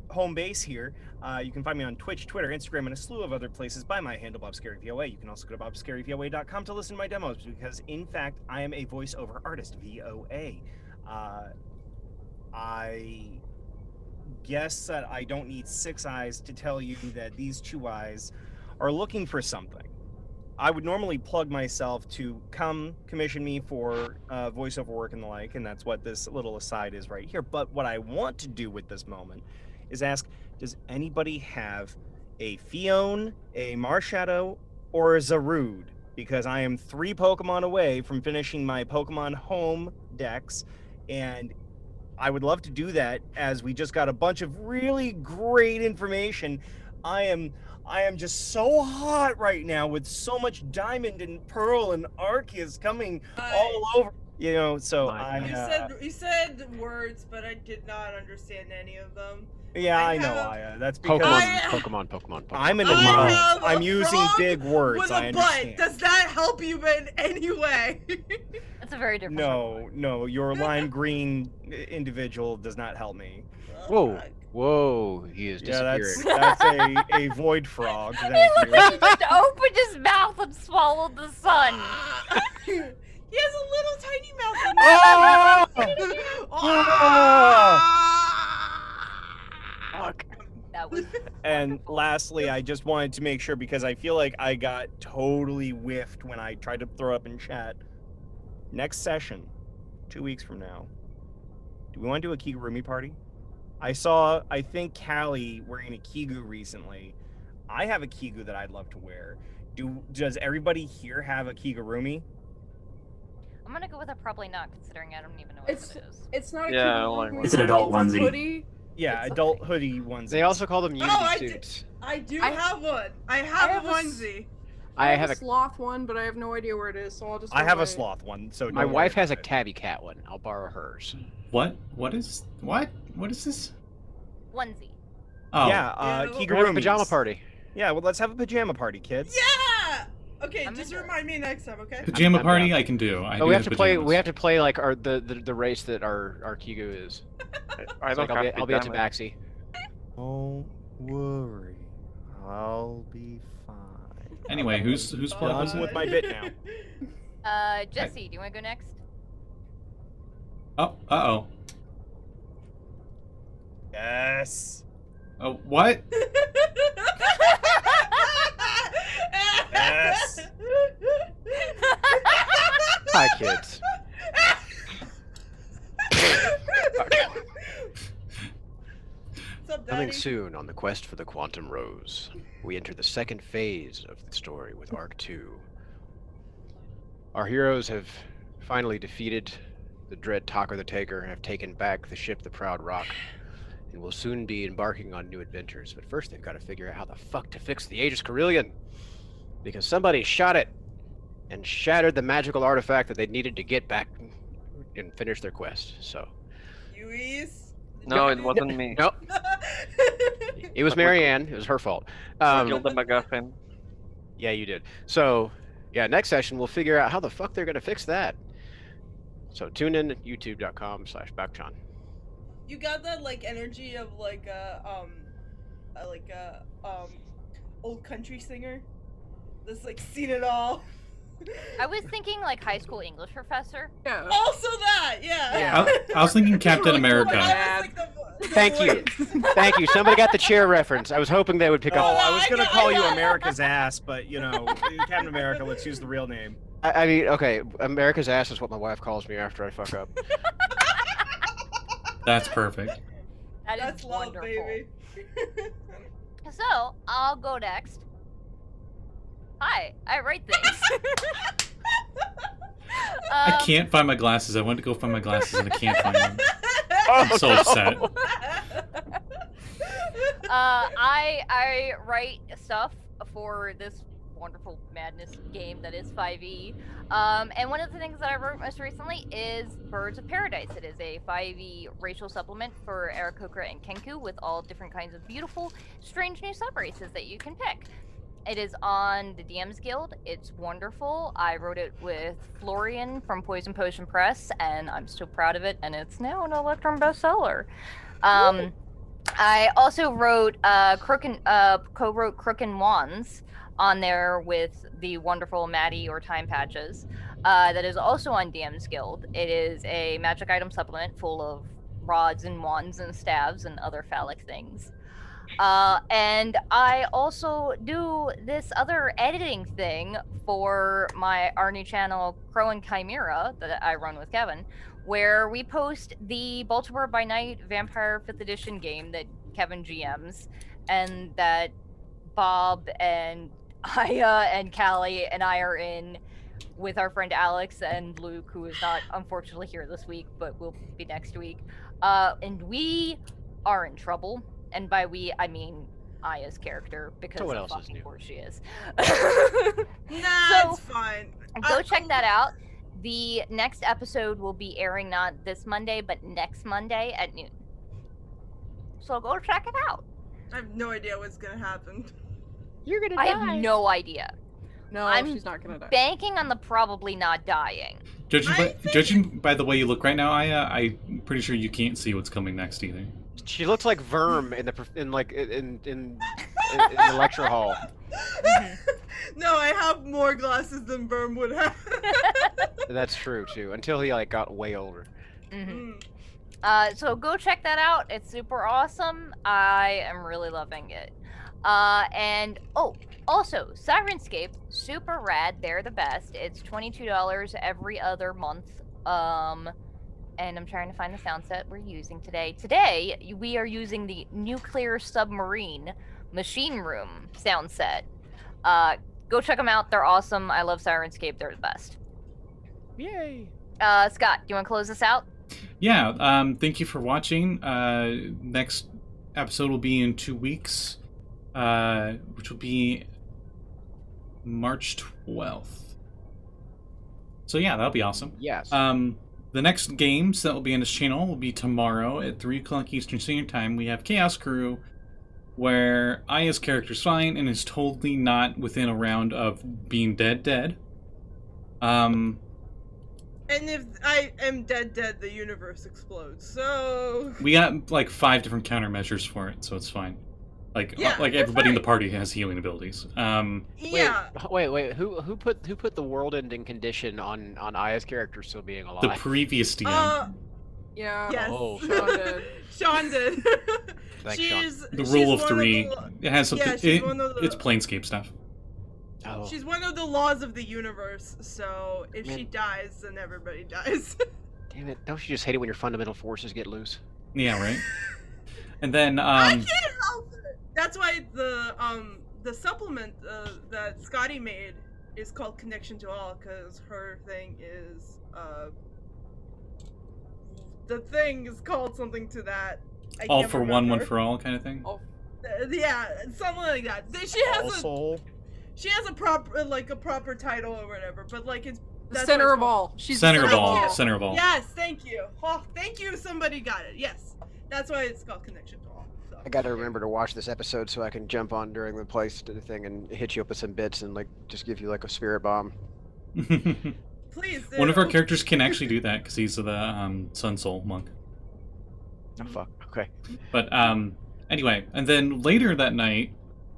home base here. You can find me on Twitch, Twitter, Instagram, and a slew of other places by my handle, Bob Scary VOA. You can also go to bobscaryvoa.com to listen to my demos because, in fact, I am a voiceover artist, VOA. I guess that I don't need 6 eyes to tell you that these 2 eyes are looking for something. I would normally plug myself to come commission me for voiceover work and the like, and that's what this little aside is right here. But what I want to do with this moment is ask, does anybody have a Fion, a Marshadow, or a Zarude? Because I am 3 Pokemon away from finishing my Pokemon Home Dex, and I would love to do that as we just got a bunch of really great information. I am just so hot right now with so much Diamond and Pearl and Arceus coming all over. You know, so You said words, but I did not understand any of them. Yeah, I know, Aya. That's because Pokemon. I'm an I adult. have I'm a using frog big words. with I a butt. understand. Does that help you in any way? That's a very different. No, your lime green individual does not help me. Whoa, he is disappearing. Yeah, that's a void frog. Thank He you. just opened his mouth and swallowed the sun. He has a little tiny mouth. Fuck. That was And lastly, I just wanted to make sure because I feel like I got totally whiffed when I tried to throw up in chat. Next session, 2 weeks from now, do we want to do a Kigurumi party? I saw, I think, Callie wearing a Kigu recently. I have a Kigu that I'd love to wear. Does everybody here have a Kigurumi? I'm gonna go with a probably not, considering I don't even know what it is. It's not a Yeah, kimono, like one. It's an adult onesie. hoodie. Yeah, It's adult hoodie ones. They also call them Unity I suits. I do I- have one. I have a have a onesie. I I have have a sloth one, but I have no idea where it is, so I'll just. I go have a by- sloth one, so My don't wife worry has a about it. tabby cat one. I'll borrow hers. What? What is this? Onesie. Oh, Yeah, Yeah, We're having a Kigurumis. pajama party. Yeah, well, let's have a pajama party, kids. Yeah. Okay, I'm just into it. remind me next time, okay? pajama I'm party. down. I can do. I But do we have to play. pajamas. We have to play like the race that our Kigu is. I So, don't like, I'll be at pajamas. Tabaxi. Don't worry, I'll be fine. Anyway, who's plot was Done it? with my bit now. Jesse, do you want to go next? Oh, uh-oh. Yes. Oh, what? Yes. Hi, kids. What's up, Coming Daddy? soon on the quest for the Quantum Rose, we enter the second phase of the story with Arc 2. Our heroes have finally defeated the dread Talker the Taker and have taken back the ship the Proud Rock, and will soon be embarking on new adventures. But first they've got to figure out how the fuck to fix the Aegis Carillion, because somebody shot it and shattered the magical artifact that they needed to get back and finish their quest. So, Lluis? No, it wasn't me. nope, it was Marianne. It was her fault. I killed the MacGuffin. Yeah, you did. So, yeah, next session we'll figure out how the fuck they're gonna fix that. So tune in at youtube.com/Bakchan. You got that like energy of like old country singer that's like seen it all. I was thinking like high school English professor. Yeah. Also that, yeah. Yeah. I was thinking Captain America. I was like the Thank you. Thank you. Somebody got the chair reference. I was hoping they would pick Oh, up. I was gonna I call you got it. America's ass, but you know, Captain America. Let's use the real name. I mean, okay, America's ass is what my wife calls me after I fuck up. That's perfect. That is That's love, wonderful. baby. So I'll go next. Hi, I write things. I Um, can't find my glasses. I went to go find my glasses and I can't find them. Oh, I'm so upset. I write stuff for this wonderful madness game that is 5e. And one of the things that I wrote most recently is Birds of Paradise. It is a 5e racial supplement for Aarakocra and Kenku with all different kinds of beautiful, strange new subraces that you can pick. It is on the DM's Guild. It's wonderful. I wrote it with Florian from Poison Potion Press, and I'm so proud of it, and it's now an Electrum bestseller. I also wrote co-wrote Crook and Wands on there with the wonderful Maddie or Time Patches. That is also on DM's Guild. It is a magic item supplement full of rods and wands and staves and other phallic things. And I also do this other editing thing for our new channel, Crow and Chimera, that I run with Kevin, where we post the Baltimore by Night Vampire 5th Edition game that Kevin GMs, and that Bob and Aya and Callie and I are in with our friend Alex and Luke, who is not unfortunately here this week, but will be next week. And we are in trouble. And by we, I mean Aya's character, because So what of else is fucking new? where she is. Nah, So- it's fine. Go check that out. The next episode will be airing not this Monday, but next Monday at noon. So go check it out. I have no idea what's gonna happen. You're gonna die. I have no idea. No, I'm she's not gonna die. Banking on the probably not dying. Judging by the way you look right now, I'm pretty sure you can't see what's coming next either. She looks like Verm in the lecture hall. No, I have more glasses than Burm would have. That's true too. Until he like got way older. So go check that out. It's super awesome. I am really loving it. And also Sirenscape, super rad. They're the best. It's $22 every other month. And I'm trying to find the sound set we're using today. Today, we are using the Nuclear Submarine Machine Room sound set. Go check them out. They're awesome. I love Sirenscape. They're the best. Yay! Scott, do you want to close this out? Yeah, thank you for watching. Next episode will be in 2 weeks, which will be March 12th. So yeah, that'll be awesome. Yes. The next games that will be on this channel will be tomorrow at 3 o'clock Eastern Standard Time. We have Chaos Crew, where Aya's character's fine and is totally not within a round of being dead. And if I am dead, the universe explodes. So We got like 5 different countermeasures for it, so it's fine. Like Yeah, like that's everybody in the fine. party has healing abilities. yeah. Wait. Who put the world-ending condition on Aya's character still being alive? The previous DM. Yeah. Yes. Oh, Sean did. Sean did. Thanks, Sean. The she's rule of one 3. the- It has something. Yeah, she's one of the- It's Planescape stuff. Oh. She's one of the laws of the universe. So if Man. she dies, then everybody dies. Damn it! Don't you just hate it when your fundamental forces get loose? Yeah, right. And then I can't help it. That's why the supplement that Scotty made is called Connection to All, because her thing is the thing is called something to that. I all can't for one remember. for all kind of thing. Oh, Yeah, something like that. She has a proper title or whatever, but like it's the that's center what of it's called. all. She's Center the of Thank all. you. Center of all. Yes, thank you. Oh, thank you. Somebody got it. Yes, that's why it's called Connection to All. So. I gotta remember to watch this episode so I can jump on during the place thing and hit you up with some bits and like just give you like a spirit bomb. Please. One of our do. characters can actually do that because he's the Sun Soul monk. Oh fuck. Okay. But anyway, and then later that night,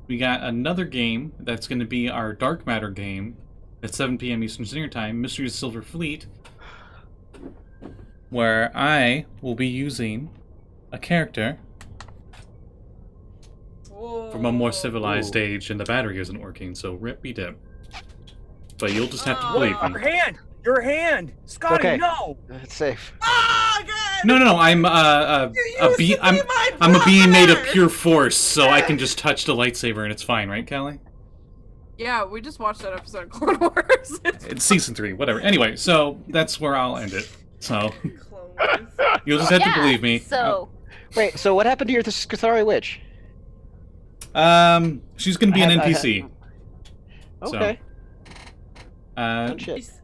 we got another game that's going to be our Dark Matter game at 7 p.m. Eastern Standard Time, Mystery of the Silver Fleet, where I will be using a character from a more civilized Ooh. age, and the battery isn't working, so rip-be-dip. But you'll just have to believe Oh. me. Your hand! Scotty, Okay. no! It's safe. Ah, good. No, I'm I'm a being made of pure force, so I can just touch the lightsaber and it's fine, right, Callie? Yeah, we just watched that episode of Clone Wars. It's season 3, whatever. Anyway, so that's where I'll end it. So Clone Wars. you'll just have to Yeah, believe me. So, Wait, so what happened to your Cathari witch? She's gonna be an NPC. Okay. Uh, Shit. Is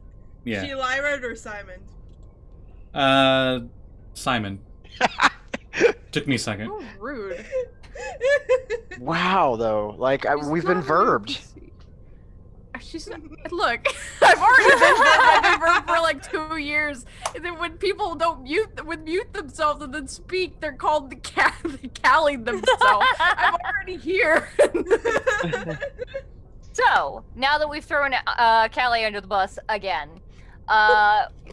yeah. she Lyra or Simon? Simon. Took me a second. So rude. Wow, though. Like She's we've been not an verbed. NPC. She's not, look. I've already been verbed. I've been verbed for like 2 years. And then when people don't mute themselves and then speak, they're called the Callie themselves. I'm already here. so now that we've thrown Callie under the bus again,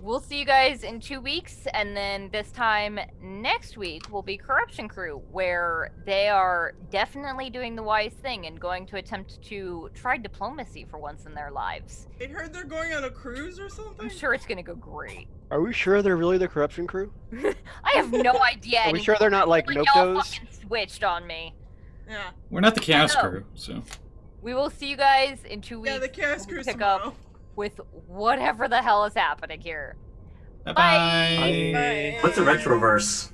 we'll see you guys in 2 weeks, and then this time next week will be Corruption Crew, where they are definitely doing the wise thing and going to attempt to try diplomacy for once in their lives. I heard they're going on a cruise or something. I'm sure it's gonna go great. Are we sure they're really the corruption crew? I have no idea. Are we sure they're not like Y'all Noctos? fucking switched on me. Yeah. We're not the Chaos I know. Crew, so. We will see you guys in 2 weeks. Yeah, the Chaos when we Cruise pick tomorrow. up with whatever the hell is happening here. Bye-bye. Bye. What's a retroverse?